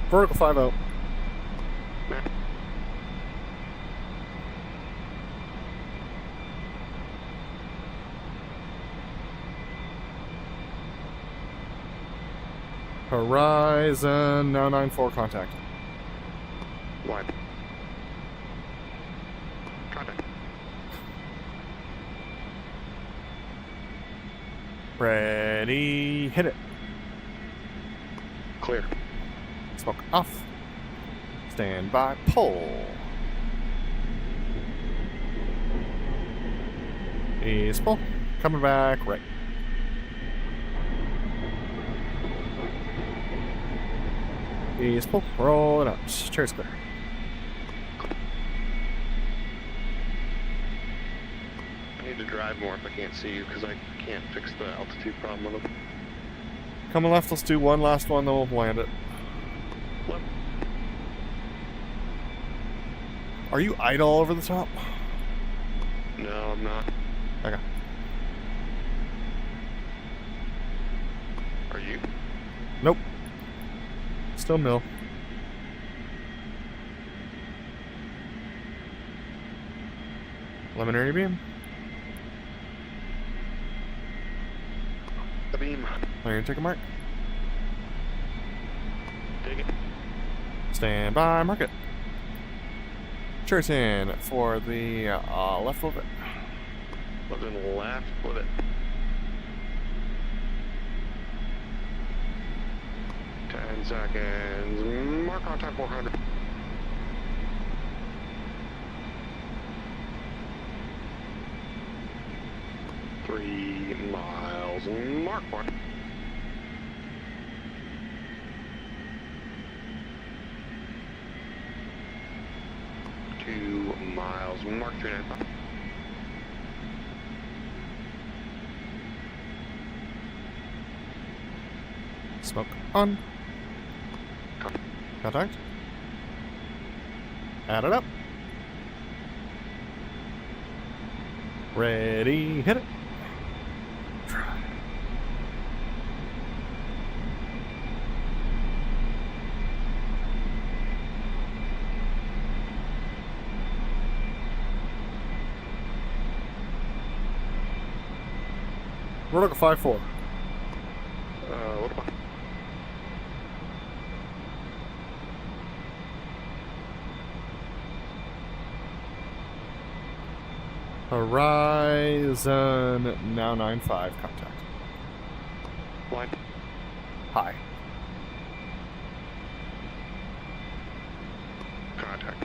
S4: Vertical 5-0. Horizon now 94 contact.
S5: Wide. Contact.
S4: Ready, hit it.
S5: Clear.
S4: Smoke off. Stand by, pull. Is pull. Coming back right. Is pull. Rolling up. Chariot's clear.
S5: I need to drive more if I can't see you because I can't fix the altitude problem with them.
S4: Coming left, let's do one last one, then we'll land it. Are you idle over the top?
S5: No, I'm not.
S4: Okay.
S5: Are you?
S4: Nope. Still mill. Luminary beam.
S5: The beam.
S4: Clear, take a mark.
S5: Take it.
S4: Stand by, mark it. Chariot for the left of it.
S5: Looking left with it. 10 seconds. Mark on time 400. Three miles. Mark 1. Two miles. Mark 395.
S4: Smoke on. Contact. Add it up. Ready, hit it. Vertical 5-4.
S5: What about?
S4: Horizon now 9-5 contact.
S5: Line.
S4: High.
S5: Contact.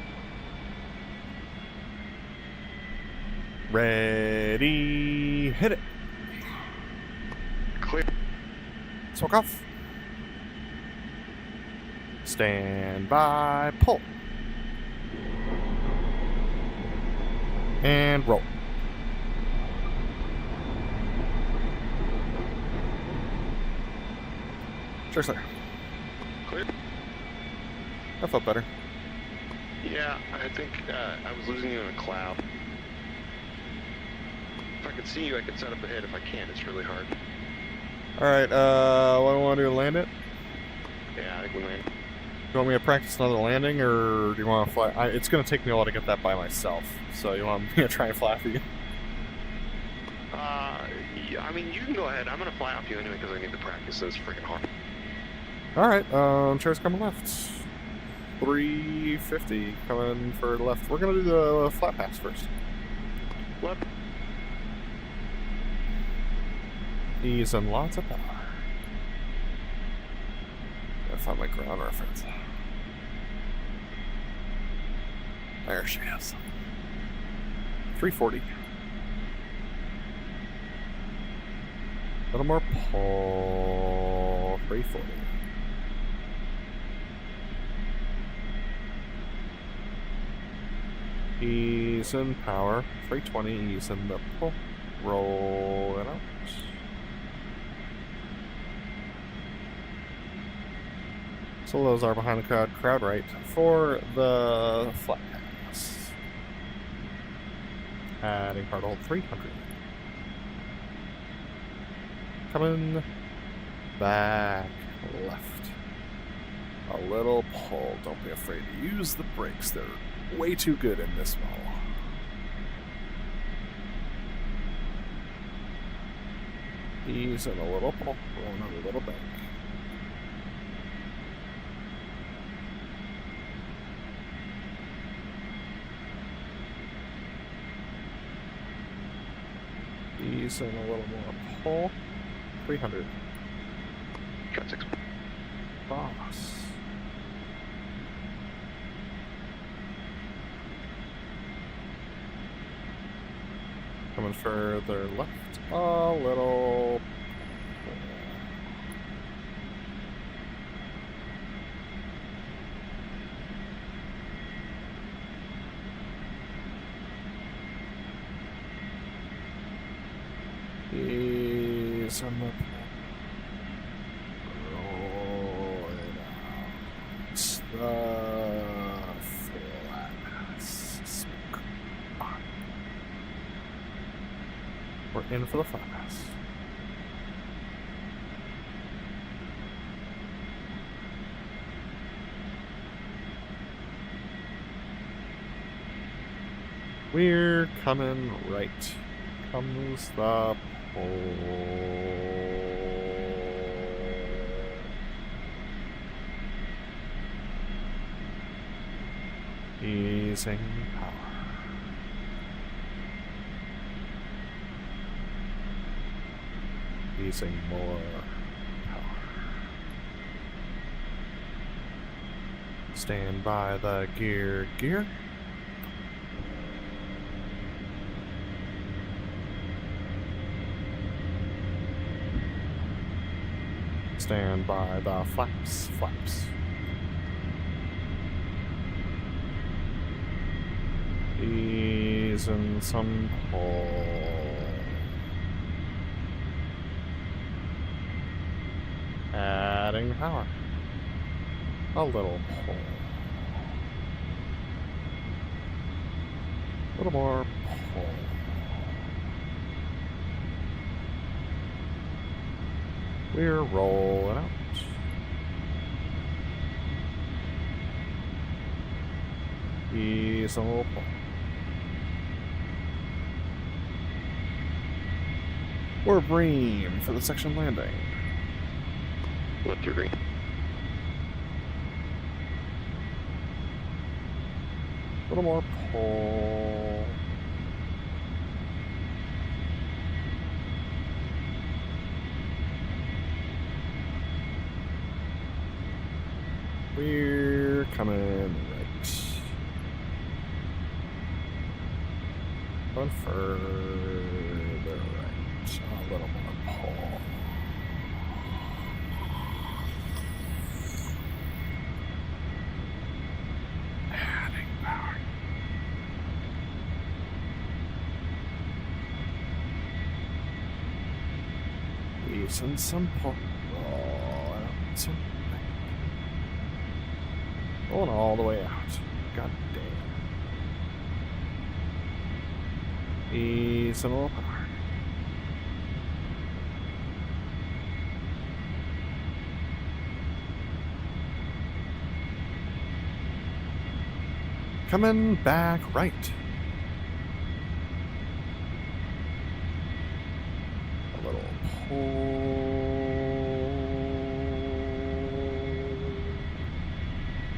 S4: Ready, hit it.
S5: Clear.
S4: Smoke off. Stand by, pull. And roll. Sure, sir.
S5: Clear.
S4: That felt better.
S5: Yeah, I think I was losing you in a cloud. If I could see you, I could set up ahead. If I can't, it's really hard.
S4: Alright, what do I want to do? Land it?
S5: Yeah, I think we land.
S4: Do you want me to practice another landing, or do you want to fly? It's going to take me a while to get that by myself. So you want me to try and fly for you?
S5: Yeah, I mean, you can go ahead. I'm going to fly off you anyway because I need to practice. It's freaking hard.
S4: Alright, chair's coming left. 350 coming for the left. We're going to do the flat pass first.
S5: Left.
S4: Ease and lots of power. Gotta find my ground reference. There she is. 340. A little more pull. 340. Ease and power. 320. Ease and the pull. Roll it out. So those are behind the crowd right for the flat pass. Adding part hold 300. Coming back left. A little pull. Don't be afraid to use the brakes. They're way too good in this model. Ease and a little pull. Rolling a little back. Ease and a little more pull. 300.
S5: Got 6.
S4: Boss. Coming further left a little. Ease on the roll it out. The flat pass. in for the flaps. We're coming right. Comes the pole. Easing power. Easing more power. Stand by the gear. Stand by the flaps. Easing some pull. Adding power. A little pull. A little more pull. We're rolling out. Ease a little pull. We're bream for the section landing.
S5: Left your green.
S4: A little more pull. We're coming right. Going further right. A little more pull. Adding power. Using some pull. Rolling out some. Going all the way out. God damn. Ease a little power. Coming back right. A little pull.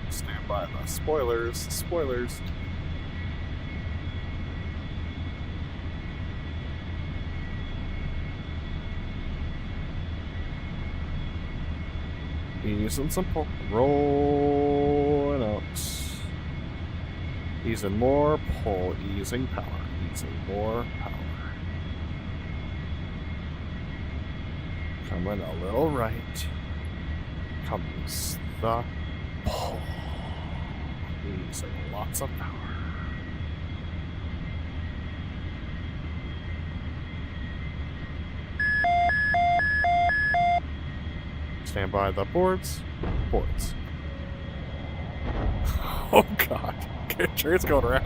S4: Stand by the spoilers. Using some pull. Rolling out. Easing more pull. Easing power. Easing more power. Coming a little right. Comes the pull. Easing lots of power. Stand by the boards. Oh god. It's going around.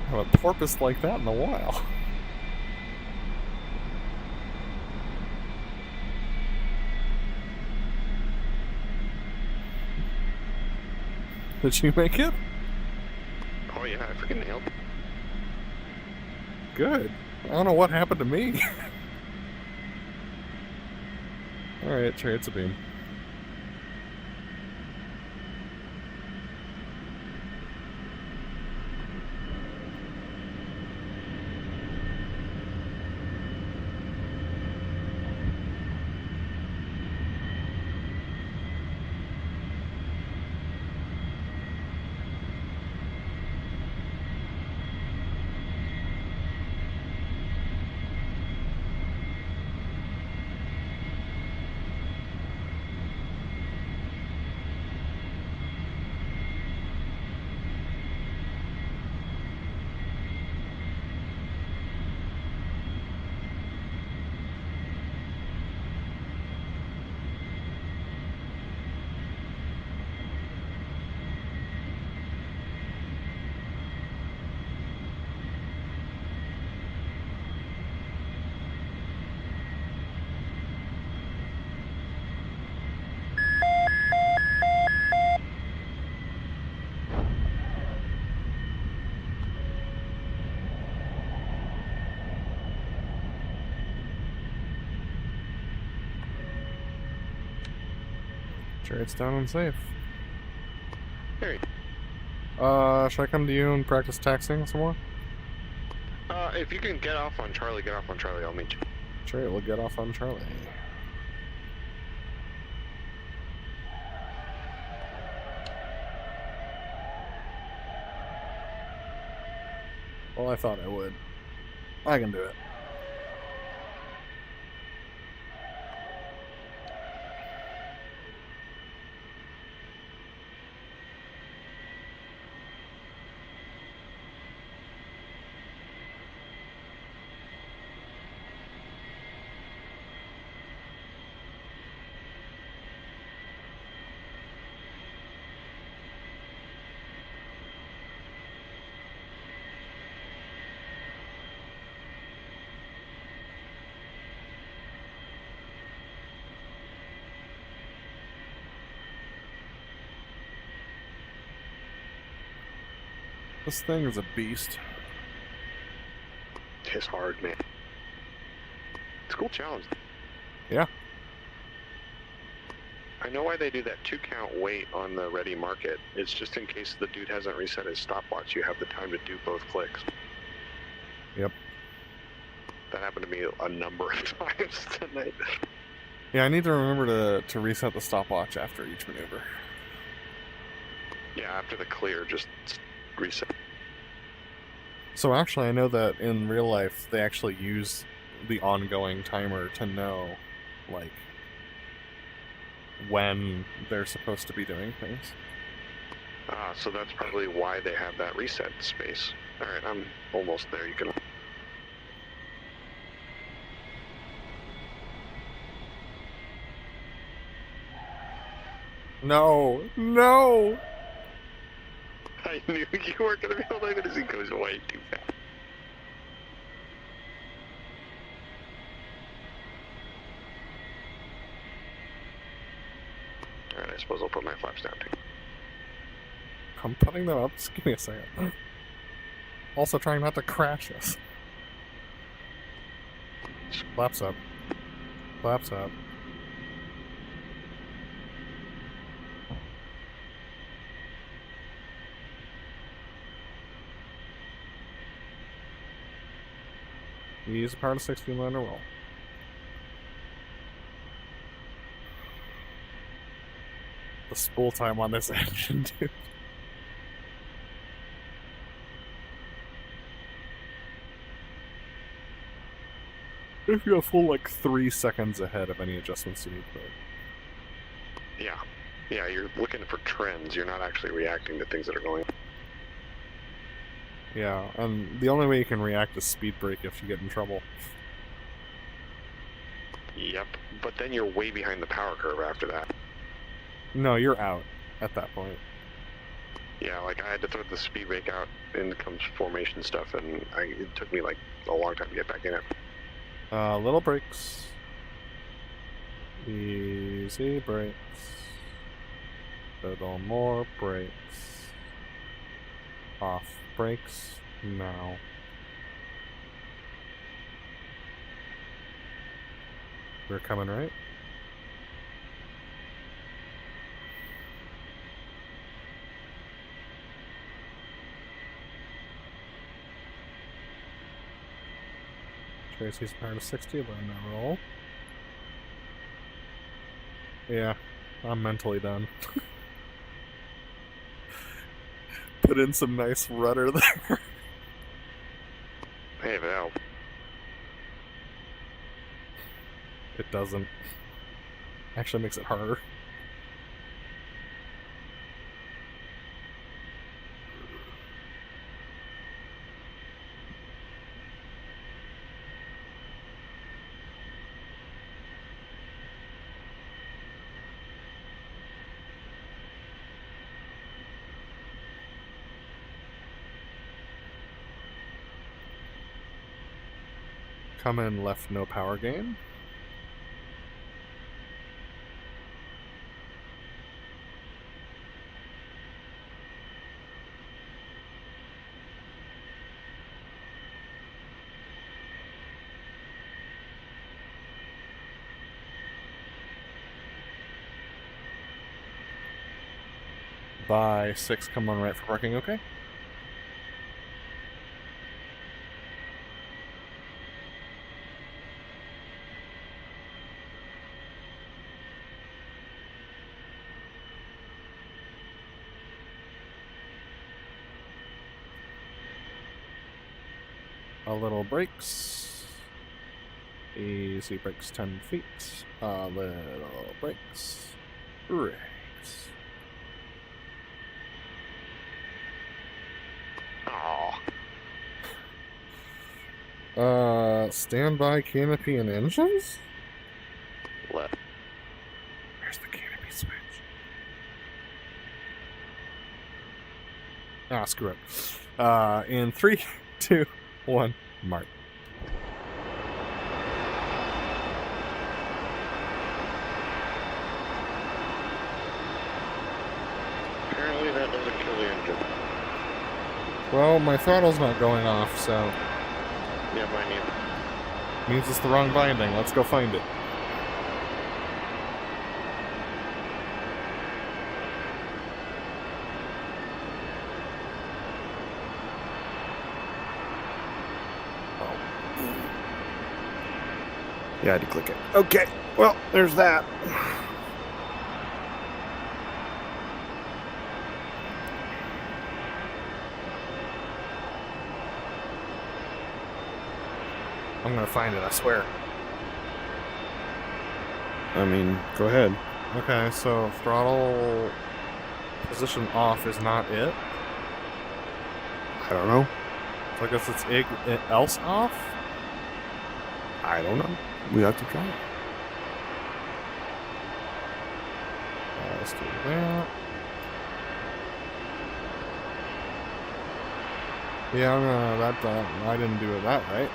S4: I haven't porpoised like that in a while. Did you make it?
S5: Oh yeah, I freaking nailed it.
S4: Good. I don't know what happened to me. Alright, Chariots of Beam. Chariot's down and safe.
S5: Hey.
S4: Should I come to you and practice taxiing some more?
S5: If you can get off on Charlie, get off on Charlie. I'll meet you.
S4: Chariot will get off on Charlie. Well, I thought I would. I can do it. This thing is a beast.
S5: It's hard, man. It's a cool challenge.
S4: Yeah.
S5: I know why they do that 2-count wait on the ready market. It's just in case the dude hasn't reset his stopwatch, you have the time to do both clicks.
S4: Yep.
S5: That happened to me a number of times tonight.
S4: Yeah, I need to remember to reset the stopwatch after each maneuver.
S5: Yeah, after the clear, just reset.
S4: So actually, I know that in real life, they actually use the ongoing timer to know, like, when they're supposed to be doing things.
S5: Ah, so that's probably why they have that reset space. Alright, I'm almost there. You can...
S4: No! No!
S5: I knew you weren't going to be able to because he goes way too fast. Alright, I suppose I'll put my flaps down too.
S4: I'm putting them up. Just give me a second. Also trying not to crash us. Flaps up. Flaps up. Use a power to 60 and let her roll. The spool time on this engine, dude. If you're a full, like, 3 seconds ahead of any adjustments you need to make.
S5: Yeah. Yeah, you're looking for trends. You're not actually reacting to things that are going on.
S4: Yeah, and the only way you can react is speed brake if you get in trouble.
S5: Yep. But then you're way behind the power curve after that.
S4: No, you're out at that point.
S5: Yeah, like I had to throw the speed brake out and comes formation stuff, and it took me like a long time to get back in it.
S4: Little brakes. Easy brakes. Little more brakes. Off brakes now. We're coming right. Tracy's power to 60, let him roll. Yeah, I'm mentally done. Put in some nice rudder there.
S5: Hey, Val.
S4: It doesn't. Actually makes it harder. Come in left, no power gain. by 6, come on right for parking, okay? A little brakes. Easy brakes 10 feet. A little brakes. Brakes. Standby canopy and engines?
S5: Left.
S4: Where's the canopy switch? Ah, screw it. In 3, 2, 1, mark.
S5: Apparently that doesn't kill the engine.
S4: Well, my throttle's not going off, so
S5: Yeah, mine either.
S4: means it's the wrong binding. Let's go find it.
S2: Yeah, I had to click it. Okay, well, there's that.
S4: I'm gonna find it, I swear.
S2: I mean, go ahead.
S4: Okay, so throttle position off is not it.
S2: I don't know.
S4: So I guess it's else off?
S2: I don't know. We have to try it.
S4: Let's do that. Yeah, I'm gonna, I didn't do it that right.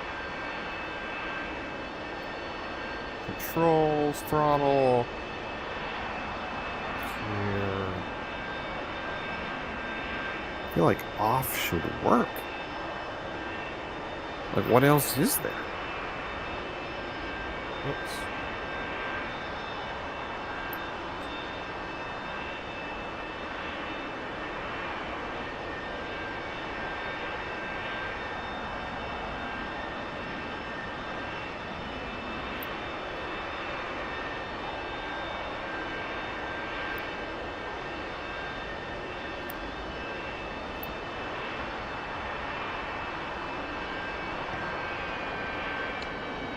S4: Controls, throttle. Here.
S2: I feel like off should work. Like, what else is there?
S4: Oops.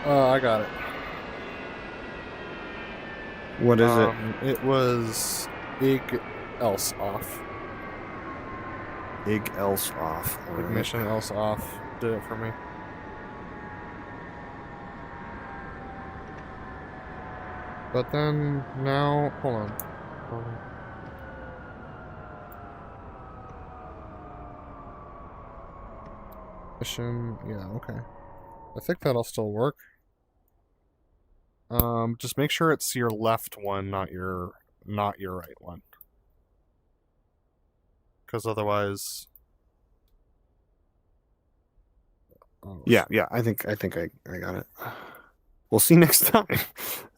S4: I got it.
S2: What is it?
S4: It was ig else off.
S2: Ig else off.
S4: Ignition else off did it for me. But then now, hold on. Ignition, yeah, okay. I think that'll still work. Just make sure it's your left one, not your right one. Because otherwise. Oh,
S2: Yeah, I think I got it. We'll see next time.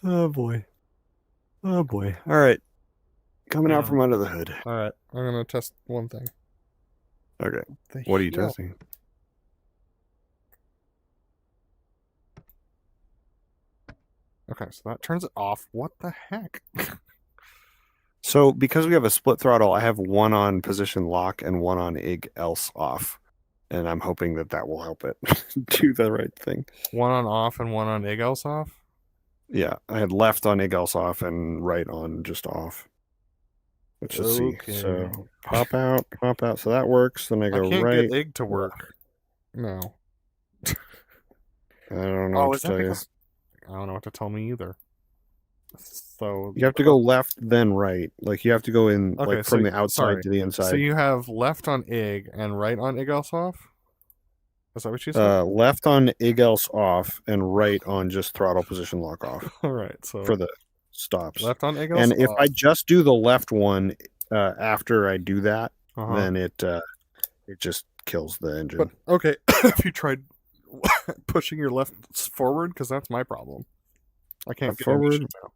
S2: Oh boy. Oh boy. All right. Coming out from under the hood.
S4: all right, I'm gonna test one thing.
S2: Okay.
S4: The
S2: What are you
S4: hell?
S2: testing?
S4: Okay, so that turns it off. What the heck?
S2: So because we have a split throttle, I have one on position lock and one on ig else off. And I'm hoping that that will help it do the right thing.
S4: One on off and one on ig else off?
S2: Yeah, I had left on ig else off and right on just off. Let's just see. So pop out. So that works. Then I go
S4: I can't
S2: right.
S4: get ig to work. No.
S2: I don't know
S4: Oh,
S2: what
S4: is
S2: to
S4: that
S2: tell you.
S4: because I don't know what to tell me either. So
S2: You have to go left, then right. Like you have to go in
S4: Okay,
S2: like from
S4: so-
S2: the outside
S4: sorry.
S2: to the inside.
S4: So you have left on ig and right on ig else off? Is that what you said?
S2: Left on ig else off and right on just throttle position lock off
S4: All right, so
S2: for the stops.
S4: left on ig else
S2: And if
S4: off.
S2: I just do the left one after I do that,
S4: Uh-huh.
S2: then it just kills the engine.
S4: But okay, have you tried pushing your left forward? Because that's my problem. I can't
S2: Left
S4: get
S2: forward?
S4: ignition now.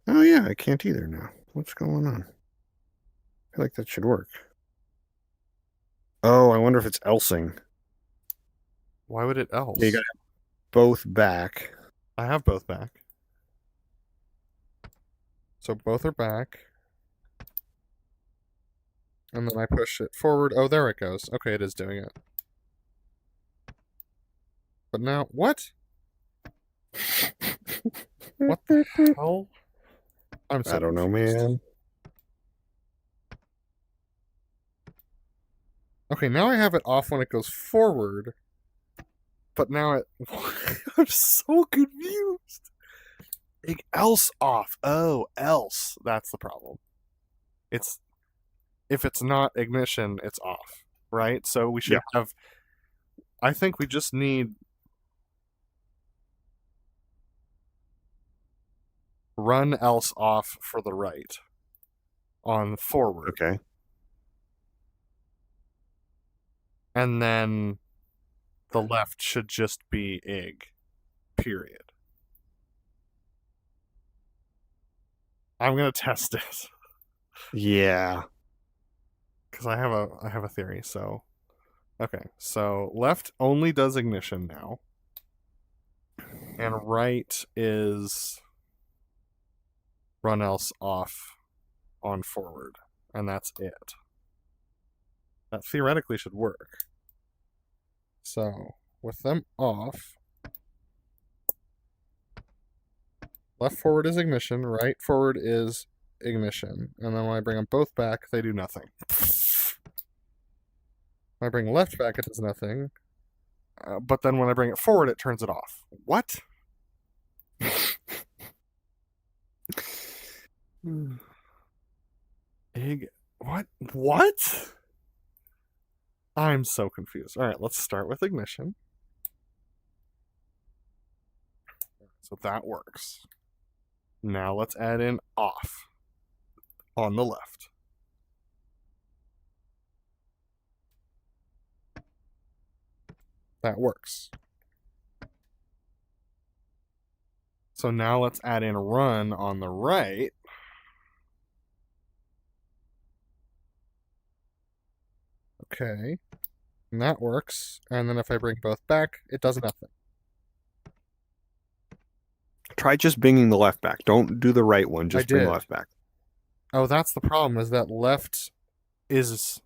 S2: Oh yeah, I can't either now. What's going on? I feel like that should work. Oh, I wonder if it's elsing.
S4: Why would it else?
S2: Yeah, you gotta have both back.
S4: I have both back. So both are back. And then I push it forward. Oh, there it goes. Okay, it is doing it. But now, what? What the hell? I'm so
S2: I don't know,
S4: confused.
S2: man.
S4: Okay, now I have it off when it goes forward. But now it... I'm so confused. Else off. Oh, else. That's the problem. It's... If it's not ignition, it's off. Right? So we should have... I think we just need... run else off for the right. On forward.
S2: Okay.
S4: And then the left should just be ig. Period. I'm gonna test it.
S2: Yeah.
S4: Because I have a theory, so okay. So left only does ignition now. And right is run else off on forward. And that's it. That theoretically should work. So with them off, left forward is ignition, right forward is ignition. And then when I bring them both back, they do nothing. When I bring left back, it does nothing. But then when I bring it forward, it turns it off. What? What? What? I'm so confused. All right, let's start with ignition. So that works. Now let's add in off on the left. That works. So now let's add in run on the right. Okay. And that works. And then if I bring both back, it does nothing.
S2: Try just binging the left back. Don't do the right one. Just bring the left back.
S4: Oh, that's the problem, is that left is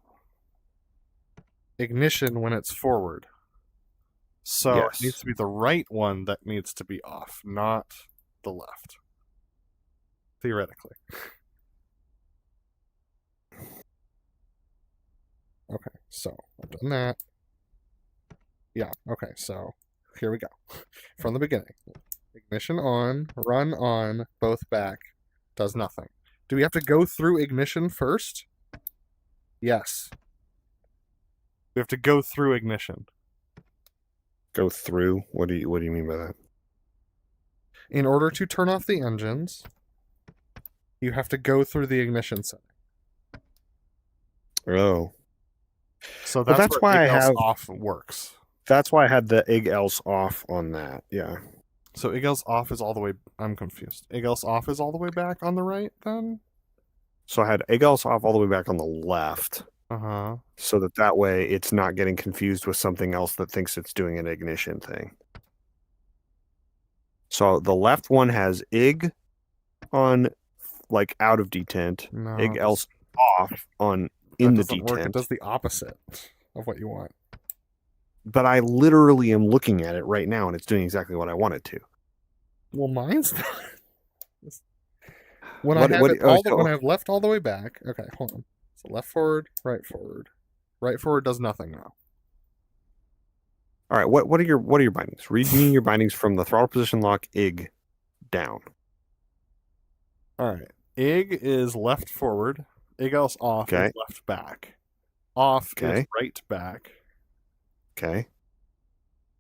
S4: ignition when it's forward. So
S2: Yes.
S4: it needs to be the right one that needs to be off, not the left. Theoretically. Okay, so I've done that. Yeah, okay, so here we go. From the beginning. Ignition on, run on, both back, does nothing. Do we have to go through ignition first? Yes. We have to go through ignition.
S2: Go through? What do you mean by that?
S4: In order to turn off the engines, you have to go through the ignition setting.
S2: Oh.
S4: So
S2: Well, that's why I have
S4: off works.
S2: That's why I had the ig else off on that. Yeah.
S4: So ig else off is all the way. I'm confused. Ig else off is all the way back on the right, then.
S2: So I had ig else off all the way back on the left. So that way it's not getting confused with something else that thinks it's doing an ignition thing. So the left one has ig on, like, out of detent,
S4: No,
S2: ig else off on in the detent.
S4: It does the opposite of what you want.
S2: But I literally am looking at it right now, and it's doing exactly what I want it to.
S4: Well, mine's not. When I have left all the way back. Okay, hold on. So left forward, right forward. Right forward does nothing now.
S2: All right, what are your bindings? Read me your bindings from the throttle position lock ig down.
S4: All right, ig is left forward. Ig else off is left back. Off is right back.
S2: Okay.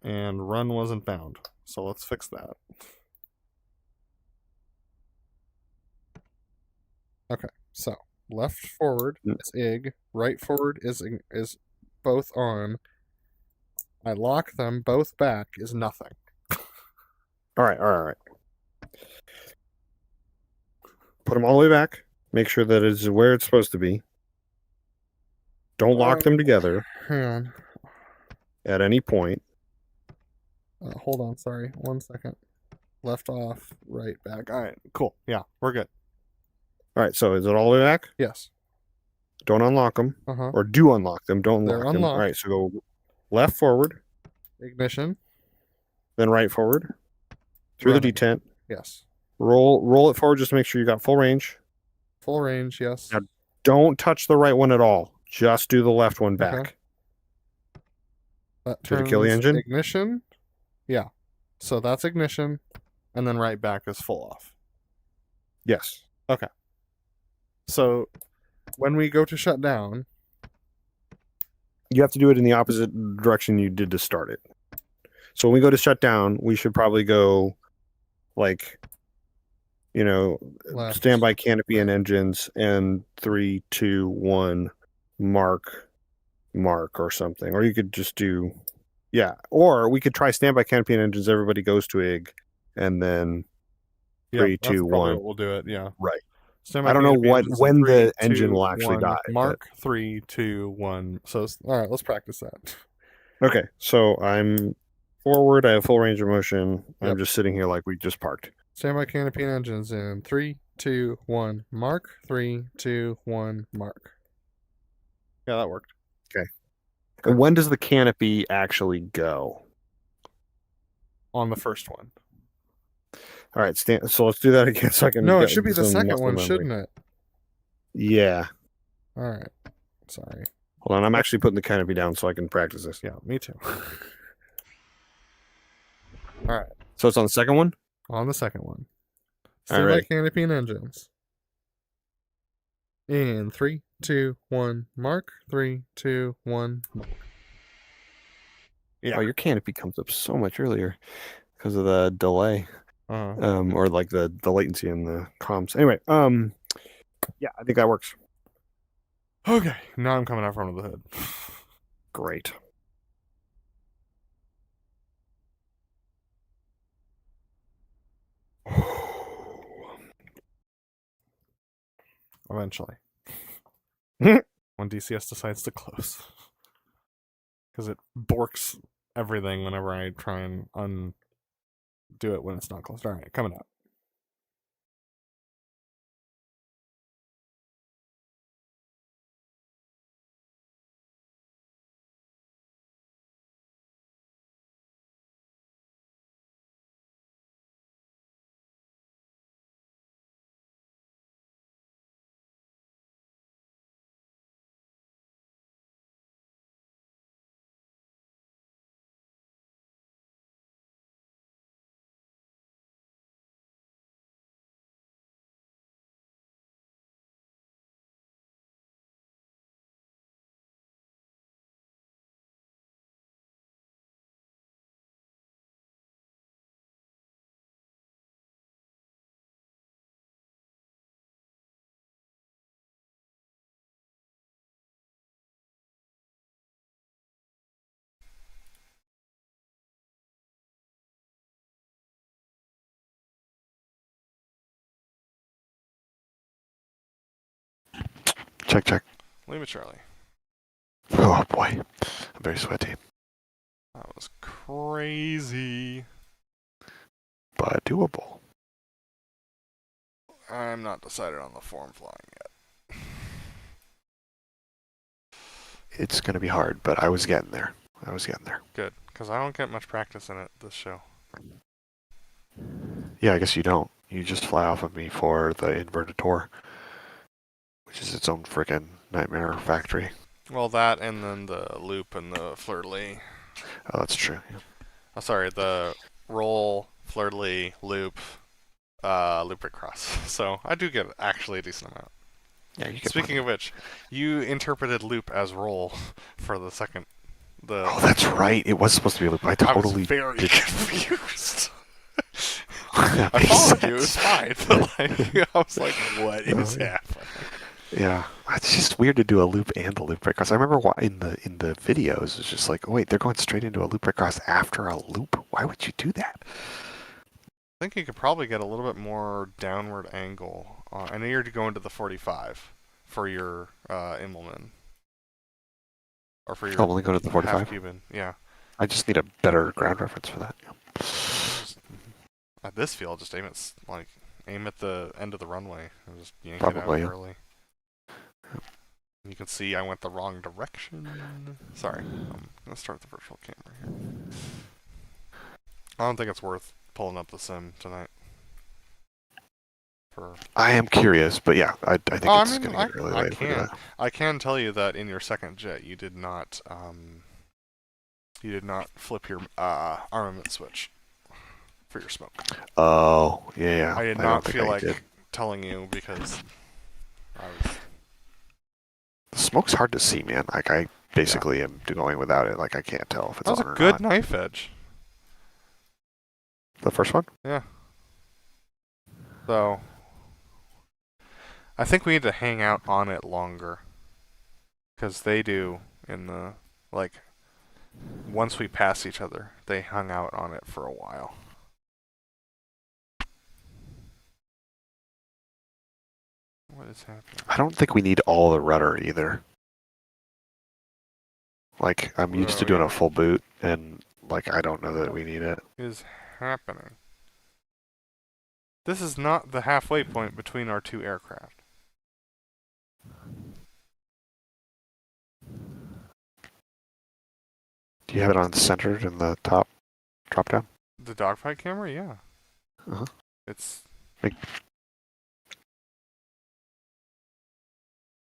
S4: And run wasn't bound, so let's fix that. Okay, so left forward is ig, right forward is both on. I lock them both back is nothing.
S2: All right. Put them all the way back. Make sure that it's where it's supposed to be.
S4: Oh,
S2: lock them together
S4: hang on.
S2: at any point.
S4: Hold on, sorry. 1 second. Left off, right back. All right, cool. Yeah, we're good.
S2: All right, so is it all the way back?
S4: Yes.
S2: Don't unlock them.
S4: Uh-huh.
S2: Or do unlock them. Don't
S4: They're
S2: unlock them. All
S4: unlocked.
S2: right, so go left forward,
S4: Ignition.
S2: then right forward, through
S4: Running.
S2: the detent.
S4: Yes.
S2: Roll it forward just to make sure you got full range.
S4: Full range, yes.
S2: Now, don't touch the right one at all. Just do the left one back.
S4: Okay. That
S2: Did it kill the
S4: turns
S2: engine?
S4: ignition. Yeah. So that's ignition, and then right back is full off.
S2: Yes.
S4: So when we go to shut down,
S2: You have to do it in the opposite direction you did to start it. So when we go to shut down, we should probably go like,
S4: left.
S2: standby canopy and engines and 3, 2, 1, mark or something. Or you could just do, yeah. Or we could try standby canopy and engines. Everybody goes to IG, and then
S4: Yeah,
S2: 3,
S4: that's
S2: 2,
S4: probably
S2: 1.
S4: what we'll do it. Yeah.
S2: Right.
S4: Standby
S2: I don't know
S4: canopy
S2: what
S4: engines in
S2: when
S4: 3,
S2: the engine
S4: 2,
S2: will actually
S4: 1.
S2: die.
S4: Mark 3, 2, 1. So all right, let's practice that.
S2: Okay, so I'm forward. I have full range of motion.
S4: Yep.
S2: I'm just sitting here like we just parked.
S4: Standby canopy and engines in 3, 2, 1. Mark 3, 2, 1. Mark. Yeah, that worked.
S2: And when does the canopy actually go?
S4: On the first one.
S2: All right, so let's do that again so I can.
S4: No, it
S2: get
S4: should be the
S2: some
S4: second
S2: muscle
S4: one,
S2: memory.
S4: shouldn't it?
S2: Yeah.
S4: All right. Sorry.
S2: Hold on, I'm actually putting the canopy down so I can practice this.
S4: Yeah, me too. All right.
S2: So it's on the second one?
S4: On the second one.
S2: All
S4: Standby
S2: right.
S4: canopy and engines. In 3, 2, 1. Mark 3, 2, 1. Mark.
S2: Yeah. Oh, your canopy comes up so much earlier because of the delay,
S4: Uh-huh.
S2: or like the latency in the comms. Anyway, yeah, I think that works.
S4: Okay. Now I'm coming out from under the hood.
S2: Great.
S4: Eventually. When DCS decides to close. Because it borks everything whenever I try and undo it when it's not closed. All right, coming out.
S2: Check.
S1: Leave it, Charlie.
S2: Oh boy, I'm very sweaty,
S1: That was crazy.
S2: but doable.
S1: I'm not decided on the form flying yet.
S2: It's gonna be hard, but I was getting there.
S1: Good, because I don't get much practice in it this show.
S2: Yeah, I guess you don't. You just fly off of me for the inverted tour, which is its own freaking nightmare factory.
S1: Well, that and then the loop and the fleur-de-lis.
S2: Oh, that's true. Yeah.
S1: Oh, sorry, the roll, fleur-de-lis, loop, loop right cross. So I do get actually a decent amount.
S2: Yeah, you can.
S1: Speaking of which, you interpreted loop as roll for the second.
S2: Oh, that's right. It was supposed to be a loop. I totally
S1: I was very
S2: did.
S1: confused.
S2: That
S1: I
S2: makes
S1: followed you, it was
S2: sense.
S1: fine. But like, I was like, what is happening?
S2: Yeah, it's just weird to do a loop and a loop right cross. I remember in the videos, it's just like, oh, wait, they're going straight into a loop right cross after a loop. Why would you do that?
S1: I think you could probably get a little bit more downward angle. I know you're going to the 45 for your Immelman. or for
S2: I'll
S1: your
S2: only go to the 45.
S1: half Cuban. Yeah.
S2: I just need a better ground reference for that.
S1: Just, at this field, just aim at the end of the runway and just yank it out
S2: Probably, yeah.
S1: early. You can see I went the wrong direction. Sorry, I'm gonna start the virtual camera here. I don't think it's worth pulling up the sim tonight.
S2: I am curious, but yeah, I think
S1: Oh,
S2: it's going to get really late if we do that.
S1: I can tell you that in your second jet, you did not flip your armament switch for your smoke.
S2: Oh, yeah.
S1: I did
S2: don't
S1: not
S2: think
S1: feel
S2: I
S1: like
S2: did.
S1: telling you because I was.
S2: The smoke's hard to see, man. Like, I basically am going without it. Like, I can't tell if it's
S1: That was
S2: on
S1: a
S2: or
S1: good
S2: not.
S1: knife edge.
S2: The first one?
S1: Yeah. So, I think we need to hang out on it longer. Because they do in the, once we pass each other, they hung out on it for a while. What is happening?
S2: I don't think we need all the rudder either. Like, I'm used to doing a full boot, and, I don't know that we need it.
S1: What is happening? This is not the halfway point between our two aircraft.
S2: Do you have it on centered in the top drop down?
S1: The dogfight camera? Yeah.
S2: Uh-huh.
S1: It's
S2: Like,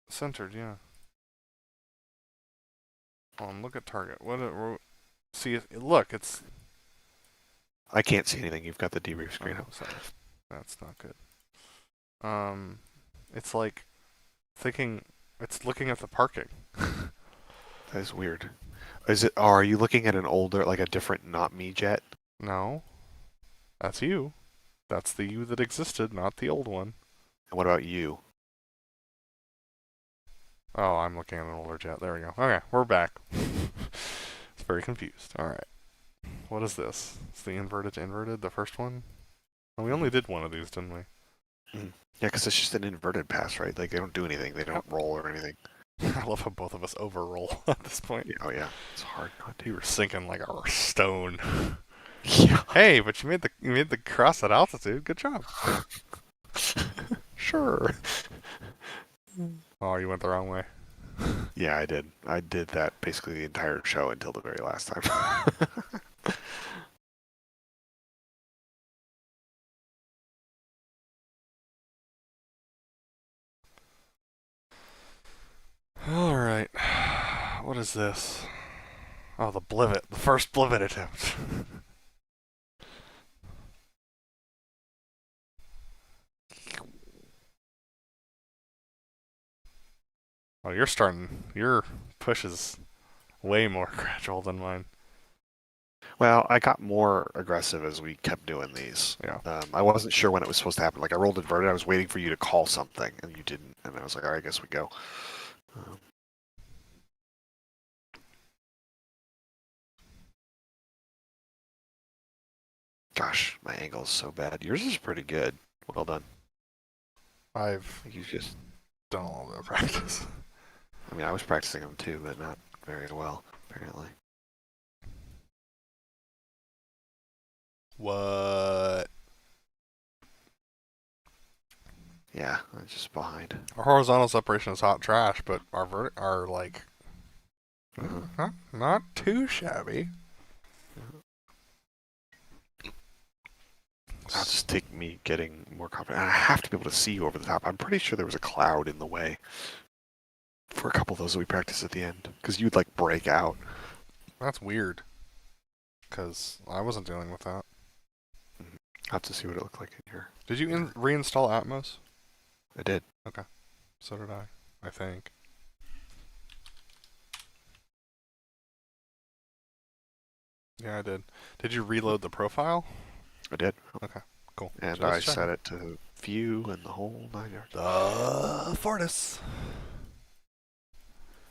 S1: centered, yeah. Look at target. See, look, it's...
S2: I can't see anything. You've got the debrief screen
S1: Oh,
S2: up.
S1: sorry. That's not good. It's thinking... It's looking at the parking.
S2: That is weird. Are you looking at an older, a different not me jet?
S1: No. That's you. That's the you that existed, not the old one.
S2: And what about you?
S1: Oh, I'm looking at an older jet. There we go. Okay, we're back. It's very confused. Alright. What is this? It's the inverted to inverted, the first one? Oh, we only did one of these, didn't we?
S2: Yeah, because it's just an inverted pass, right? Like, they don't do anything. They don't roll or anything.
S1: I love how both of us overroll at this point.
S2: Yeah, oh, yeah. It's hard not to.
S1: You were sinking like a stone.
S2: Yeah.
S1: Hey, but you made the cross at altitude. Good job.
S2: Sure.
S1: Oh, you went the wrong way.
S2: Yeah, I did. I did that basically the entire show until the very last time.
S1: Alright. What is this? Oh, the blivet. The first blivet attempt. Oh, your push is way more gradual than mine.
S2: Well, I got more aggressive as we kept doing these.
S1: Yeah.
S2: I wasn't sure when it was supposed to happen. Like, I rolled inverted. I was waiting for you to call something, and you didn't. And I was like, all right, I guess we go. Gosh, my angle is so bad. Yours is pretty good. Well done.
S1: I've
S2: You just
S1: done a little bit of practice.
S2: I mean, I was practicing them too, but not very well, apparently.
S1: What?
S2: Yeah, I'm just behind.
S1: Our horizontal separation is hot trash, but our not too shabby.
S2: That'll just take me getting more confident. And I have to be able to see you over the top. I'm pretty sure there was a cloud in the way for a couple of those that we practiced at the end, because you'd break out.
S1: That's weird. Because I wasn't dealing with that.
S2: I'll have to see what it looked like in here.
S1: Did you reinstall Atmos?
S2: I did.
S1: Okay. So did I think. Yeah, I did. Did you reload the profile?
S2: I did.
S1: Okay, cool.
S2: And
S1: Just
S2: I
S1: checking.
S2: set it to view and the whole 9 yards.
S1: The Fortis.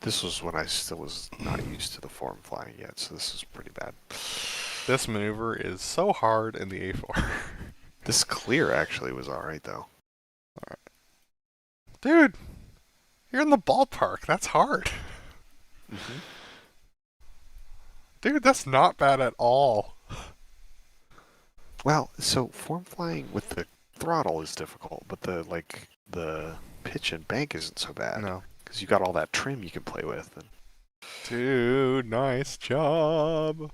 S2: This was when I still was not used to the form flying yet, so this is pretty bad.
S1: This maneuver is so hard in the A4.
S2: This clear actually was alright, though.
S1: Alright. Dude, you're in the ballpark. That's hard. Dude, that's not bad at all.
S2: Well, so form flying with the throttle is difficult, but the pitch and bank isn't so bad
S1: No.
S2: because you got all that trim you can play with. And
S1: Dude, nice job.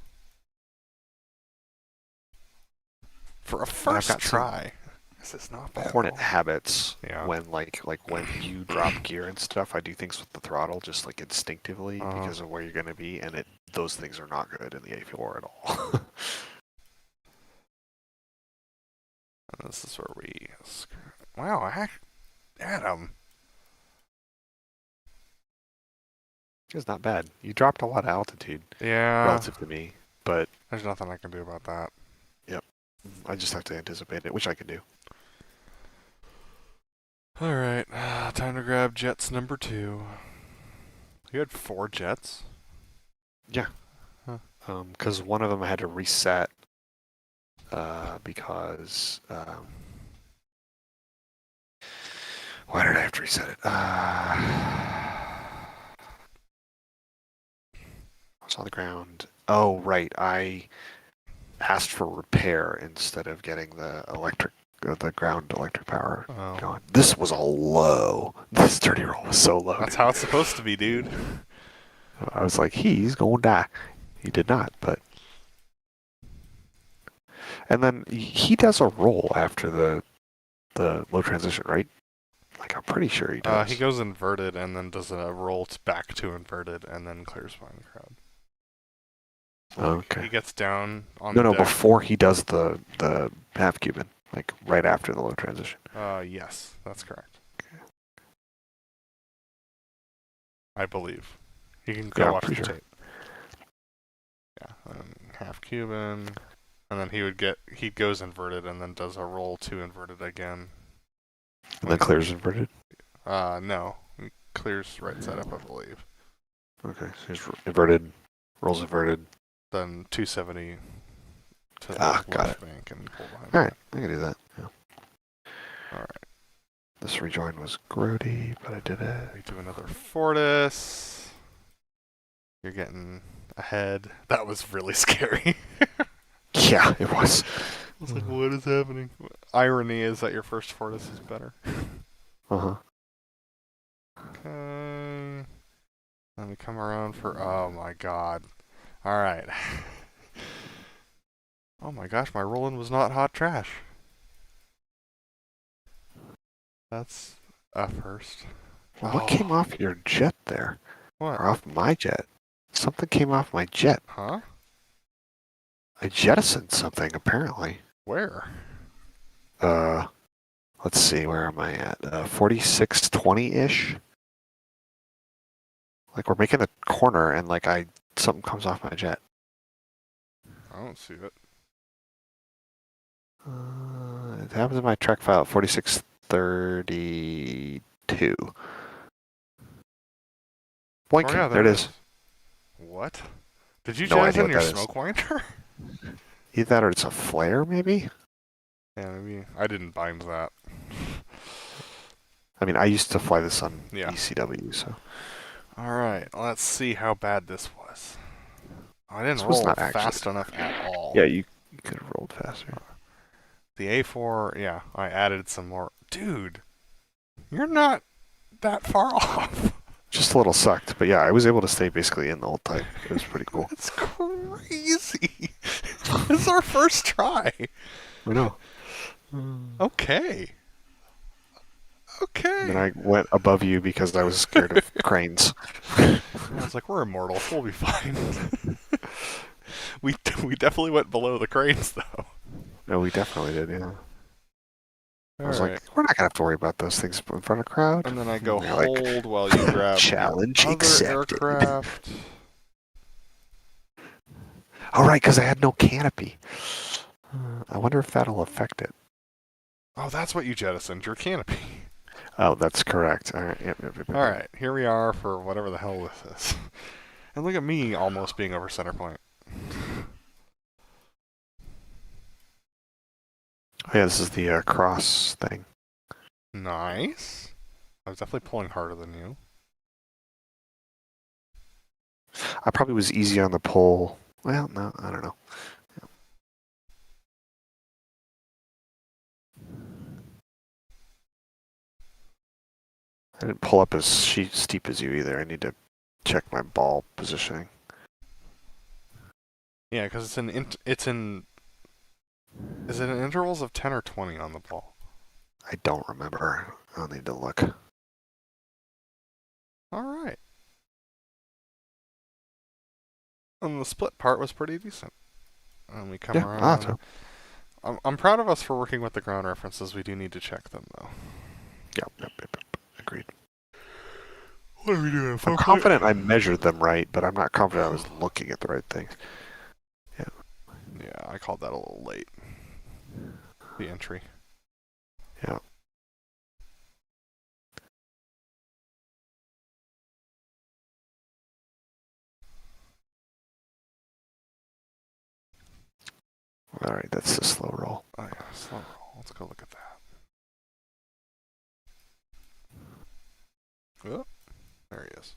S1: For a
S2: I've
S1: first
S2: got some
S1: try. This is not bad.
S2: Hornet
S1: at all.
S2: habits
S1: Yeah.
S2: when when you drop gear and stuff. I do things with the throttle just like instinctively because of where you're going to be, and those things are not good in the A4 at all.
S1: And this is where we... Wow, Adam.
S2: It's not bad. You dropped a lot of altitude
S1: Yeah.
S2: relative to me, but
S1: There's nothing I can do about that.
S2: I just have to anticipate it, which I can do.
S1: Alright, time to grab jets number 2. You had 4 jets?
S2: Yeah.
S1: Huh.
S2: Because one of them I had to reset because why did I have to reset it? I was on the ground. Oh, right. I asked for repair instead of getting the ground electric power
S1: Oh.
S2: going. This was a low. This dirty roll was so low.
S1: That's how it's supposed to be, dude.
S2: I was like, he's going to die. He did not, but. And then he does a roll after the low transition, right? Like, I'm pretty sure he does.
S1: He goes inverted and then does a roll back to inverted and then clears behind the crowd.
S2: Okay.
S1: He gets down on
S2: No,
S1: the
S2: no,
S1: deck.
S2: before he does the half Cuban, like right after the low transition.
S1: Yes, that's correct. I believe. You can go
S2: Yeah, I'm
S1: watch the
S2: pretty sure.
S1: tape. Yeah, and half Cuban, and then he goes inverted and then does a roll to inverted again.
S2: And then clears inverted.
S1: No, he clears right side up, I believe.
S2: Okay, so he's inverted, rolls inverted.
S1: Then 270 to the
S2: got
S1: left
S2: it.
S1: bank and pull behind.
S2: All right, I can do that. Yeah.
S1: All right.
S2: This rejoin was grody, but I did it.
S1: We do another Fortis. You're getting ahead. That was really scary.
S2: Yeah, it was.
S1: I was like, what is happening? Irony is that your first Fortis is better.
S2: Uh-huh.
S1: Okay. Let me come around for... Oh my god. Alright. Oh my gosh, my roll-in was not hot trash. That's a first.
S2: What came off your jet there?
S1: What?
S2: Or off my jet? Something came off my jet.
S1: Huh?
S2: I jettisoned something, apparently.
S1: Where?
S2: Let's see, where am I at? 4620-ish? Like, we're making a corner, and like, something comes off my jet.
S1: I don't see it.
S2: It happens in my track file, 4632. Boink,
S1: Oh, yeah,
S2: there it is.
S1: What? Did you
S2: No idea
S1: jettison
S2: what
S1: your
S2: that is.
S1: smoke winder?
S2: Either that or it's a flare, maybe?
S1: Yeah, maybe. I didn't bind that.
S2: I mean, I used to fly this on
S1: Yeah.
S2: ECW, so.
S1: Alright, let's see how bad this was. I didn't
S2: This was
S1: roll
S2: not actually
S1: fast enough at all.
S2: Yeah, you could have rolled faster.
S1: The A4, yeah, I added some more. Dude, you're not that far off.
S2: Just a little sucked, but yeah, I was able to stay basically in the whole time. It was pretty cool.
S1: That's crazy. This is our first try.
S2: I know.
S1: Okay. Okay.
S2: And then I went above you because I was scared of cranes.
S1: I was like, we're immortal. We'll be fine. we definitely went below the cranes, though.
S2: No, we definitely did, yeah. I was
S1: Alright.
S2: like, we're not going to have to worry about those things in front of crowd.
S1: And then I go
S2: They're like,
S1: hold while you grab
S2: challenge
S1: your other
S2: accepted.
S1: aircraft.
S2: All right, because I had no canopy. I wonder if that'll affect it.
S1: Oh, that's what you jettisoned, your canopy.
S2: Oh, that's correct. All right. Yep.
S1: Alright, here we are for whatever the hell this is. And look at me almost being over center point.
S2: Oh, yeah, this is the cross thing.
S1: Nice. I was definitely pulling harder than you.
S2: I probably was easy on the pull Well, no, I don't know. I didn't pull up as steep as you either. I need to check my ball positioning.
S1: Yeah, because it's in. Is it in intervals of 10 or 20 on the ball?
S2: I don't remember. I'll need to look.
S1: All right. And the split part was pretty decent. And we come
S2: Yeah,
S1: around.
S2: so.
S1: I'm proud of us for working with the ground references. We do need to check them, though.
S2: Yep. Agreed.
S1: What are we doing?
S2: I'm confident I measured them right, but I'm not confident I was looking at the right things.
S1: Yeah, I called that a little late. The entry.
S2: Yeah. All right, that's the slow roll.
S1: Oh yeah, slow roll. Let's go look at that. Oh, there he is.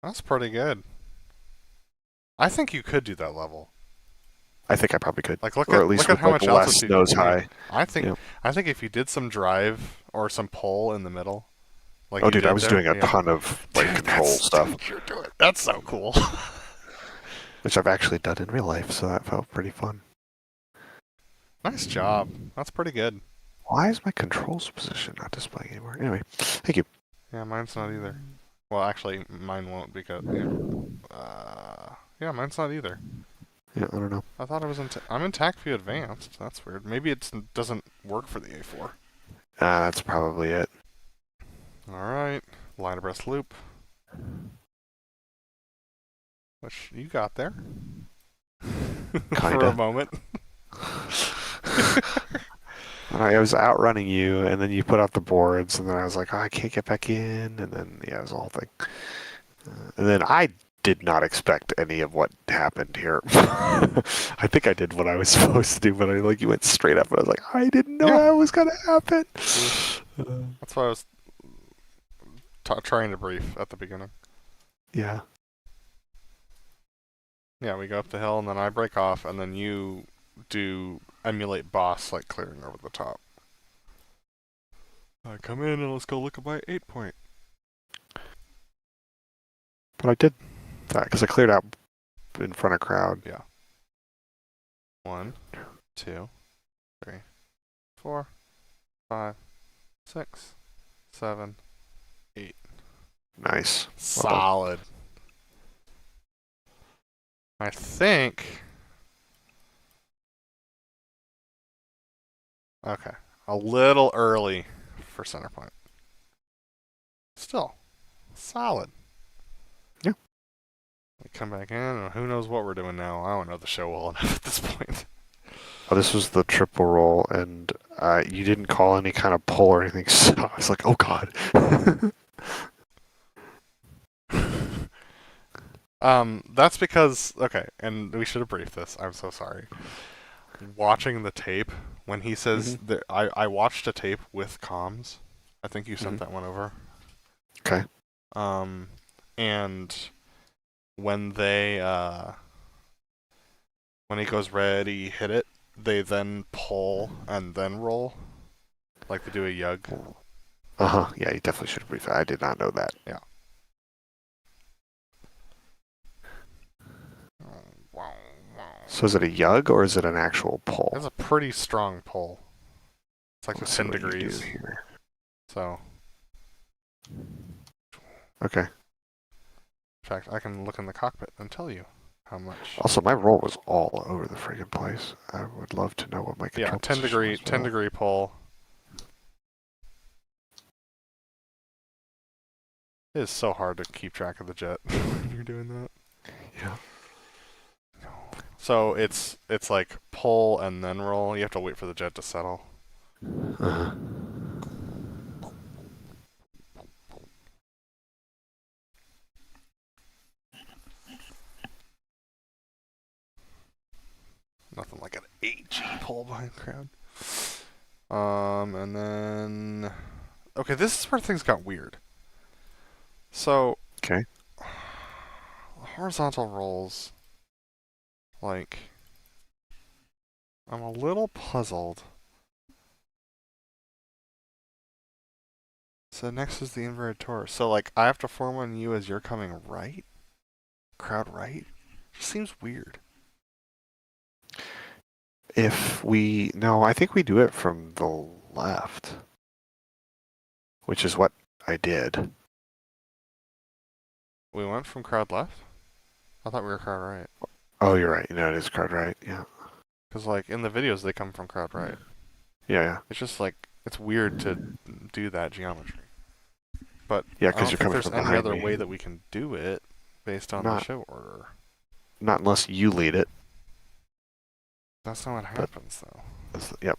S1: That's pretty good. I think you could do that level.
S2: I think I probably could.
S1: Like look
S2: or
S1: at
S2: least
S1: look at
S2: with,
S1: how
S2: like,
S1: much
S2: less
S1: altitude
S2: nose
S1: you can make.
S2: high.
S1: I think if you did some drive or some pull in the middle, like
S2: Oh,
S1: you
S2: dude,
S1: did
S2: I was
S1: there,
S2: doing a
S1: yeah.
S2: ton of like control stuff,
S1: Dude, you're doing. That's so cool.
S2: which I've actually done in real life, so that felt pretty fun.
S1: Nice job. That's pretty good.
S2: Why is my controls position not displaying anymore? Anyway, thank you.
S1: Yeah, mine's not either. Well, actually, mine won't because yeah, mine's not either.
S2: Yeah, I don't know.
S1: I thought it was in. I'm in TAC View Advanced. That's weird. Maybe it doesn't work for the A4.
S2: That's probably it.
S1: All right, line abreast loop, which you got there for
S2: Kinda.
S1: a moment.
S2: I was outrunning you, and then you put out the boards, and then I was like, oh, I can't get back in, and then yeah, it was a whole thing. And then I did not expect any of what happened here. I think I did what I was supposed to do, but you went straight up, and I was like, I didn't know that was gonna happen.
S1: That's why I was trying to brief at the beginning.
S2: Yeah.
S1: Yeah, we go up the hill, and then I break off, and then you do emulate boss, like clearing over the top. I come in, and let's go look at my 8-point.
S2: But I did that because I cleared out in front of crowd.
S1: Yeah. 1, 2, 3, 4, 5, 6, 7, 8.
S2: Nice.
S1: Solid. I think. Okay. A little early for center point. Still. Solid.
S2: Yeah.
S1: We come back in, and who knows what we're doing now. I don't know the show well enough at this point.
S2: Oh, this was the triple roll, and you didn't call any kind of pull or anything, so I was like, oh god.
S1: That's because, okay, and we should have briefed this. I'm so sorry. Watching the tape, when he says that I watched a tape with comms. I think you sent that one over.
S2: Okay.
S1: And when they when he goes ready, hit it, they then pull and then roll, like they do a yug.
S2: Yeah, you definitely should have briefed. I did not know that.
S1: Yeah.
S2: So is it a yug or is it an actual pull?
S1: It's a pretty strong pull. It's like
S2: Let's
S1: the
S2: see
S1: 10
S2: what you do
S1: degrees.
S2: here.
S1: So,
S2: Okay.
S1: in fact, I can look in the cockpit and tell you how much.
S2: Also, my roll was all over the friggin' place. I would love to know what my control
S1: Yeah, 10 degree,
S2: position was for
S1: 10
S2: that.
S1: degree pull. It is so hard to keep track of the jet when you're doing that.
S2: Yeah.
S1: So it's like pull and then roll. You have to wait for the jet to settle.
S2: Uh-huh.
S1: pull behind crowd. And then... Okay, this is where things got weird. So...
S2: Okay.
S1: Horizontal rolls... Like... I'm a little puzzled. So next is the inverted torus. So, like, I have to form on you as you're coming right? Crowd right? Just seems weird.
S2: No, I think we do it from the left, which is what I did.
S1: We went from crowd left? I thought we were crowd right.
S2: Oh, you're right. No, it is crowd right. Yeah.
S1: Because, like, in the videos, they come from crowd right.
S2: Yeah, yeah.
S1: It's just, like, it's weird to do that geometry. But
S2: Yeah,
S1: I
S2: because
S1: don't
S2: you're
S1: think
S2: coming
S1: there's
S2: from
S1: any
S2: behind
S1: other
S2: me.
S1: way that we can do it based on the
S2: Not-
S1: show order.
S2: Not unless you lead it.
S1: That's not what happens, though.
S2: Yep.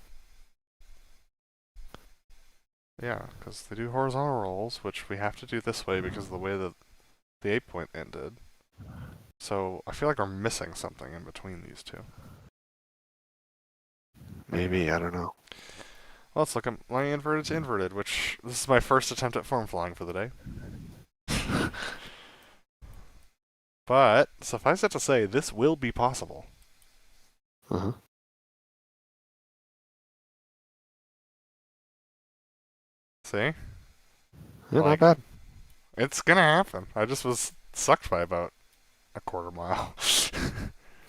S1: Yeah, because they do horizontal rolls, which we have to do this way because of the way that the 8-point ended. So I feel like we're missing something in between these two.
S2: Maybe, I don't know.
S1: Well, let's look at my inverted to inverted, which this is my first attempt at form flying for the day. But suffice it to say, this will be possible.
S2: Uh-huh.
S1: See?
S2: Yeah,
S1: Like-
S2: not bad.
S1: It's gonna happen. I just was sucked by about a quarter mile.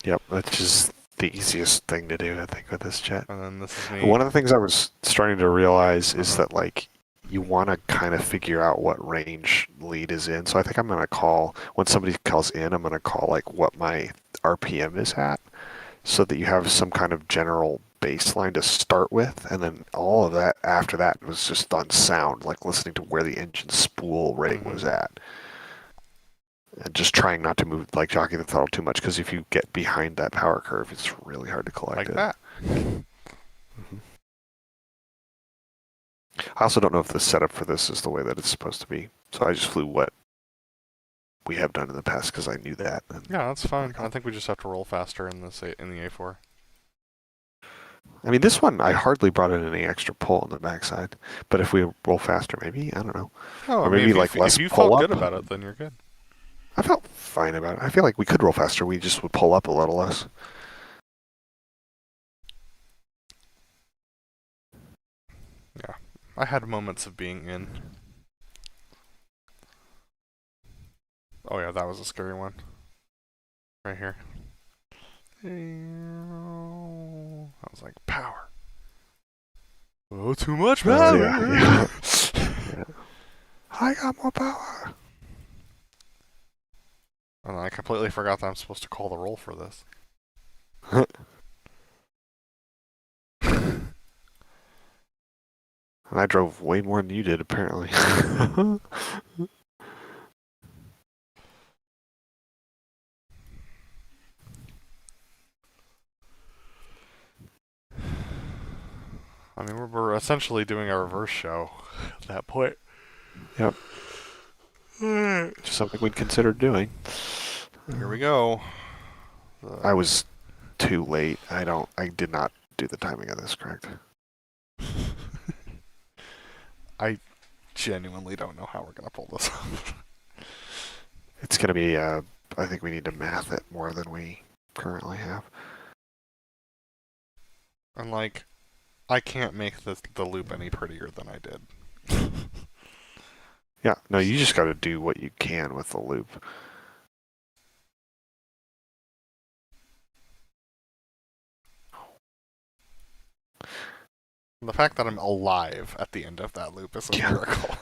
S2: Yep, which is the easiest thing to do, I think, with this jet.
S1: And then this is me.
S2: One of the things I was starting to realize is that, like, you want to kind of figure out what range lead is in. So I think I'm going to call, when somebody calls in, I'm going to call, like, what my RPM is at, so that you have some kind of general baseline to start with. And then all of that after that was just on sound, like listening to where the engine spool rate was at. And just trying not to move, like, jockey the throttle too much, because if you get behind that power curve, it's really hard to collect
S1: Like
S2: it.
S1: that.
S2: I also don't know if the setup for this is the way that it's supposed to be. So I just flew what we have done in the past because I knew that. And
S1: Yeah, that's fine. I think we just have to roll faster in this in the A4.
S2: I mean, this one, I hardly brought in any extra pull on the backside. But if we roll faster, maybe, I don't know.
S1: Oh,
S2: Or
S1: I mean,
S2: maybe,
S1: if
S2: like,
S1: you,
S2: less
S1: if you
S2: pull
S1: felt
S2: up.
S1: good about it, then you're good.
S2: I felt fine about it. I feel like we could roll faster. We just would pull up a little less.
S1: Yeah. I had moments of being in. Oh yeah, that was a scary one. Right here. I was like, power. Oh, too much power!
S2: Yeah. I got more power.
S1: And I completely forgot that I'm supposed to call the roll for this.
S2: And I drove way more than you did, apparently.
S1: I mean, we're essentially doing a reverse show at that point.
S2: Yep. Just something we'd consider doing.
S1: Here we go.
S2: I was too late. I did not do the timing of this correct.
S1: I genuinely don't know how we're gonna pull this off.
S2: It's going to be, I think we need to math it more than we currently have.
S1: And like, I can't make the loop any prettier than I did.
S2: Yeah, no, you just got to do what you can with the loop.
S1: The fact that I'm alive at the end of that loop is a
S2: Yeah.
S1: miracle.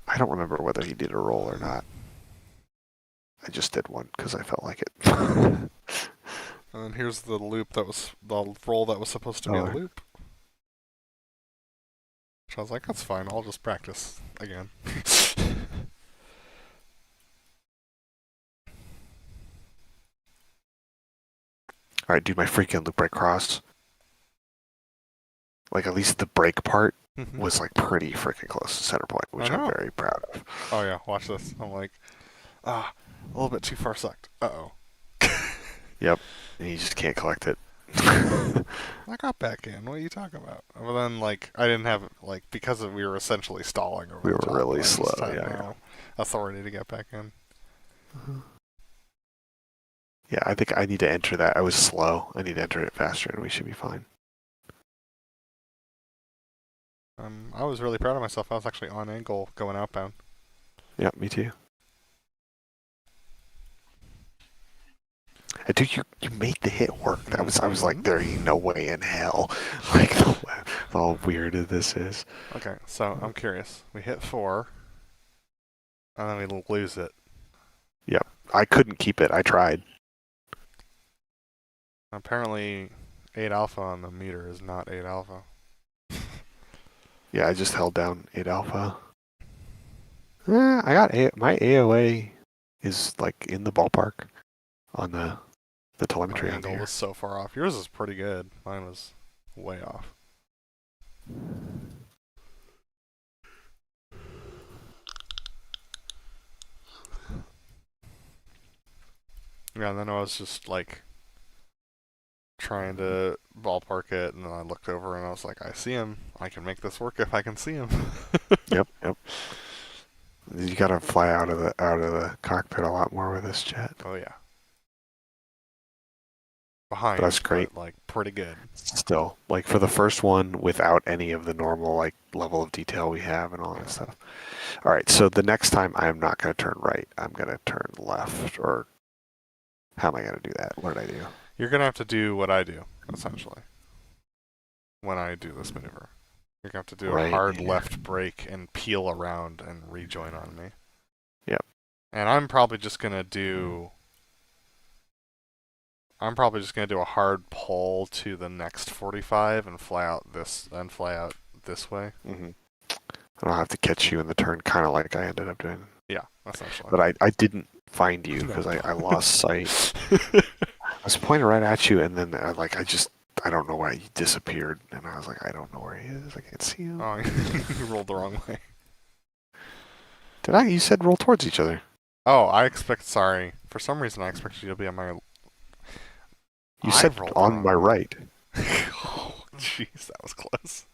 S2: I don't remember whether he did a roll or not. I just did one because I felt like it.
S1: And then here's the loop that was the roll that was supposed to be a
S2: Oh.
S1: loop. Which I was like, that's fine, I'll just practice again.
S2: All right, do my freaking loop right cross. Like at least the brake part
S1: Mhm.
S2: was like pretty freaking close to center point, which
S1: I
S2: I'm
S1: know.
S2: very proud of.
S1: Oh yeah, watch this. I'm like, a little bit too far sucked. Uh-oh.
S2: Yep. And you just can't collect it.
S1: I got back in. What are you talking about? Well, then, like, I didn't have, like, because we were essentially stalling over
S2: We
S1: the
S2: were
S1: top,
S2: really
S1: I just
S2: slow,
S1: had
S2: yeah.
S1: no authority to get back in.
S2: Yeah, I think I need to enter that. I was slow. I need to enter it faster, and we should be fine.
S1: I was really proud of myself. I was actually on angle going outbound.
S2: Yeah, me too. And dude, you made the hit work. I was like, there ain't no way in hell. Like, how weird this is.
S1: Okay, so I'm curious. We hit 4, and then we lose it.
S2: Yep. I couldn't keep it. I tried.
S1: Apparently, 8 alpha on the meter is not 8 alpha.
S2: Yeah, I just held down 8 alpha. I got my AOA is like in the ballpark on the
S1: My
S2: telemetry on
S1: angle
S2: here.
S1: was so far off. Yours is pretty good. Mine was way off. Yeah, and then I was just like trying to ballpark it, and then I looked over and I was like, I see him. I can make this work if I can see him.
S2: Yep. You gotta fly out of the cockpit a lot more with this jet.
S1: Oh yeah. Behind,
S2: That's great.
S1: but, like, pretty good.
S2: Still, like for the first one, without any of the normal like level of detail we have and all that stuff. All right, so the next time I'm not gonna turn right. I'm gonna turn left. Or how am I gonna do that? What did I do?
S1: You're gonna have to do what I do, essentially. When I do this maneuver. You're gonna have to do a hard left brake and peel around and rejoin on me.
S2: Yep.
S1: And I'm probably just gonna do a hard pull to the next 45 and fly out this way.
S2: Mm-hmm. I'll have to catch you in the turn, kind of like I ended up doing.
S1: Yeah, essentially.
S2: But I didn't find you because I lost sight. I was pointing right at you, and then I don't know why he disappeared, and I was like, I don't know where he is. I can't see him.
S1: Oh, you rolled the wrong way.
S2: Did I? You said roll towards each other.
S1: Oh, sorry. For some reason, I expected you to be on my.
S2: You said on my right.
S1: Oh, jeez, that was close.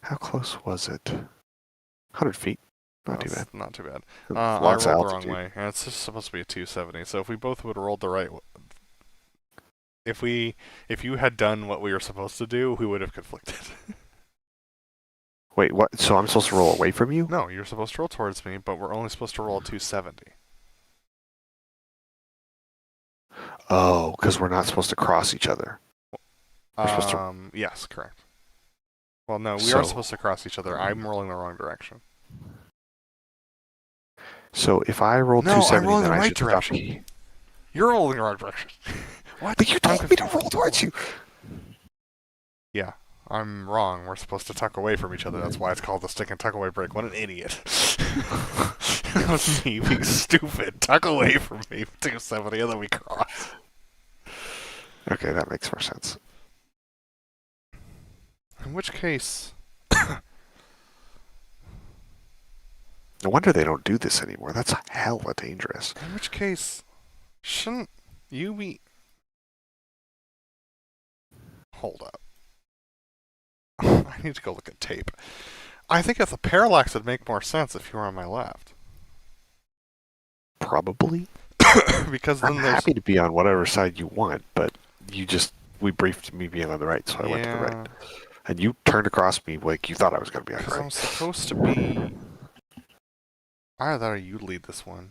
S2: How close was it? 100 feet. Not too bad.
S1: Not too bad.
S2: Lots
S1: I
S2: of
S1: rolled the
S2: altitude.
S1: wrong way, and it's just supposed to be a 270. So if we both would have rolled the right, if you had done what we were supposed to do, we would have conflicted.
S2: Wait, what? So I'm supposed to roll away from you?
S1: No, you're supposed to roll towards me, but we're only supposed to roll 270.
S2: Oh, because we're not supposed to cross each other. We're supposed to.
S1: Yes, correct. Well, no, we are supposed to cross each other. I'm rolling the wrong direction.
S2: So if I roll 270,
S1: I'm rolling
S2: then
S1: the
S2: I
S1: right
S2: should
S1: direction.
S2: stop.
S1: You're rolling the wrong direction. What?
S2: But you told me to roll towards you.
S1: Yeah, I'm wrong. We're supposed to tuck away from each other. That's why it's called the stick and tuck away break. What an idiot. That was me being stupid. Tuck away from me, 270, and then we cross.
S2: Okay, that makes more sense.
S1: In which case...
S2: No wonder they don't do this anymore. That's hella dangerous.
S1: In which case, shouldn't you be... Hold up. I need to go look at tape. I think if the parallax would make more sense if you were on my left.
S2: Probably.
S1: Because then
S2: I'm happy to be on whatever side you want, but we briefed me being on the right, so I went to the right. And you turned across me like you thought I was going to be on the right.
S1: I'm supposed to be... Either that or you lead this one.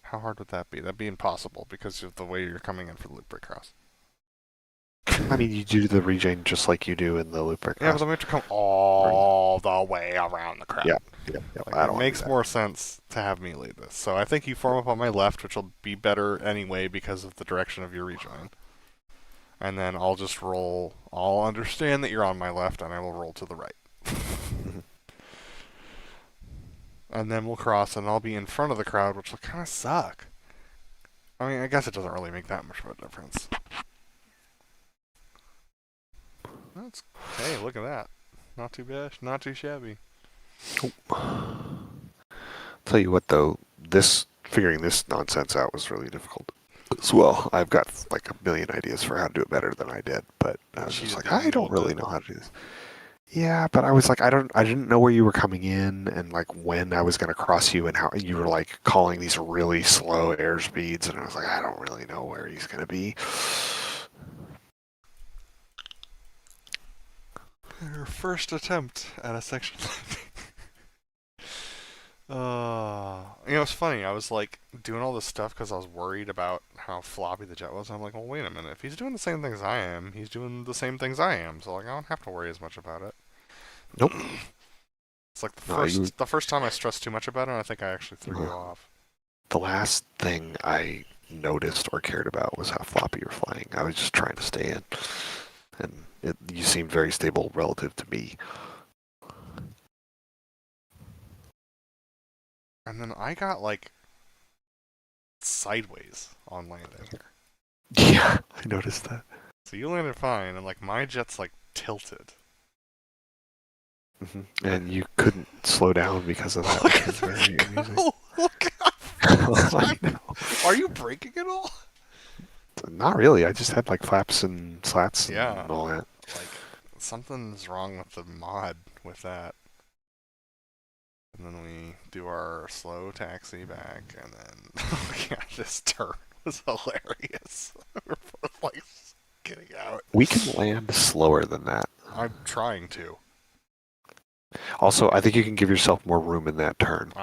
S1: How hard would that be? That'd be impossible because of the way you're coming in for the loop break cross.
S2: I mean, you do the regen just like you do in the loop break cross.
S1: Yeah, but then we have to come all the way around the crowd.
S2: Yeah.
S1: Like, it makes more sense to have me lead this. So I think you form up on my left, which will be better anyway because of the direction of your rejoin. And then I'll just roll. I'll understand that you're on my left, and I will roll to the right. And then we'll cross, and I'll be in front of the crowd, which will kind of suck. I mean, I guess it doesn't really make that much of a difference. That's hey, look at that. Not too bad. Not too shabby.
S2: Tell you what, though, figuring this nonsense out was really difficult as well. I've got like a million ideas for how to do it better than I did, but I was just like, I don't really know how to do this. Yeah, but I was like, I didn't know where you were coming in and like when I was going to cross you and how you were like calling these really slow air speeds, and I was like, I don't really know where he's going to be.
S1: Your first attempt at a section landing. It's funny. I was like doing all this stuff because I was worried about how floppy the jet was. I'm like, well, wait a minute. If he's doing the same things I am, he's doing the same things I am. So like, I don't have to worry as much about it.
S2: Nope.
S1: It's like the first time I stressed too much about it, and I think I actually threw you off.
S2: The last thing I noticed or cared about was how floppy you're flying. I was just trying to stay in, and you seemed very stable relative to me.
S1: And then I got like sideways on landing.
S2: Yeah, I noticed that.
S1: So you landed fine, and like my jet's like tilted.
S2: And you couldn't slow down because of that.
S1: Look at the Look
S2: I know.
S1: Are you braking at all?
S2: Not really. I just had like flaps and slats and all that.
S1: Like something's wrong with the mod with that. And then we do our slow taxi back, and then yeah, this turn was hilarious. We're both like getting out.
S2: We can land slower than that.
S1: I'm trying to.
S2: Also, I think you can give yourself more room in that turn.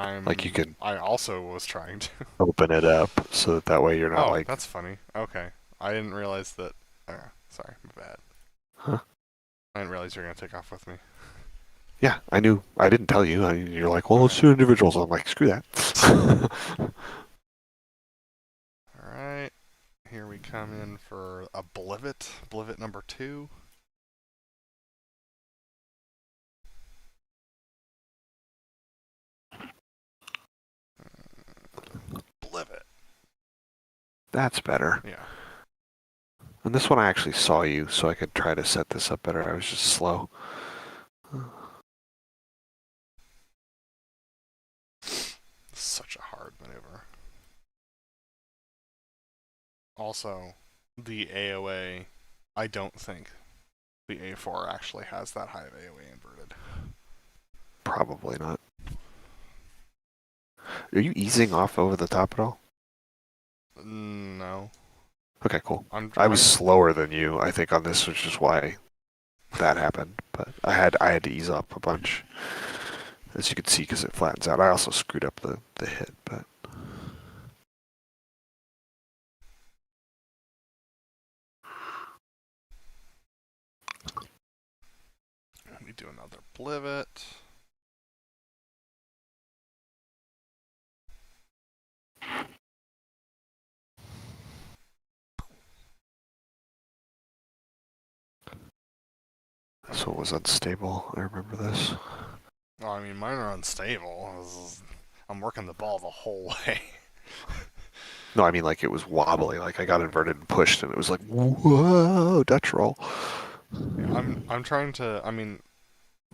S2: You can.
S1: I also was trying to
S2: open it up so that way you're not
S1: that's funny. Okay, I didn't realize that. Sorry, my bad.
S2: Huh?
S1: I didn't realize you were gonna take off with me.
S2: Yeah, I knew. I didn't tell you. You're like, well, let's do individuals. I'm like, screw that.
S1: Alright, here we come in for a Blivet number 2. Blivet.
S2: That's better.
S1: Yeah.
S2: And this one I actually saw you, so I could try to set this up better. I was just slow.
S1: Such a hard maneuver. Also, the AOA, I don't think the A4 actually has that high of AOA inverted.
S2: Probably not. Are you easing off over the top at all?
S1: No.
S2: Okay, cool. I was slower than you, I think, on this, which is why that happened. But I had to ease up a bunch, as you can see, because it flattens out. I also screwed up the hit, but.
S1: Let me do another Blivet.
S2: This one was unstable. I remember this.
S1: Oh, I mean, mine are unstable. I'm working the ball the whole way.
S2: No, I mean, like, it was wobbly. Like, I got inverted and pushed, and it was like, whoa, Dutch roll.
S1: Yeah, I'm trying to, I mean,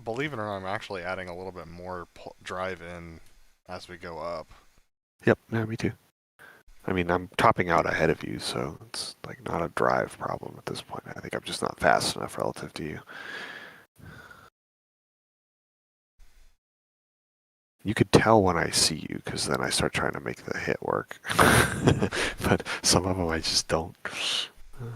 S1: believe it or not, I'm actually adding a little bit more drive in as we go up.
S2: Yep, yeah, me too. I mean, I'm topping out ahead of you, so it's like not a drive problem at this point. I think I'm just not fast enough relative to you. You could tell when I see you, because then I start trying to make the hit work. But some of them I just don't.
S1: I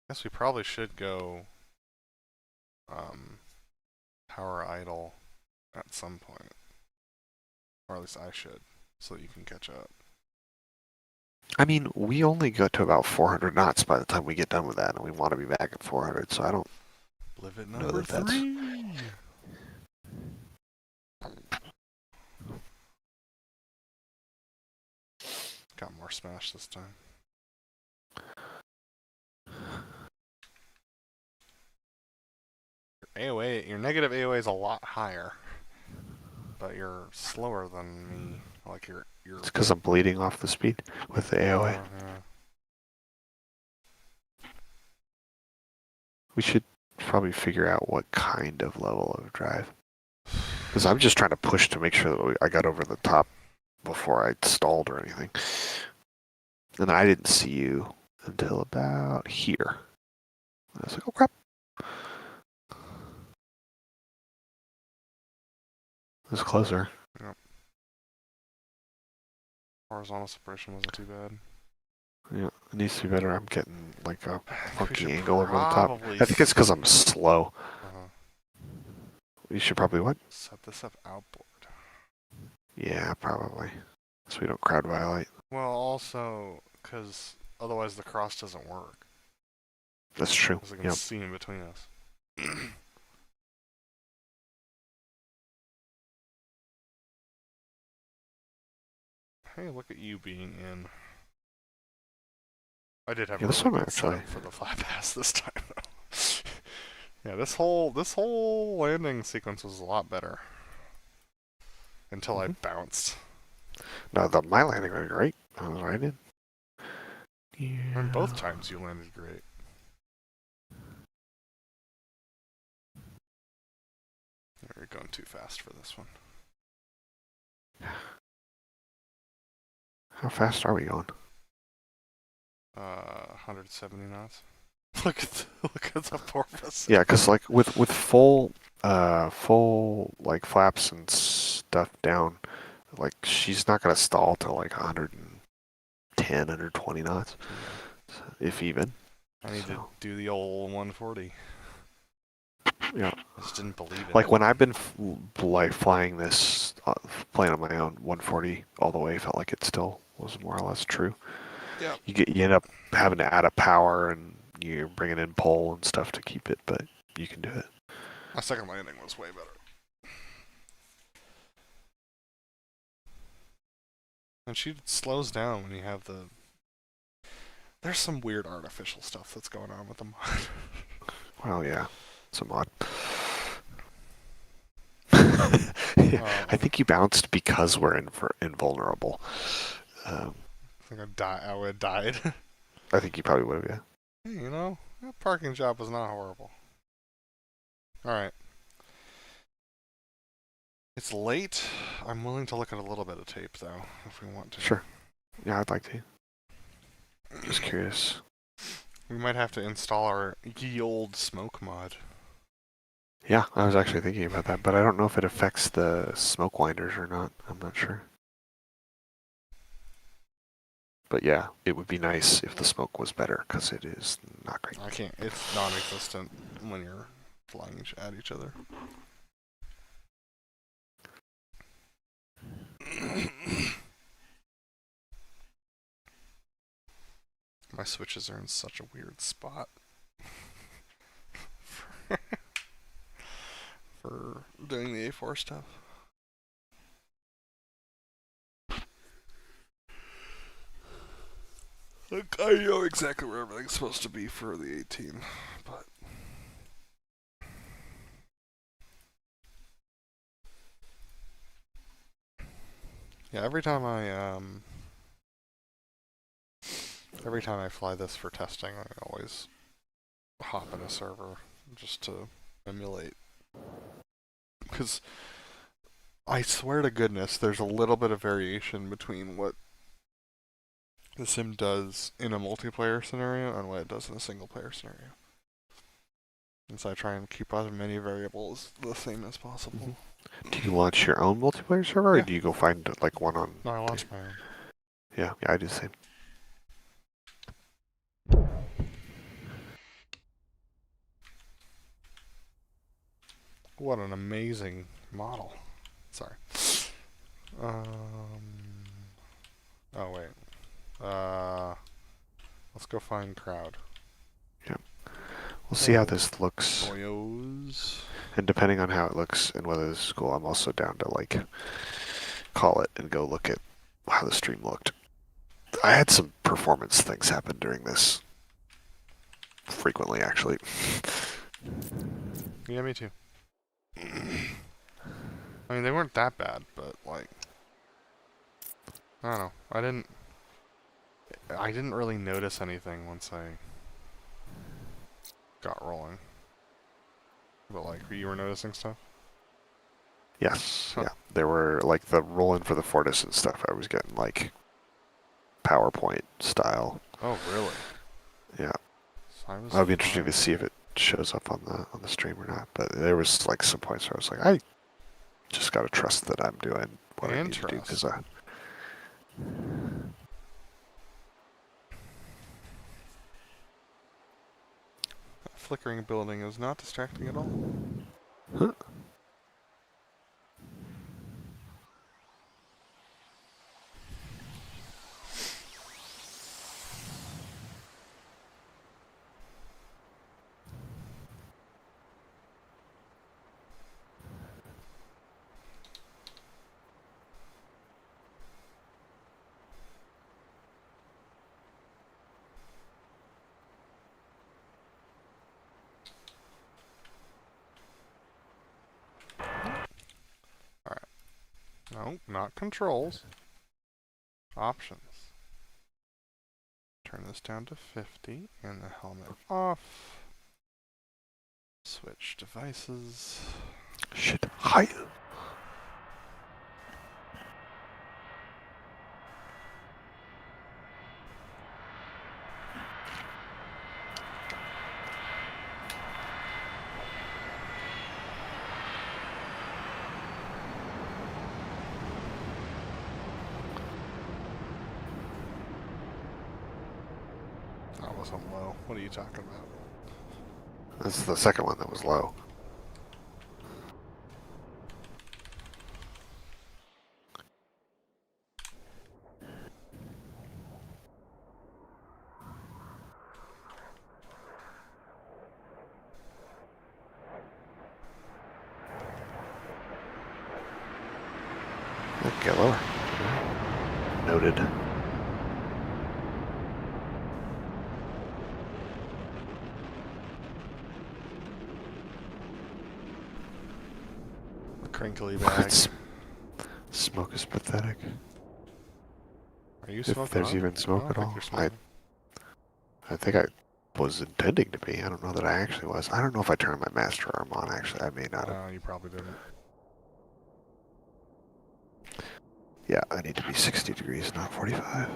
S1: guess we probably should go power idle at some point. Or at least I should, so that you can catch up.
S2: I mean, we only go to about 400 knots by the time we get done with that, and we want to be back at 400, so I don't
S1: Blivet
S2: know
S1: number
S2: that
S1: 3! Got more smash this time. AOA, your negative AOA is a lot higher. but you're slower than me. Like you're.
S2: It's because I'm bleeding off the speed with the AOA.
S1: Yeah.
S2: We should probably figure out what kind of level of drive. Because I'm just trying to push to make sure that I got over the top before I stalled or anything. And I didn't see you until about here. I was like, oh crap. It was closer.
S1: Yep. Horizontal separation wasn't too bad.
S2: Yeah, it needs to be better. I'm getting like a
S1: We
S2: funky
S1: should
S2: angle over the top.
S1: probably
S2: I think it's because I'm slow. You should probably what?
S1: Set this up outboard.
S2: Yeah, probably. So we don't crowd violate.
S1: Well, also, because otherwise the cross doesn't work.
S2: That's true.
S1: Because I can
S2: Yep.
S1: see in between us. Hey, look at you being in. I did have
S2: Yeah,
S1: a
S2: this
S1: really
S2: one
S1: good setup
S2: actually.
S1: for the flat pass this time, though. Yeah, this whole landing sequence was a lot better. Until I bounced.
S2: No, my landing was great. I was right in. Yeah.
S1: And both times you landed great. You're going too fast for this one.
S2: How fast are we going?
S1: 170 knots. Look at the porpoise.
S2: Yeah, because like with full like flaps and stuff down, like she's not gonna stall till like 110, 120 knots, if even.
S1: I need to do the old 140.
S2: Yeah.
S1: I just didn't believe it.
S2: Like when I've been like flying this, playing on my own 140 all the way, felt like it still was more or less true.
S1: Yeah.
S2: You end up having to add a power and you're bringing in pole and stuff to keep it, but you can do it.
S1: My second landing was way better. And she slows down when you have the... There's some weird artificial stuff that's going on with the mod.
S2: Well, yeah. It's a mod. Yeah, I think you bounced because we're invulnerable.
S1: I think I would have died.
S2: I think you probably would have, yeah.
S1: Hey, you know, that parking job was not horrible. Alright. It's late. I'm willing to look at a little bit of tape, though, if we want to.
S2: Sure. Yeah, I'd like to. Just curious.
S1: We might have to install our ye old smoke mod.
S2: Yeah, I was actually thinking about that, but I don't know if it affects the smoke winders or not. I'm not sure. But yeah, it would be nice if the smoke was better, because it is not great.
S1: I can't. It's non-existent when you're flying at each other. My switches are in such a weird spot. For doing the A4 stuff. Like, I know exactly where everything's supposed to be for the 18, but... Yeah, every time I fly this for testing, I always hop in a server just to emulate. Because I swear to goodness, there's a little bit of variation between what the sim does in a multiplayer scenario and what it does in a single player scenario. And so I try and keep as many variables the same as possible.
S2: Do you launch your own multiplayer server, or
S1: Yeah.
S2: do you go find like one on?
S1: No, I launched my own.
S2: Yeah, I do the same.
S1: What an amazing model. Sorry. Oh wait. Let's go find crowd.
S2: We'll see how this looks,
S1: Boyos.
S2: and depending on how it looks and whether this is cool, I'm also down to like call it and go look at how the stream looked. I had some performance things happen during this frequently, actually.
S1: Yeah, me too. I mean, they weren't that bad, but like, I don't know. I didn't really notice anything once I got rolling. But like, you were noticing stuff?
S2: Yes.
S1: Huh.
S2: Yeah. There were like the rolling for the Fortis and stuff. I was getting like PowerPoint style.
S1: Oh, really?
S2: Yeah.
S1: So I was
S2: That'll be interesting
S1: fine.
S2: to see if it shows up on the stream or not. But there was like some points where I was like, I just gotta trust that I'm doing what I need to do because
S1: That flickering building is not distracting at all.
S2: Huh?
S1: No, not controls. Options. Turn this down to 50 and the helmet off. Switch devices.
S2: Shit. Hi.
S1: That wasn't low. What are you talking about?
S2: This is the second one that was low. Okay, lower. Noted.
S1: The crinkly bag.
S2: Smoke is pathetic.
S1: Are you
S2: If
S1: smoking
S2: there's
S1: on?
S2: even smoke
S1: I
S2: at
S1: don't think
S2: all.
S1: you're smoking.
S2: I think I was intending to be. I don't know that I actually was. I don't know if I turned my master arm on, actually. I may not have.
S1: You probably didn't.
S2: Yeah, I need to be 60 degrees, not 45.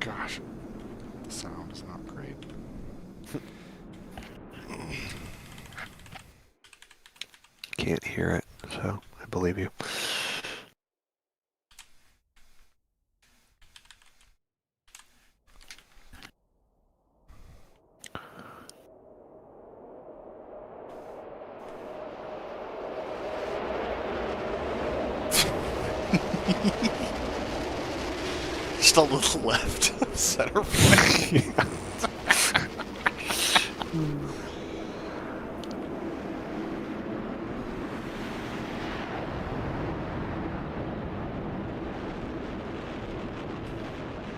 S1: Gosh, the sound is not great.
S2: Can't hear it, so I believe you.
S1: Just a little left. Center point.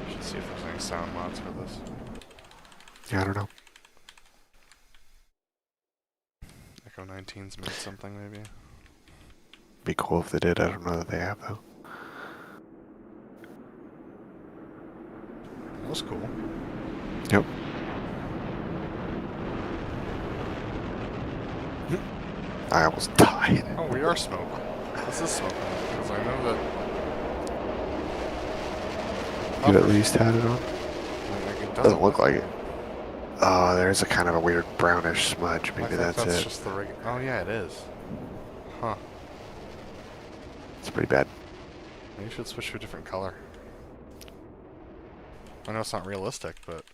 S1: Should see if there's any sound mods for this.
S2: Yeah, I don't know.
S1: Echo 19's made something, maybe.
S2: Be cool if they did. I don't know that they have, though.
S1: That was cool.
S2: Yep. I almost died.
S1: Oh, we are smoke. This is smoke. Because I know that...
S2: You at least had it on?
S1: Like, it
S2: Doesn't look like it. Oh, there's a kind of a weird brownish smudge.
S1: I
S2: Maybe
S1: think
S2: that's it.
S1: just the regular... Oh, yeah, it is. Huh.
S2: It's pretty bad.
S1: Maybe you should switch to a different color. I know it's not realistic, but...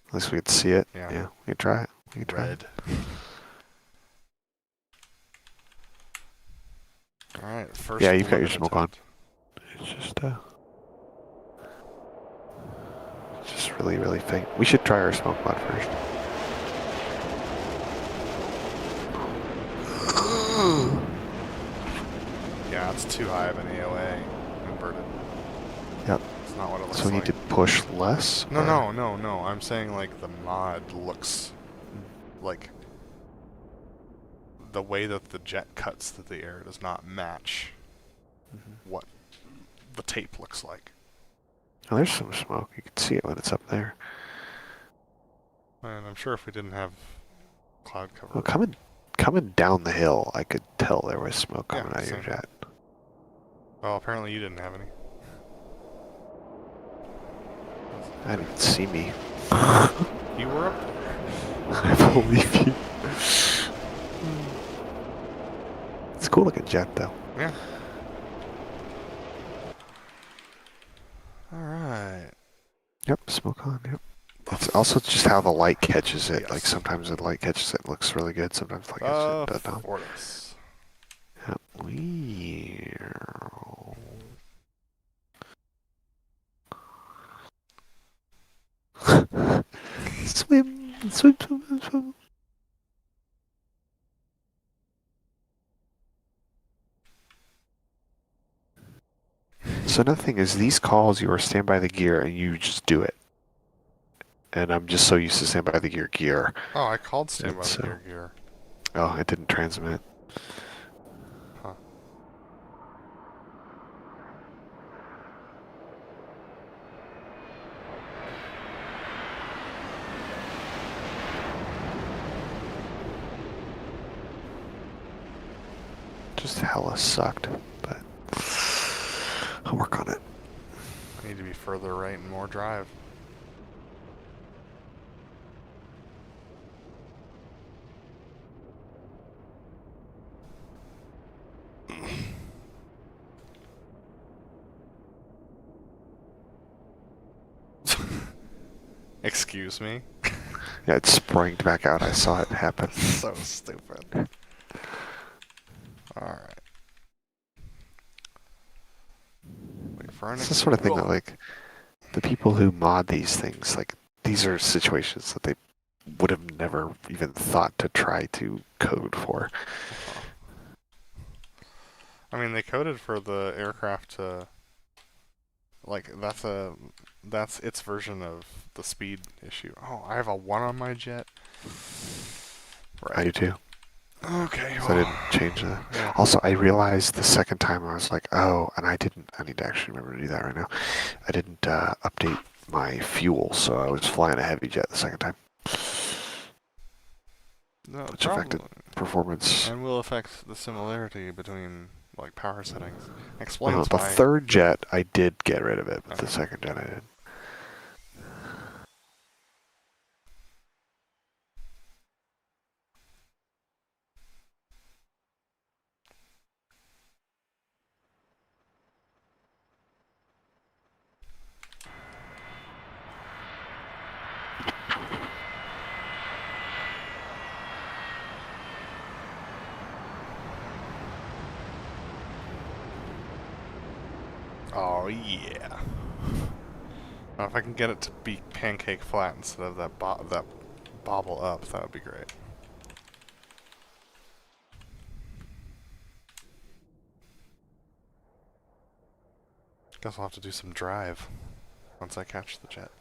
S2: At least we could see it.
S1: Yeah.
S2: Yeah, we could try it. We could try it.
S1: Red. Alright, first...
S2: Yeah, you've got your
S1: limit
S2: smoke on.
S1: attempt.
S2: It's just really, really faint. We should try our smoke mod first.
S1: Yeah, it's too high of an AOA inverted.
S2: Yep.
S1: It's not what it looks
S2: So we
S1: like.
S2: need to push less?
S1: No,
S2: or-
S1: no. I'm saying like the mod looks like the way that the jet cuts through the air does not match what the tape looks like.
S2: Oh, there's some smoke. You can see it when it's up there.
S1: And I'm sure if we didn't have cloud cover.
S2: Well, coming down the hill, I could tell there was smoke coming out of your
S1: same.
S2: jet.
S1: Well, apparently you didn't have any.
S2: I didn't even see me.
S1: You were up there.
S2: I believe you. It's a cool looking jet, though.
S1: Yeah. Alright.
S2: Yep, smoke on, yep. It's also just how the light catches it.
S1: Yes.
S2: Like sometimes the light catches it, looks really good. Sometimes the light catches it does not.
S1: Fortis.
S2: Yep. Swim, swim, swim, swim. So another thing is these calls, you are stand by the gear and you just do it. And I'm just so used to stand by the gear.
S1: Oh, I called stand by
S2: It's,
S1: the gear.
S2: Oh, it didn't transmit.
S1: Huh.
S2: Just hella sucked, but I'll work on it.
S1: I need to be further right and more drive. Excuse me?
S2: Yeah, it sprang back out. I saw it happen.
S1: So stupid. Alright. Wait for
S2: It's the sort of thing that, like, the people who mod these things, like, these are situations that they would have never even thought to try to code for.
S1: I mean, they coded for the aircraft to, like, that's its version of the speed issue. Oh, I have a 1 on my jet.
S2: I do too.
S1: Okay,
S2: So I didn't change that.
S1: yeah.
S2: Also, I realized the second time I was like, oh, and I need to actually remember to do that right now. I didn't update my fuel, so I was flying a heavy jet the second time,
S1: No,
S2: which affected performance.
S1: and will affect the similarity between, like, power settings.
S2: Well,
S1: Explains
S2: the
S1: why.
S2: third jet, I did get rid of it, but the
S1: Okay.
S2: second jet I did.
S1: Oh, yeah. Now, if I can get it to be pancake flat instead of that bobble up, that would be great. Guess I'll have to do some drive once I catch the jet.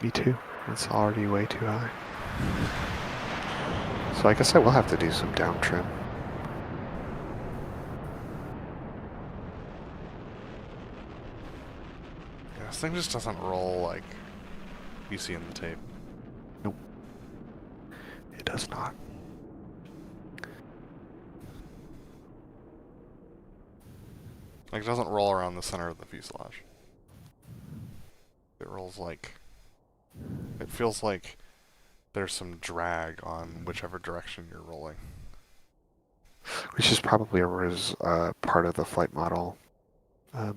S2: Me too. It's already way too high. So I guess I will have to do some down trim.
S1: Yeah, this thing just doesn't roll like you see in the tape.
S2: Nope. It does not.
S1: Like, it doesn't roll around the center of the fuselage. It rolls like... It feels like there's some drag on whichever direction you're rolling.
S2: Which is probably a part of the flight model,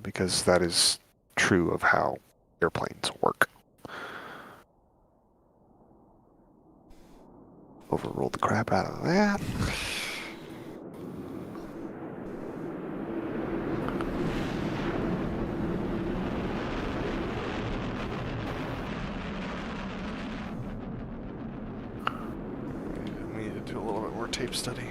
S2: because that is true of how airplanes work. Overruled the crap out of that.
S1: keep steady.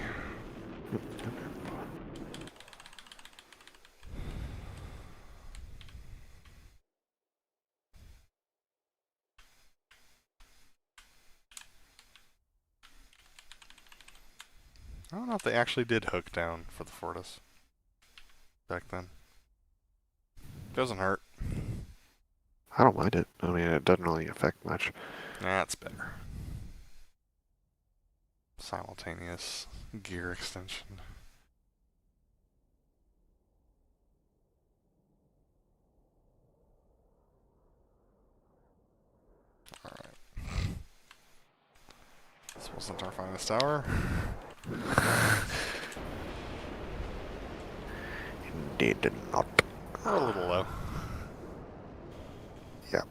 S1: I don't know if they actually did hook down for the Fortis back then. Doesn't hurt.
S2: I don't mind it. I mean, it doesn't really affect much.
S1: That's better. Simultaneous gear extension. Alright. This wasn't our finest hour.
S2: Indeed not.
S1: We're a little low.
S2: Yeah.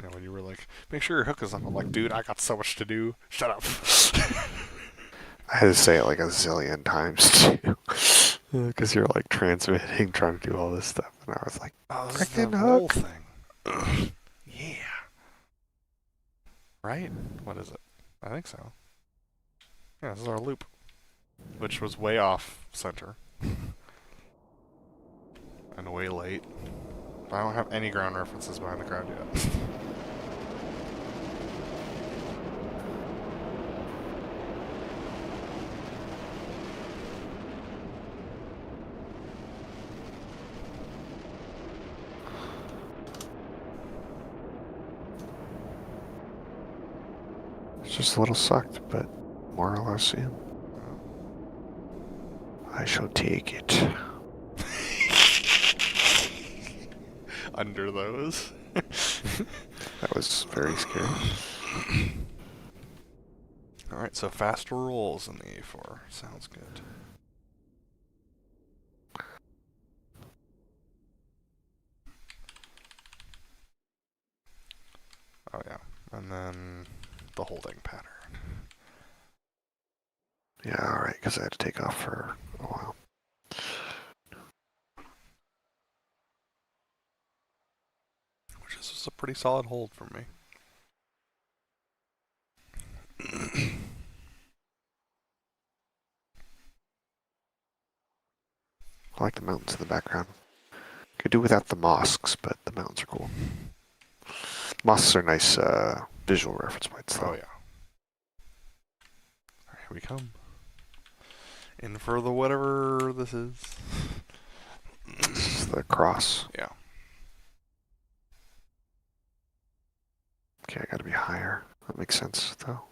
S1: Yeah, when you were like, make sure your hook is up, I'm like, dude, I got so much to do. Shut up.
S2: I had to say it like a zillion times too. Because you're like transmitting, trying to do all this stuff. And I was like,
S1: Oh, this is the
S2: frickin'
S1: roll
S2: hook.
S1: thing. Yeah. Right? What is it? I think so. Yeah, this is our loop. Which was way off center. And way late. I don't have any ground references behind the crowd yet.
S2: It's just a little sucked, but more or less, yeah. I shall take it.
S1: Under those.
S2: That was very scary.
S1: Alright, so faster rolls in the A4. Sounds good. Oh yeah. And then the holding pattern.
S2: Yeah, alright, because I had to take off for a while.
S1: Which is a pretty solid hold for me.
S2: I like the mountains in the background. Could do without the mosques, but the mountains are cool. Mosques are nice visual reference points, though.
S1: Oh yeah. Alright, here we come. In for the whatever this is.
S2: This is the cross.
S1: Yeah.
S2: Okay, I gotta be higher. That makes sense, though.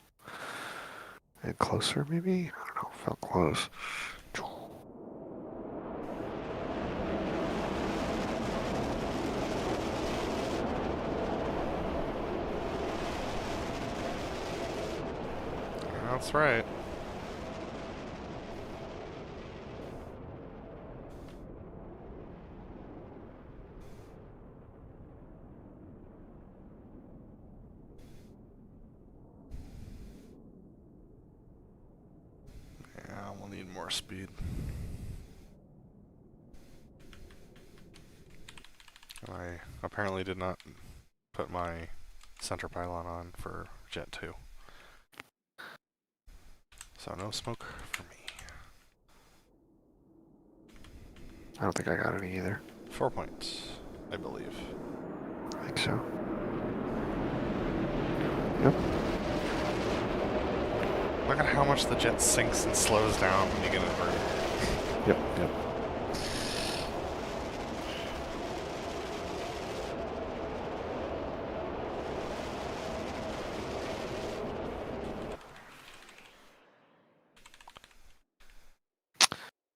S2: And closer, maybe? I don't know. Felt close.
S1: That's right. Yeah, we'll need more speed. I apparently did not put my center pylon on for Jet 2. So no smoke for me.
S2: I don't think I got any either.
S1: 4 points, I believe.
S2: I think so. Yep.
S1: Look at how much the jet sinks and slows down when you get inverted.
S2: Yep, yep.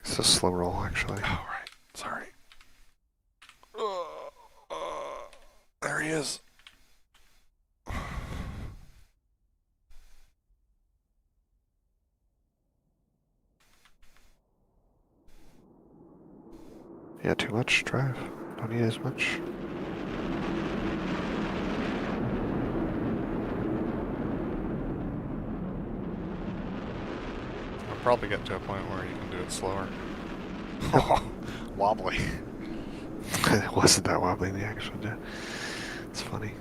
S2: It's a slow roll, actually.
S1: Oh, right. Sorry. There he is.
S2: Yeah, too much drive. Don't need as much.
S1: probably get to a point where you can do it slower. Wobbly.
S2: It wasn't that wobbly in the actual jet. It's funny.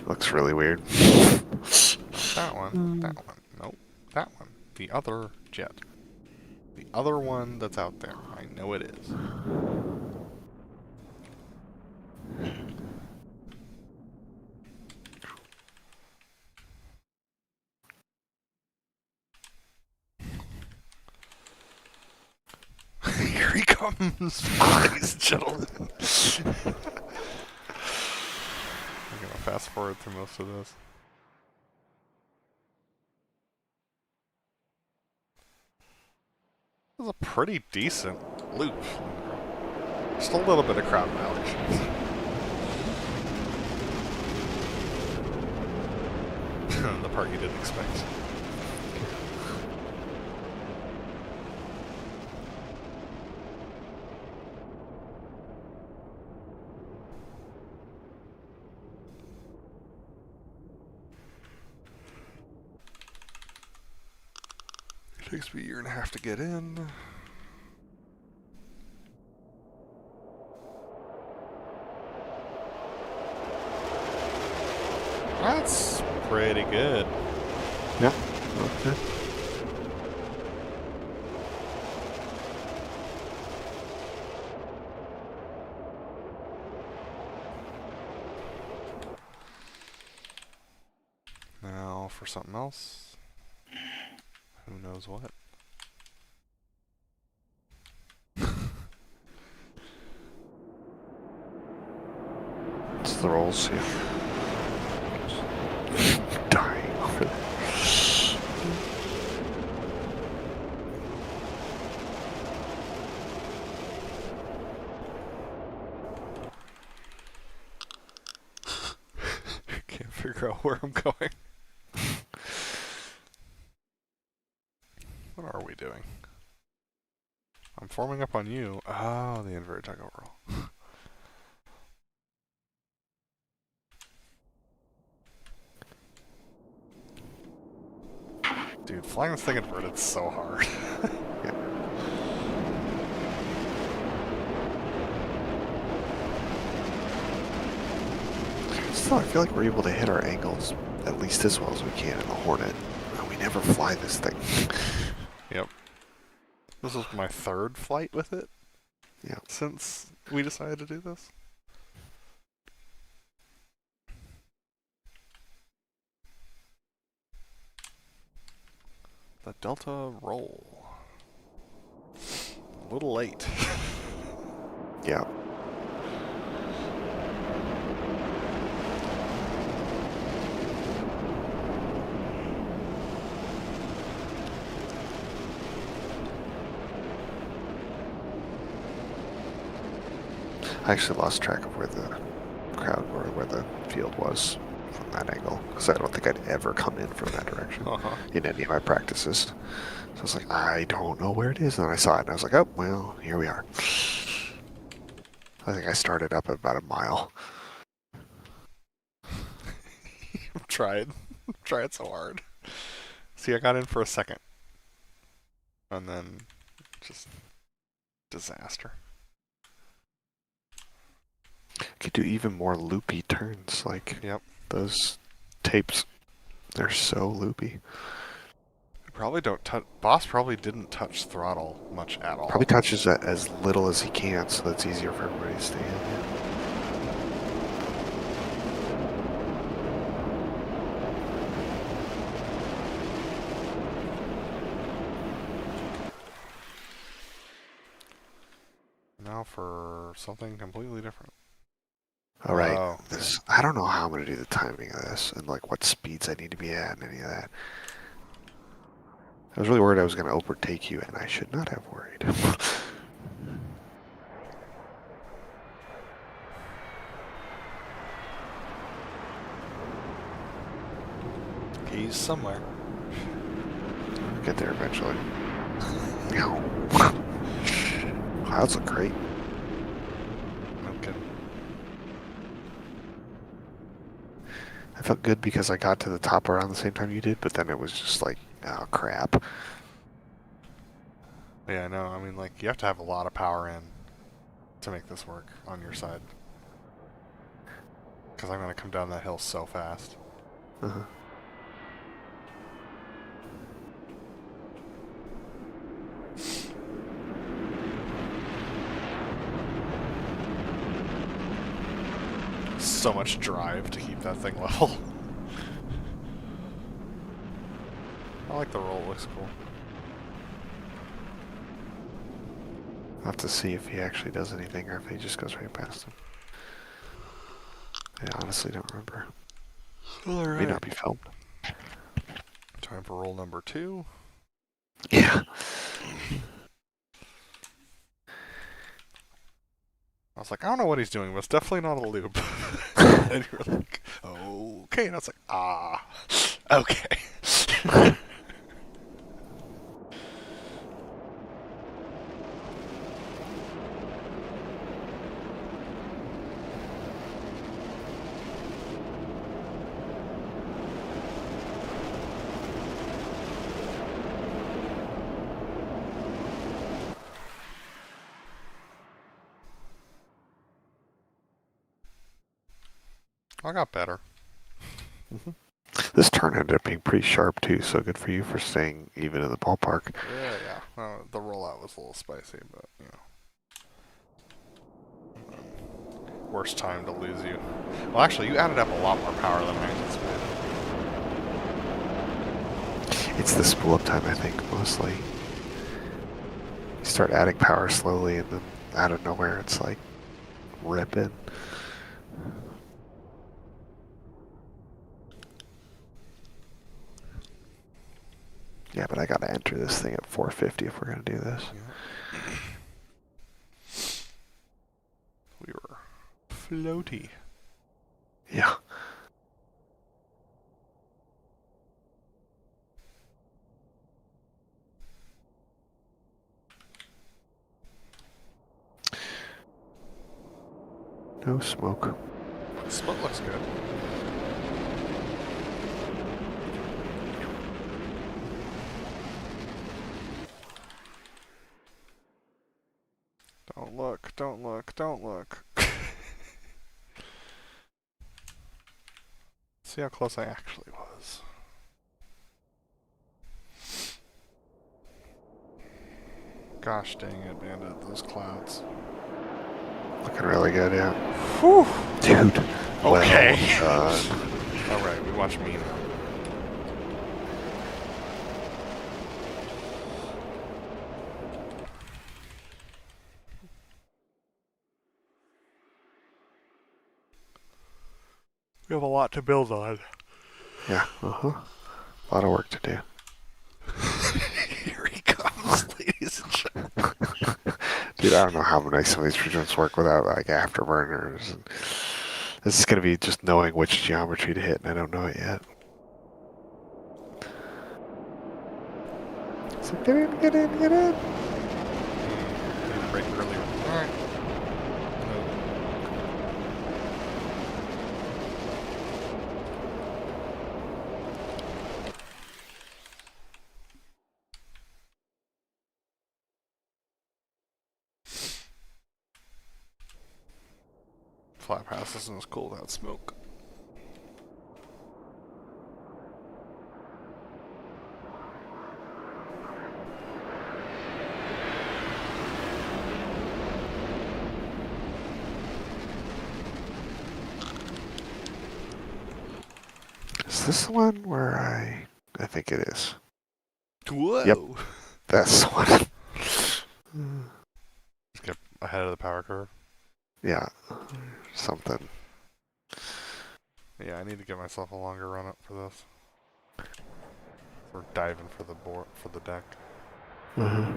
S2: Looks really weird.
S1: That one. That one. Nope. That one. The other jet. The other one that's out there. I know it is. Here he comes, ladies and gentlemen. I'm gonna fast forward through most of this. This is a pretty decent loop. Just a little bit of crowd violations. The part you didn't expect. It takes me a year and a half to get in. That's pretty good.
S2: Yeah. Okay.
S1: Now for something else. Who knows what?
S2: It's the rolls, yeah. Dying over there.
S1: Can't figure out where I'm going. What are we doing? I'm forming up on you. Oh, the inverted tug overall. Dude, flying this thing inverted is so hard.
S2: Still, I feel like we're able to hit our angles at least as well as we can in the Hornet. We never fly this thing.
S1: Yep. This is my third flight with it.
S2: Yeah.
S1: Since we decided to do this. The Delta roll. A little late.
S2: Yeah. I actually lost track of where the crowd or where the field was from that angle because I don't think I'd ever come in from that direction in any of my practices. So I was like, I don't know where it is. And then I saw it and I was like, oh, well, here we are. I think I started up at about a mile.
S1: Tried so hard. See, I got in for a second. And then just disaster.
S2: Could do even more loopy turns, like
S1: Yep.
S2: those tapes. They're so loopy.
S1: Probably don't touch. Boss probably didn't touch throttle much at all.
S2: Probably touches that as little as he can, so that's easier for everybody to stay in.
S1: Now for something completely different.
S2: All right,
S1: Oh.
S2: I don't know how I'm going to do the timing of this and like what speeds I need to be at and any of that. I was really worried I was going to overtake you, and I should not have worried.
S1: He's somewhere.
S2: I'll get there eventually. Clouds look great.
S1: No kidding.
S2: I felt good because I got to the top around the same time you did, but then it was just like, oh crap.
S1: Yeah, I know. I mean, like, you have to have a lot of power in to make this work on your side. Because I'm going to come down that hill so fast.
S2: Uh-huh.
S1: So much drive to keep that thing level. I like the roll, it looks cool.
S2: I'll have to see if he actually does anything or if he just goes right past him. I honestly don't remember.
S1: Alright.
S2: May not be filmed.
S1: Time for roll number 2.
S2: Yeah.
S1: I was like, I don't know what he's doing, but it's definitely not a loop. And you were like, okay. And I was like, okay. I got better.
S2: This turn ended up being pretty sharp too, so good for you for staying even in the ballpark.
S1: Yeah. The rollout was a little spicy, but, you know. Worst time to lose you. Well, actually, you added up a lot more power than I anticipated.
S2: It's the spool up time, I think, mostly. You start adding power slowly, and then out of nowhere, it's like ripping. Yeah, but I gotta enter this thing at 450 if we're gonna do this.
S1: Yeah. We were floaty.
S2: Yeah. No smoke.
S1: Smoke looks good. Don't look, don't look, don't look. See how close I actually was. Gosh dang it, Bandit, those clouds.
S2: Looking really good, yeah.
S1: Whew!
S2: Dude.
S1: Okay.
S2: Well done.
S1: Alright, we watch me now. We have a lot to build on.
S2: Yeah, a lot of work to do.
S1: Here he comes, ladies and gentlemen.
S2: Dude, I don't know how nice some of these regions work without like afterburners. And this is gonna be just knowing which geometry to hit, and I don't know it yet. So get in, get in, get in.
S1: Didn't break earlier. Alright. Flat pass isn't as cool without smoke.
S2: Is this the one where I think it is.
S1: Whoa!
S2: Yep. That's the one.
S1: Just get ahead of the power curve.
S2: Yeah. Something.
S1: Yeah, I need to give myself a longer run up for this. We're diving for the board for the deck. Are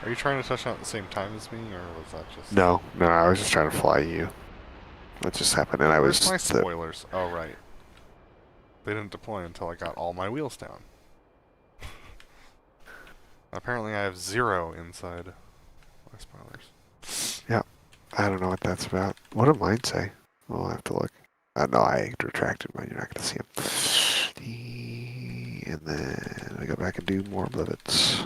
S1: you trying to touch down at the same time as me, or was that just...
S2: No, I was just trying to fly you. What just happened? And I was.
S1: Where's my spoilers? Oh, right. They didn't deploy until I got all my wheels down. Apparently I have 0 inside my spoilers.
S2: Yeah. I don't know what that's about. What did mine say? We'll have to look. No, I retracted mine. You're not going to see them. and then we go back and do more blivets.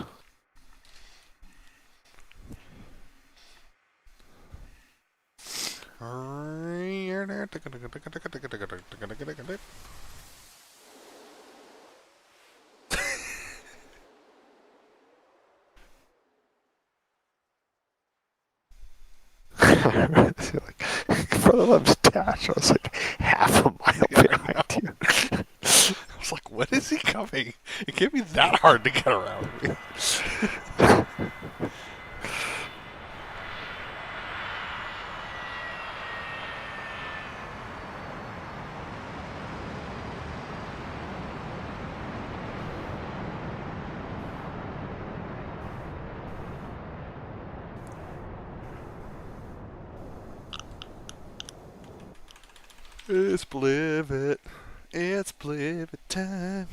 S2: Like, BrotherLeb's dash. I was like half a mile behind you.
S1: I was like, when is he coming? It can't be that hard to get around me. It's blivet. It's blivet time.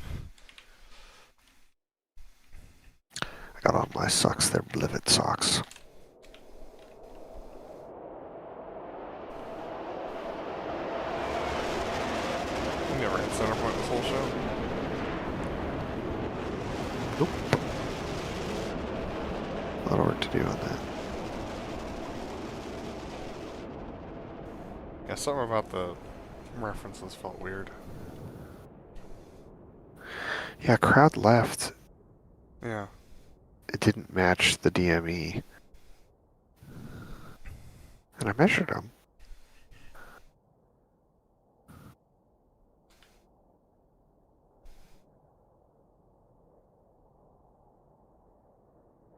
S2: I got on my socks. They're blivet socks.
S1: You never hit center point this whole show.
S2: Nope. A lot of work to do on that.
S1: Yeah, something about the references felt weird.
S2: Yeah, crowd left.
S1: Yeah.
S2: It didn't match the DME. And I measured them.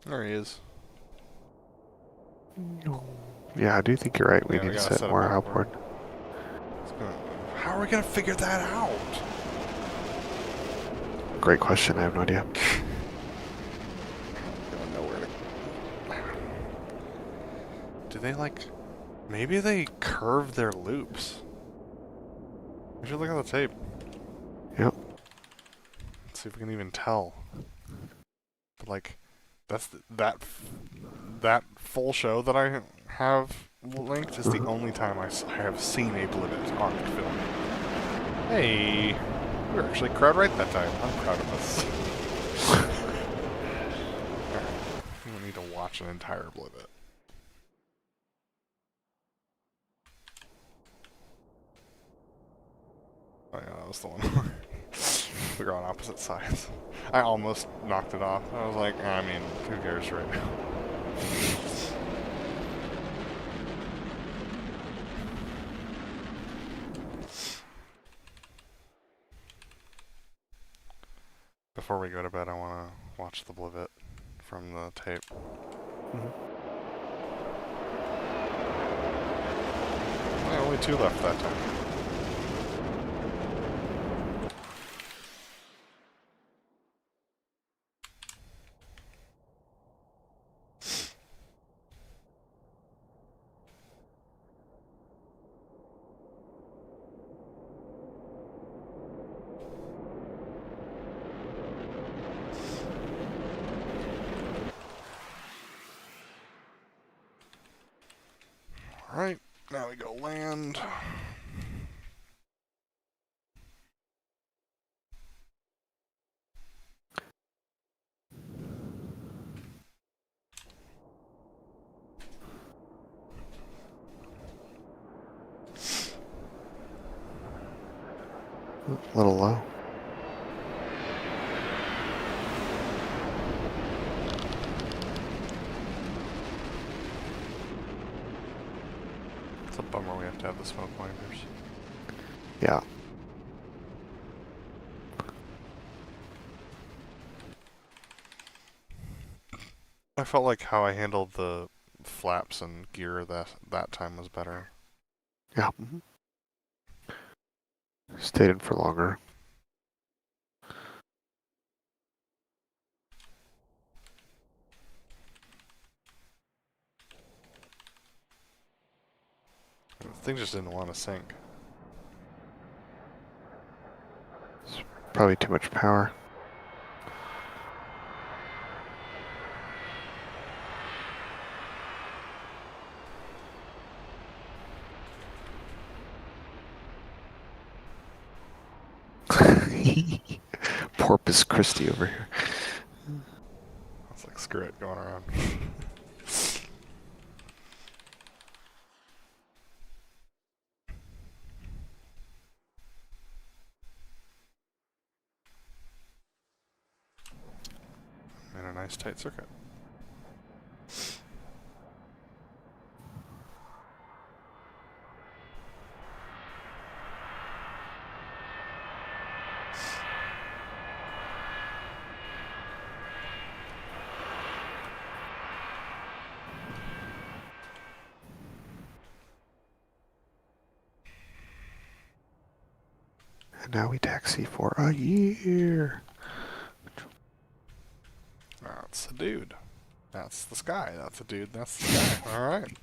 S1: There he is.
S2: Yeah, I do think you're right. We
S1: Yeah, we
S2: need to
S1: gotta
S2: set
S1: set
S2: more
S1: him up
S2: outboard.
S1: How are we gonna figure that out?
S2: Great question. I have no idea.
S1: Don't know where to. Do they like? Maybe they curve their loops. We should look at the tape.
S2: Yep.
S1: Let's see if we can even tell. But like, that's that full show that I have linked is the only time I have seen a blivet on film. Hey, we were actually crowd right that time. I'm proud of us. Alright, we need to watch an entire blivet. Oh yeah, that was the one. We were on opposite sides. I almost knocked it off. I was like, I mean, who cares right now? Before we go to bed, I want to watch the blivet from the tape. Only 2 left that time. Alright, now we go land.
S2: A little low.
S1: It's a bummer we have to have the smoke wipers.
S2: Yeah.
S1: I felt like how I handled the flaps and gear that time was better.
S2: Yeah. Stayed in for longer.
S1: The thing just didn't want to sink.
S2: Probably too much power. Poor Corpus Christi over here.
S1: It's like, screw it, going around. And a nice tight circuit.
S2: And now we taxi for a year.
S1: That's the dude. That's the sky. That's the dude. That's the sky. All right.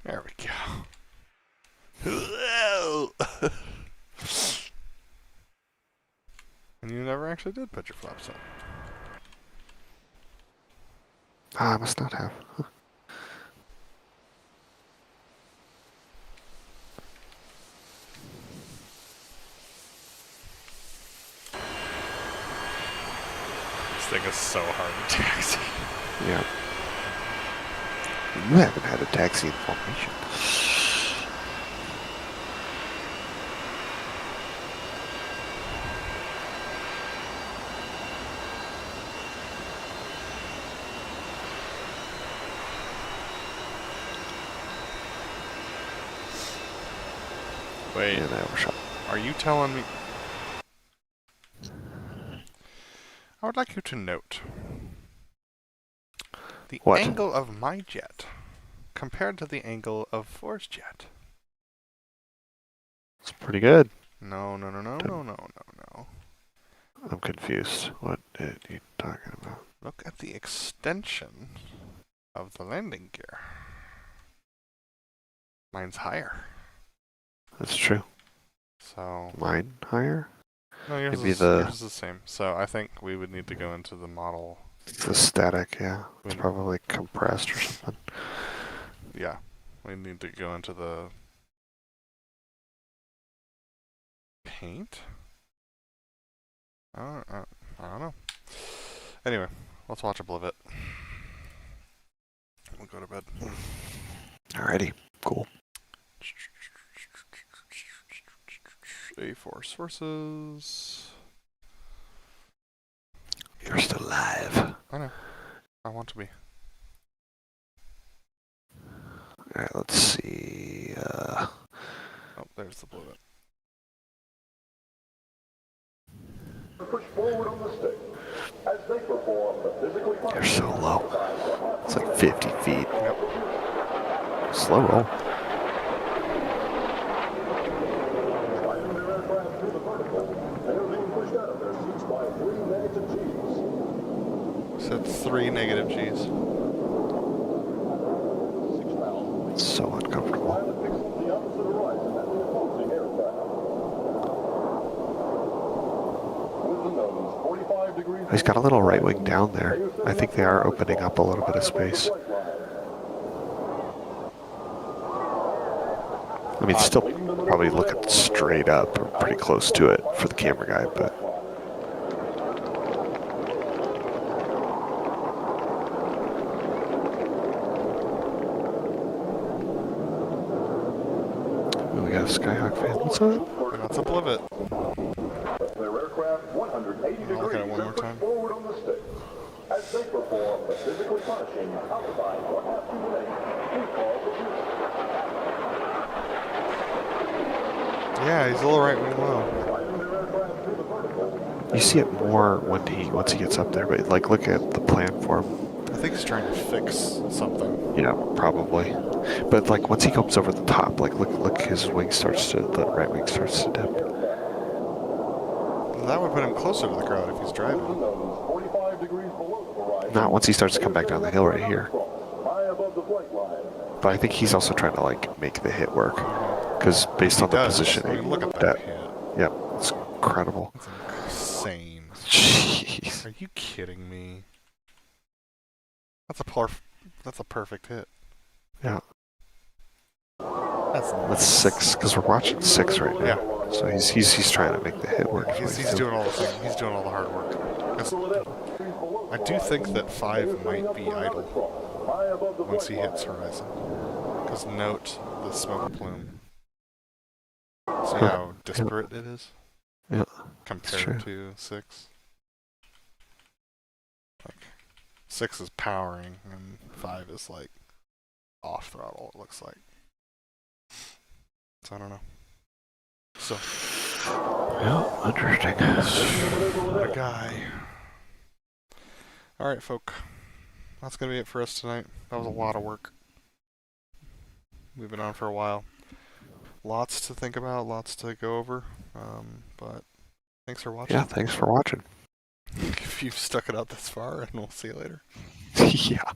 S1: There we go. And you never actually did put your flaps on.
S2: Ah, I must not have.
S1: This thing is so hard to taxi.
S2: Yeah. You haven't had a taxi in formation.
S1: Wait,
S2: And I overshot.
S1: are you telling me? I would like you to note the
S2: What?
S1: angle of my jet compared to the angle of For's jet.
S2: It's pretty good.
S1: No.
S2: I'm confused. What are you talking about?
S1: Look at the extension of the landing gear. Mine's higher.
S2: That's true.
S1: So
S2: Mine higher?
S1: no, yours
S2: Maybe
S1: is the same. So I think we would need to go into the model.
S2: It's the static, yeah. It's
S1: We-
S2: probably compressed or something.
S1: Yeah, we need to go into the paint. I don't know. Anyway, let's watch a little bit. We'll go to bed.
S2: Alrighty, cool.
S1: A4 sources.
S2: You're still alive.
S1: I know. I want to be.
S2: Alright, let's see.
S1: Oh, there's the blue bit.
S6: Push forward on the stick as they perform the physically
S2: You're so low. It's like 50 feet. Slow roll.
S6: driving their aircraft to the vertical. They are being pushed out of their seats by 3 negative Gs.
S1: Said 3 negative G's.
S6: 6,000.
S2: It's so uncomfortable.
S6: Pilot picks up the opposite horizon at the opposing aircraft. With the nose 45 degrees.
S2: He's got a little right wing down there. I think they are opening up a little bit of space. I mean, still probably looking straight up or pretty close to it for the camera guy, but ooh, we got a Skyhawk fan. What's up?
S1: We got some blue bit.
S6: Their aircraft 180
S1: I'll look at it
S6: degrees
S1: one more
S6: and push
S1: time.
S6: forward on the stick as they perform the physically punishing outside or half to lane. We call the boost.
S1: Yeah, he's a little right wing low.
S6: Driving their aircraft to the vertical.
S2: You see it more once he gets up there, but like look at the plan for him.
S1: I think he's trying to fix something.
S2: Yeah, probably. But like once he comes over the top, like look, his wing starts to the right wing starts to dip.
S1: That would put him closer to the crowd if he's driving.
S6: Nose 45 degrees below the horizon.
S2: Not once he starts to come back down the hill right here.
S6: High above the flight line.
S2: But I think he's also trying to like make the hit work, because based on the
S1: Does.
S2: positioning,
S1: I mean, look at that hit.
S2: yeah, it's incredible.
S1: That's insane.
S2: Jeez.
S1: Are you kidding me? That's a perfect hit.
S2: Yeah. That's 6 because we're watching 6 right now.
S1: Yeah.
S2: So he's trying to make the hit work.
S1: He's doing all the thing. He's doing all the hard work. 'Cause I do think that 5 might be idle once he hits Horizon. Because note the smoke plume. See how disparate it is?
S2: Yeah,
S1: compared to 6. Like 6 is powering and 5 is like off throttle, it looks like. So I don't know. So
S2: yeah, interesting.
S1: what a guy. Alright folk. That's gonna be it for us tonight. That was a lot of work. We've been on for a while. Lots to think about, lots to go over. But thanks for watching.
S2: Yeah, thanks for watching.
S1: If you've stuck it out this far, and we'll see you later.
S2: Yeah.